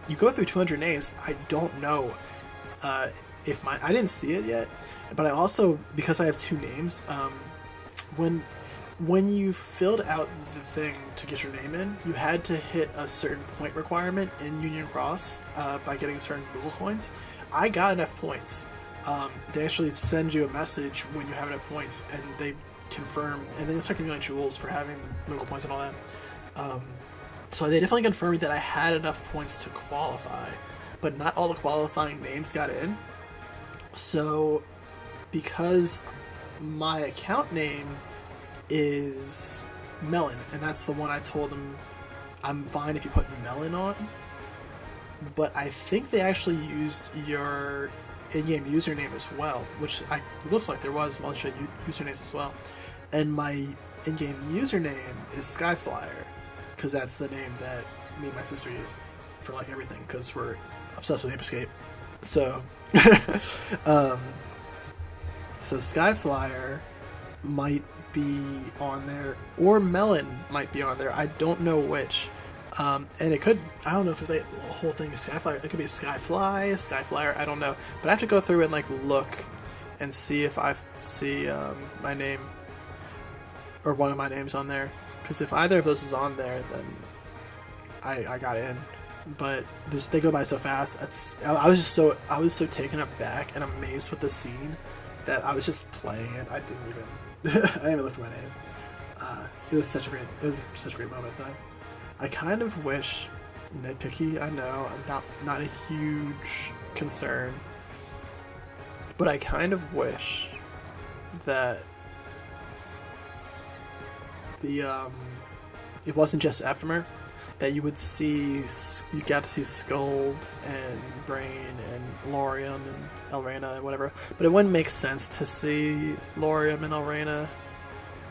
You go through 200 names. I don't know if I didn't see it yet, but I also, because I have 2 names, when you filled out the thing to get your name in, you had to hit a certain point requirement in Union Cross by getting certain Google coins. I got enough points. They actually send you a message when you have enough points, and they confirm, and then they start giving you like jewels for having Moogle points and all that. So they definitely confirmed that I had enough points to qualify, but not all the qualifying names got in. So because my account name is Melon, and that's the one I told them I'm fine if you put Melon on, but I think they actually used your in-game username as well, which it looks like there was multiple usernames as well. And my in-game username is Skyflyer, because that's the name that me and my sister use for like everything, because we're obsessed with Ape Escape. So, so Skyflyer might be on there, or Melon might be on there. I don't know which. And it could, I don't know if the whole thing is Skyflyer. It could be Skyfly, Skyflyer, I don't know. But I have to go through and like look and see if I see my name or one of my names on there. Because if either of those is on there, then I got in. But they go by so fast. I was so taken aback and amazed with the scene that I was just playing it. I didn't even look for my name. It was such a great moment though. I kind of wish, nitpicky, I know, I'm not a huge concern, but I kind of wish that it wasn't just Ephemer, that you got to see Skuld and Brain and Laurium and Elrena and whatever, but it wouldn't make sense to see Laurium and Elrena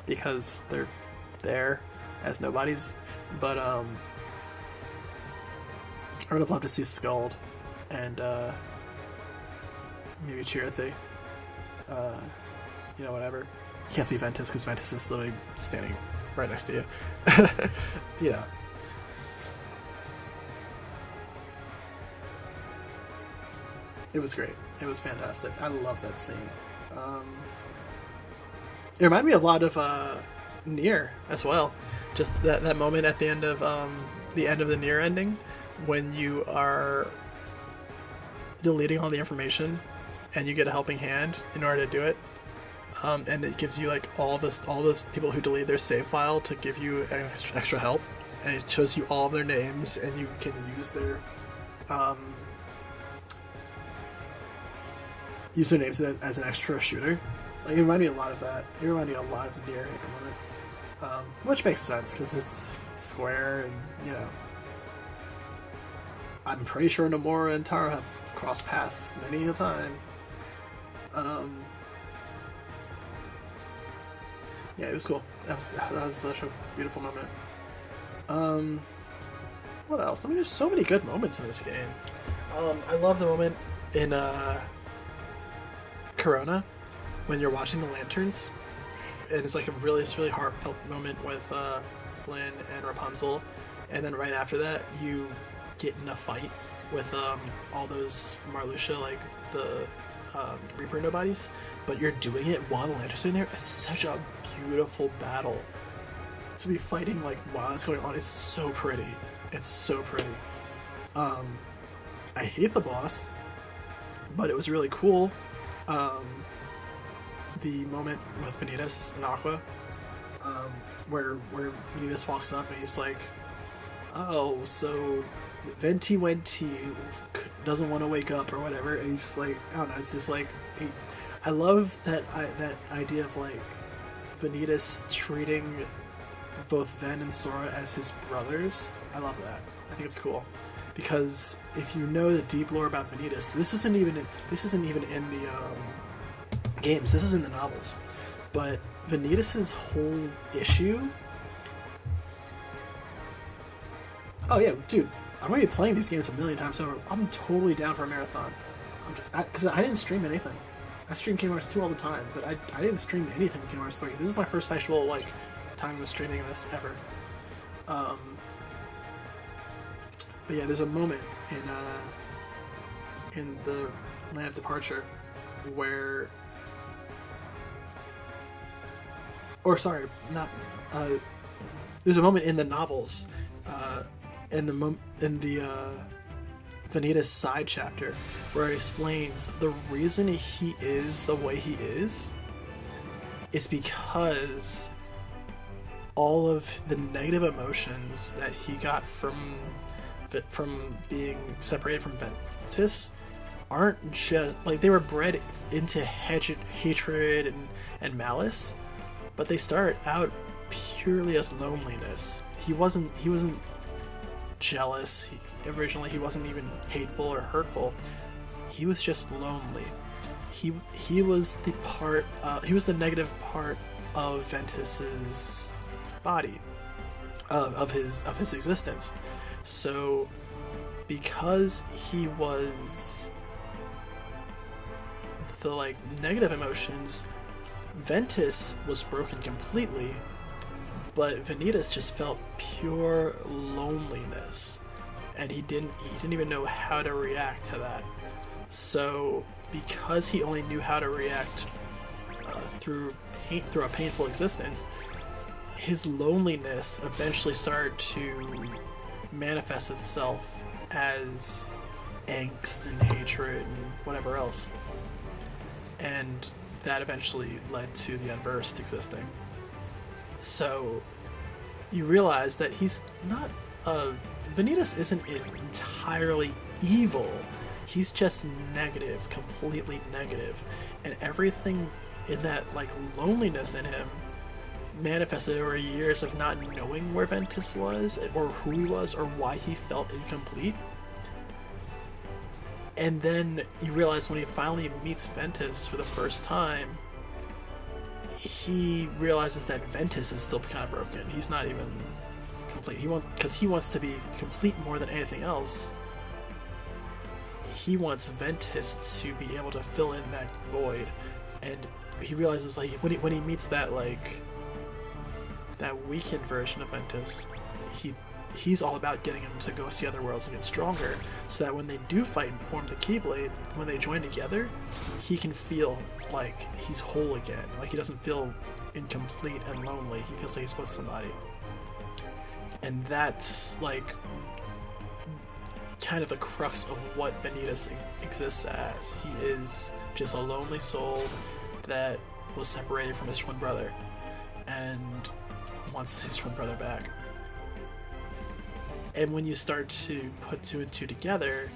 because they're there as nobodies. But I would have loved to see Skuld and maybe Chirithy. Whatever. You can't see Ventus because Ventus is literally standing right next to you. Yeah. It was great. It was fantastic. I love that scene. It reminded me a lot of Nier as well. Just that moment at the end of the Nier ending, when you are deleting all the information and you get a helping hand in order to do it, and it gives you like all those people who delete their save file to give you extra help, and it shows you all of their names, and you can use their usernames as an extra shooter. Like, it reminded me a lot of that. It reminded me a lot of Nier at the moment. Which makes sense, because it's Square, and, I'm pretty sure Nomura and Taro have crossed paths many a time. Yeah, it was cool. That was such a beautiful moment. What else? I mean, there's so many good moments in this game. I love the moment in Corona when you're watching the lanterns. And it's like a really heartfelt moment with Flynn and Rapunzel, and then right after that you get in a fight with all those Marluxia, like the Reaper nobodies, but you're doing it while the lanterns are in there. It's such a beautiful battle. To be fighting like while it's going on is so pretty. It's so pretty. I hate the boss. But it was really cool. The moment with Vanitas and Aqua, where Vanitas walks up and he's like, "Oh, so Venti doesn't want to wake up or whatever," and he's just like, I don't know. It's just like, I love that idea of like Vanitas treating both Ven and Sora as his brothers. I love that. I think it's cool. Because if you know the deep lore about Vanitas, this isn't even in the games. This is in the novels. But Vanitas' whole issue. Oh yeah, dude, I'm gonna be playing these games a million times over. I'm totally down for a marathon. Because I didn't stream anything. I stream Kingdom Hearts 2 all the time, but I didn't stream anything Kingdom Hearts 3. This is my first actual like time of streaming this ever. But yeah, there's a moment in the Land of Departure where, or sorry, not. There's a moment in the novels, in the Vanitas side chapter, where it explains the reason he is the way he is because all of the negative emotions that he got from being separated from Ventus aren't just like they were bred into hatred and malice, but they start out purely as loneliness. He wasn't jealous. Originally, he wasn't even hateful or hurtful. He was just lonely. He was the part. He was the negative part of Ventus's body, of his existence. So, because he was the like negative emotions, Ventus was broken completely, but Vanitas just felt pure loneliness, and he didn't even know how to react to that. So, because he only knew how to react through a painful existence, his loneliness eventually started to manifest itself as angst and hatred and whatever else. And that eventually led to the Unversed existing. So you realize that he's not Vanitas isn't entirely evil. He's just negative, completely negative. And everything in that like loneliness in him manifested over years of not knowing where Ventus was or who he was or why he felt incomplete. And then you realize when he finally meets Ventus for the first time, he realizes that Ventus is still kind of broken. He's not even complete. He wants to be complete more than anything else. He wants Ventus to be able to fill in that void, and he realizes like when he meets that that weakened version of Ventus, he's all about getting him to go see other worlds and get stronger, so that when they do fight and form the Keyblade, when they join together, he can feel like he's whole again. Like he doesn't feel incomplete and lonely. He feels like he's with somebody. And that's like kind of the crux of what Vanitas exists as. He is just a lonely soul that was separated from his twin brother and wants his twin brother back. And when you start to put two and two together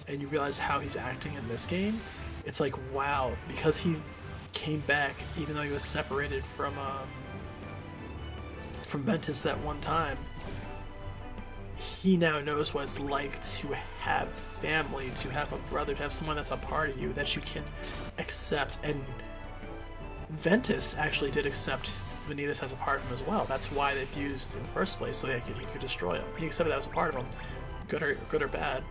and you realize how he's acting in this game, it's like, wow, because he came back even though he was separated from Ventus that one time, he now knows what it's like to have family, to have a brother, to have someone that's a part of you that you can accept. And Ventus actually did accept Vanitas as a part of him as well. That's why they fused in the first place, so he could destroy him. He accepted that as a part of him, good or bad.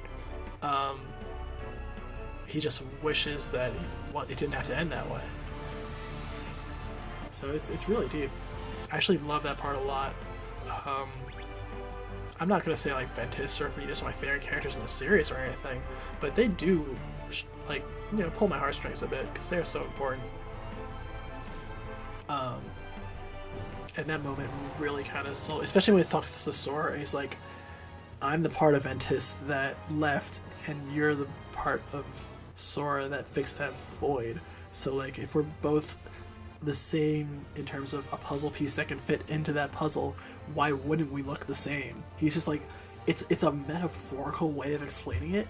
He just wishes that it didn't have to end that way. So it's really deep. I actually love that part a lot. I'm not gonna say like Ventus or Vanitas are my favorite characters in the series or anything, but they do like, you know, pull my heartstrings a bit because they're so important. And that moment really kind of sold, especially when he's talking to Sora. He's like, "I'm the part of Ventus that left, and you're the part of Sora that fixed that void. So like if we're both the same in terms of a puzzle piece that can fit into that puzzle, why wouldn't we look the same? He's just like, it's a metaphorical way of explaining it,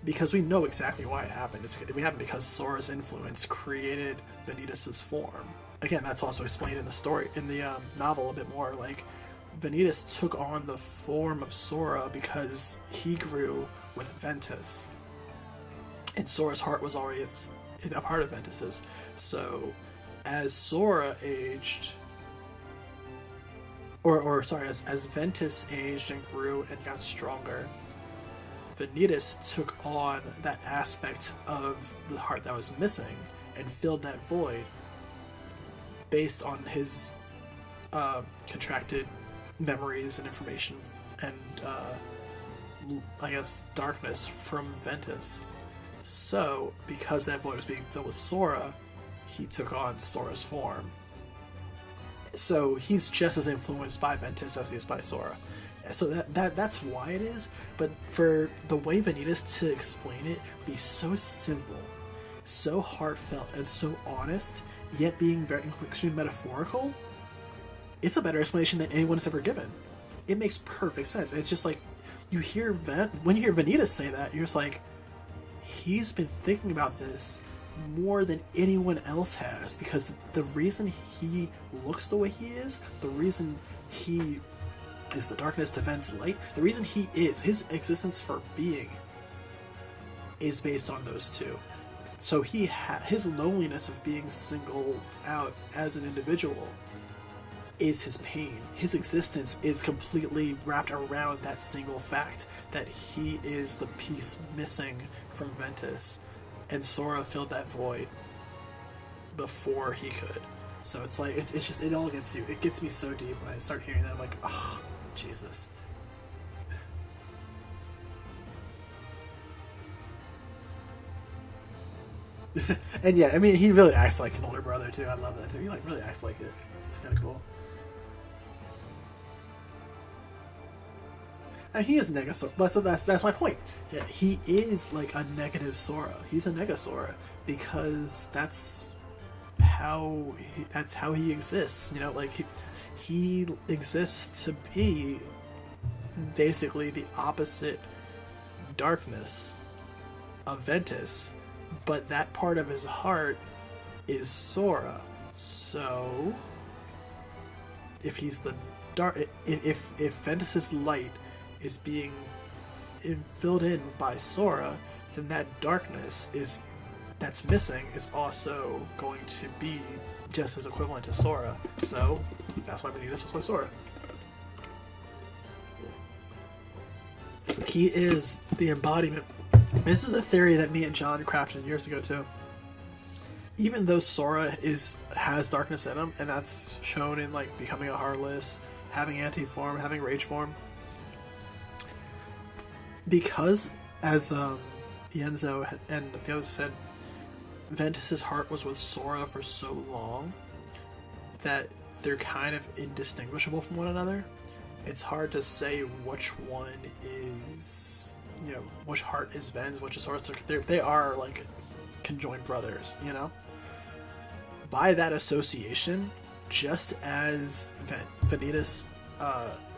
because we know exactly why it happened. It happened because Sora's influence created Vanitas' form. Again, that's also explained in the story, in the novel a bit more. Like, Vanitas took on the form of Sora because he grew with Ventus, and Sora's heart was already a part of Ventus's. So, as Sora aged, as Ventus aged and grew and got stronger, Vanitas took on that aspect of the heart that was missing and filled that void based on his contracted memories and information and I guess darkness from Ventus. So because that void was being filled with Sora, he took on Sora's form. So he's just as influenced by Ventus as he is by Sora. So that's why it is. But for the way Vanitas to explain it be so simple, so heartfelt, and so honest, yet being very extremely metaphorical, it's a better explanation than anyone has ever given. It makes perfect sense. It's just like, when you hear Vanitas say that, you're just like, he's been thinking about this more than anyone else has, because the reason he looks the way he is, the reason he is the darkness to Ven's light, the reason he is, his existence for being, is based on those two. So his loneliness of being singled out as an individual is his pain. His existence is completely wrapped around that single fact that he is the piece missing from Ventus, and Sora filled that void before he could. So it's like, it's just, it all gets you. It gets me so deep when I start hearing that. I'm like, oh, Jesus. And yeah, I mean, he really acts like an older brother too. I love that too. He like really acts like it. It's kind of cool. And he is Negasora, but so that's my point. Yeah, he is like a negative Sora. He's a Negasora because that's how he exists. You know, like he exists to be basically the opposite darkness of Ventus, but that part of his heart is Sora. So if he's the dark, if Ventus's light is being filled in by Sora, then that darkness that's missing is also going to be just as equivalent to Sora. So that's why Vanitas looks like Sora. He is the embodiment. This is a theory that me and John crafted years ago too. Even though Sora has darkness in him, and that's shown in like becoming a Heartless, having anti-form, having rage form, because as Ienzo and the others said, Ventus's heart was with Sora for so long that they're kind of indistinguishable from one another. It's hard to say which one is, you know, which heart is Ven's, which is Sora's. They are like conjoined brothers, you know? By that association, just as Vanitas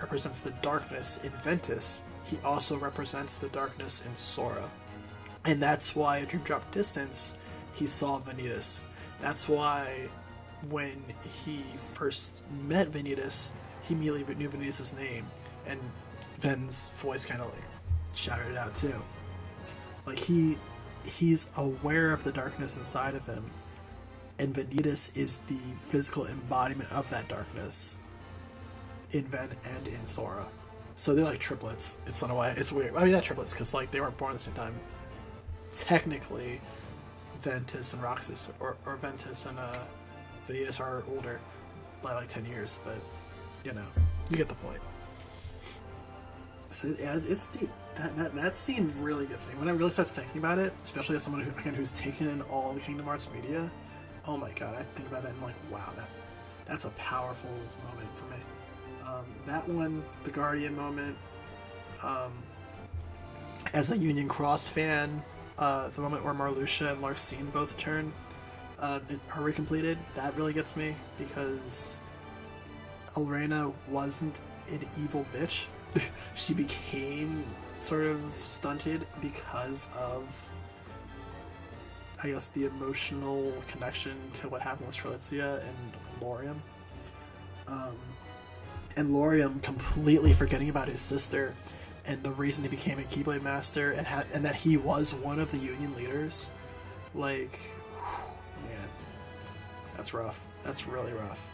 represents the darkness in Ventus, he also represents the darkness in Sora. And that's why at Dream Drop Distance, he saw Vanitas. That's why when he first met Vanitas, he immediately knew Vanitas' name, and Ven's voice kind of like shouted it out too. Like he's aware of the darkness inside of him, and Vanitas is the physical embodiment of that darkness in Ven and in Sora. So they're like triplets. It's not a way. It's weird. I mean, not triplets because like they weren't born at the same time. Technically, Ventus and Roxas, or Ventus and Vanitas are older by like 10 years, but you know, you get the point. So yeah, it's deep. That scene really gets me when I really start thinking about it, especially as someone who's taken in all the Kingdom Hearts media. Oh my god, I think about that and I'm like, wow, that's a powerful moment for me. That one, the Guardian moment. As a Union Cross fan, The moment where Marluxia and Larcene both turn are recompleted, that really gets me, because Elrena wasn't an evil bitch. She became sort of stunted because of, I guess, the emotional connection to what happened with Strelitzia and Lorium. And Lorium completely forgetting about his sister and the reason he became a Keyblade Master, and that he was one of the Union leaders. Like, man, that's rough. That's really rough.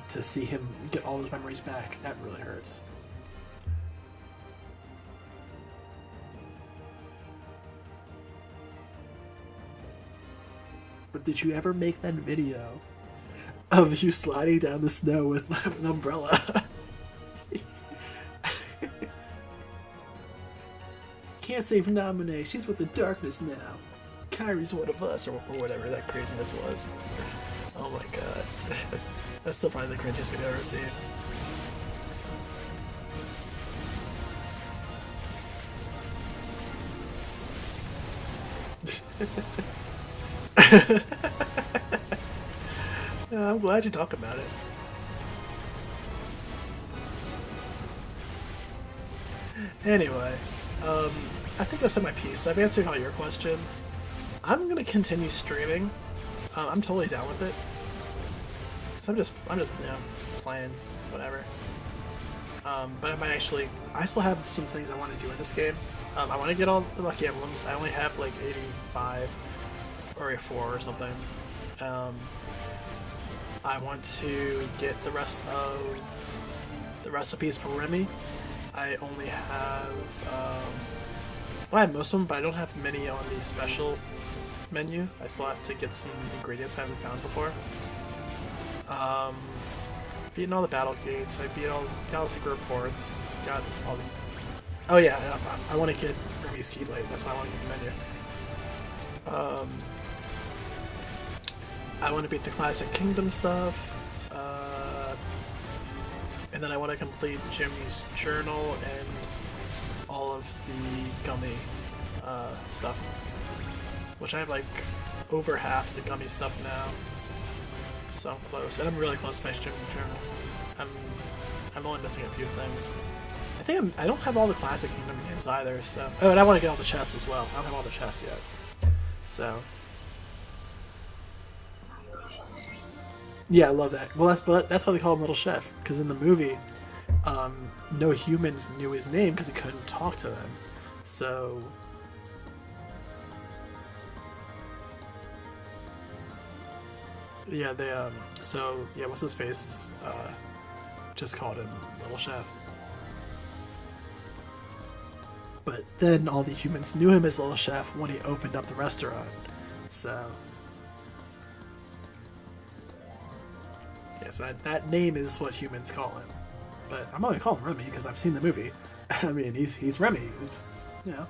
To see him get all those memories back, that really hurts. But did you ever make that video of you sliding down the snow with an umbrella? Can't save Naminé, she's with the darkness now. Kyrie's one of us, or whatever that craziness was. Oh my god. That's still probably the cringiest video I've ever seen. Yeah, I'm glad you talk about it. Anyway, I think I've said my piece. I've answered all your questions. I'm gonna continue streaming. I'm totally down with it. Cause I'm just you know, playing whatever. But I might actually, I still have some things I want to do in this game. I want to get all the Lucky Emblems. I only have like 85 or 84 or something. I want to get the rest of the recipes for Remy. I only have, well, I have most of them, but I don't have many on the special menu. I still have to get some ingredients I haven't found before. Beating all the battle gates, I beat all the secret reports, got all the... Oh yeah, I want to get Remy's Keyblade, that's why I want to get the menu. I want to beat the Classic Kingdom stuff, and then I want to complete Jimmy's journal and all of the gummy stuff, which I have like over half the gummy stuff now. So I'm close, and I'm really close to finish Jimmy's journal. I'm only missing a few things. I think I don't have all the Classic Kingdom games either. So and I want to get all the chests as well. I don't have all the chests yet. So. Yeah, I love that. Well, that's why they call him Little Chef, because in the movie, no humans knew his name because he couldn't talk to them. So, yeah, they so yeah, what's his face? Just called him Little Chef. But then all the humans knew him as Little Chef when he opened up the restaurant. So. Yes, that name is what humans call him. But I'm only calling him Remy because I've seen the movie. I mean, he's Remy. It's, you know.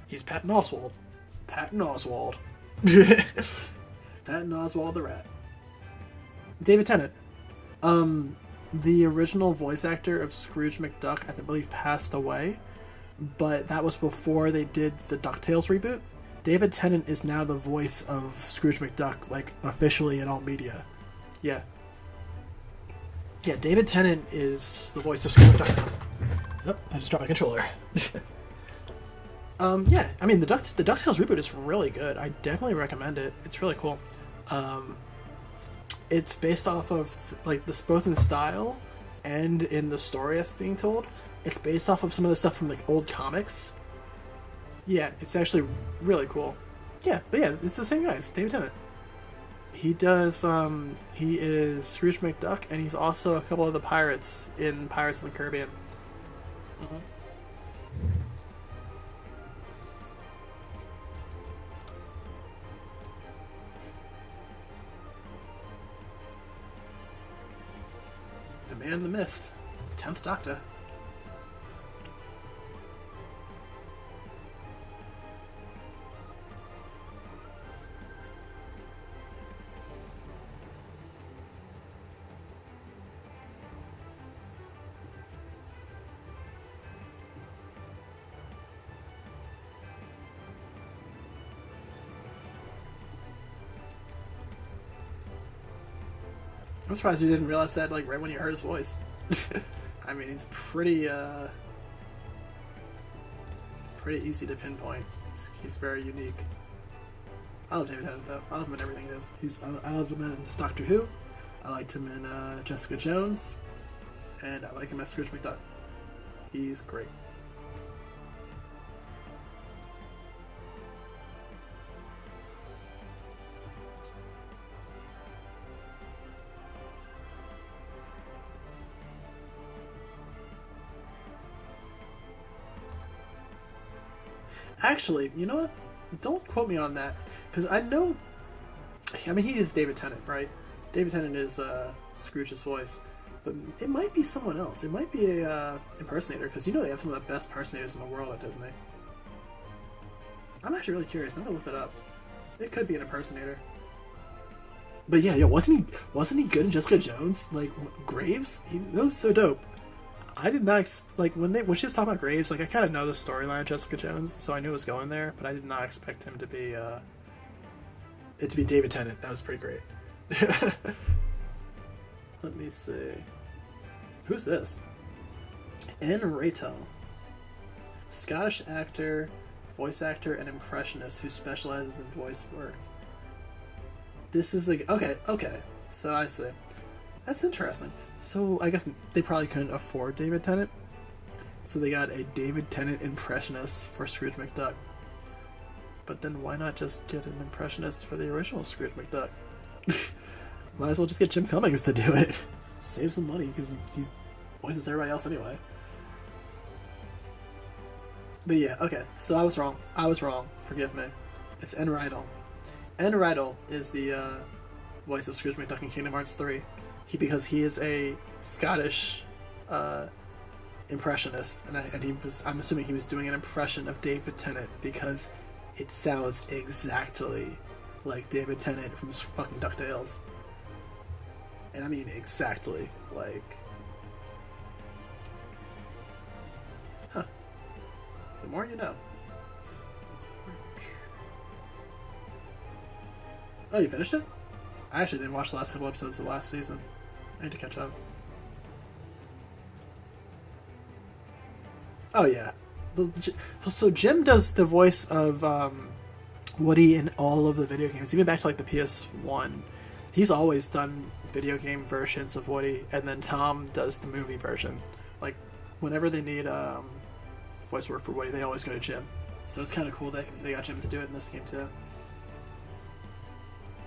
He's Patton Oswalt. Patton Oswalt. Patton Oswalt the Rat. David Tennant. The original voice actor of Scrooge McDuck, I believe, passed away. But that was before they did the DuckTales reboot. David Tennant is now the voice of Scrooge McDuck, like, officially in all media. Yeah. Yeah, David Tennant is the voice of Scrooge McDuck. Oh, I just dropped my controller. Yeah, I mean, the DuckTales reboot is really good. I definitely recommend it. It's really cool. It's based off of, like, this both in style and in the story that's being told. It's based off of some of the stuff from, like, old comics. Yeah, it's actually really cool. Yeah, but yeah, it's the same guy. It's David Tennant. He does, he is Scrooge McDuck, and he's also a couple of the pirates in Pirates of the Caribbean. Mm-hmm. The man, the myth, 10th Doctor. I'm surprised you didn't realize that like right when you heard his voice. I mean, it's pretty easy to pinpoint. He's very unique. I love David Tennant though. I love him in everything he is. I love him in Doctor Who. I liked him in Jessica Jones, and I like him as Scrooge McDuck. He's great. Actually, you know what? Don't quote me on that, because I know. I mean, he is David Tennant, right? David Tennant is Scrooge's voice, but it might be someone else. It might be a impersonator, because you know they have some of the best impersonators in the world at Disney. I'm actually really curious. I'm gonna look that up. It could be an impersonator. But yeah, yo, wasn't he good in Jessica Jones? Like Graves, that was so dope. I did not like when she was talking about Graves. Like I kind of know the storyline of Jessica Jones, so I knew it was going there. But I did not expect him to be it to be David Tennant. That was pretty great. Let me see. Who's this? N. Raytel, Scottish actor, voice actor, and impressionist who specializes in voice work. This is the okay. So I see. That's interesting. So I guess they probably couldn't afford David Tennant, so they got a David Tennant impressionist for Scrooge McDuck. But then why not just get an impressionist for the original Scrooge McDuck? Might as well just get Jim Cummings to do it. Save some money because he voices everybody else anyway. But yeah, okay. So I was wrong. Forgive me. It's N. Rydell. N. Rydell is the voice of Scrooge McDuck in Kingdom Hearts 3. Because he is a Scottish impressionist, and I'm assuming he was doing an impression of David Tennant because it sounds exactly like David Tennant from fucking DuckTales. And I mean exactly like. Huh. The more you know. Oh, you finished it? I actually didn't watch the last couple episodes of the last season. I need to catch up. Oh yeah. So Jim does the voice of Woody in all of the video games, even back to like the PS1. He's always done video game versions of Woody, and then Tom does the movie version. Like whenever they need voice work for Woody, they always go to Jim. So it's kind of cool that they got Jim to do it in this game too.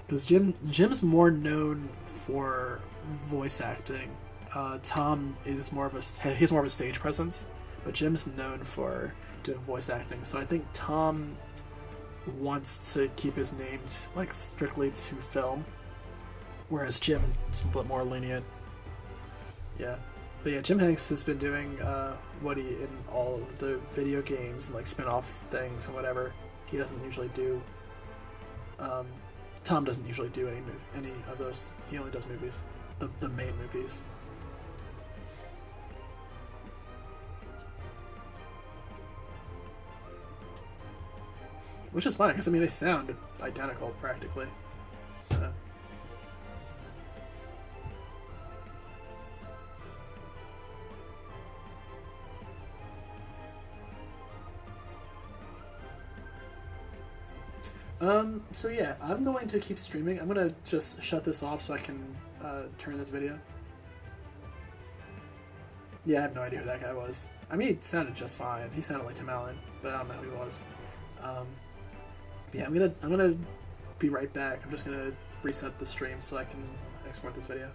Because Jim's more known for voice acting. Tom is more of a stage presence, but Jim's known for doing voice acting. So I think Tom wants to keep his name like strictly to film, whereas Jim is a bit more lenient. Yeah, but yeah, Jim Hanks has been doing Woody in all of the video games and like spin-off things and whatever. He doesn't usually do. Tom doesn't usually do any of those. He only does movies, the main movies. Which is fine, because I mean they sound identical practically. So. So yeah, I'm going to keep streaming. I'm going to just shut this off so I can turn this video. Yeah, I have no idea who that guy was. I mean, he sounded just fine. He sounded like Tim Allen, but I don't know who he was. Yeah, I'm gonna be right back. I'm just gonna reset the stream so I can export this video.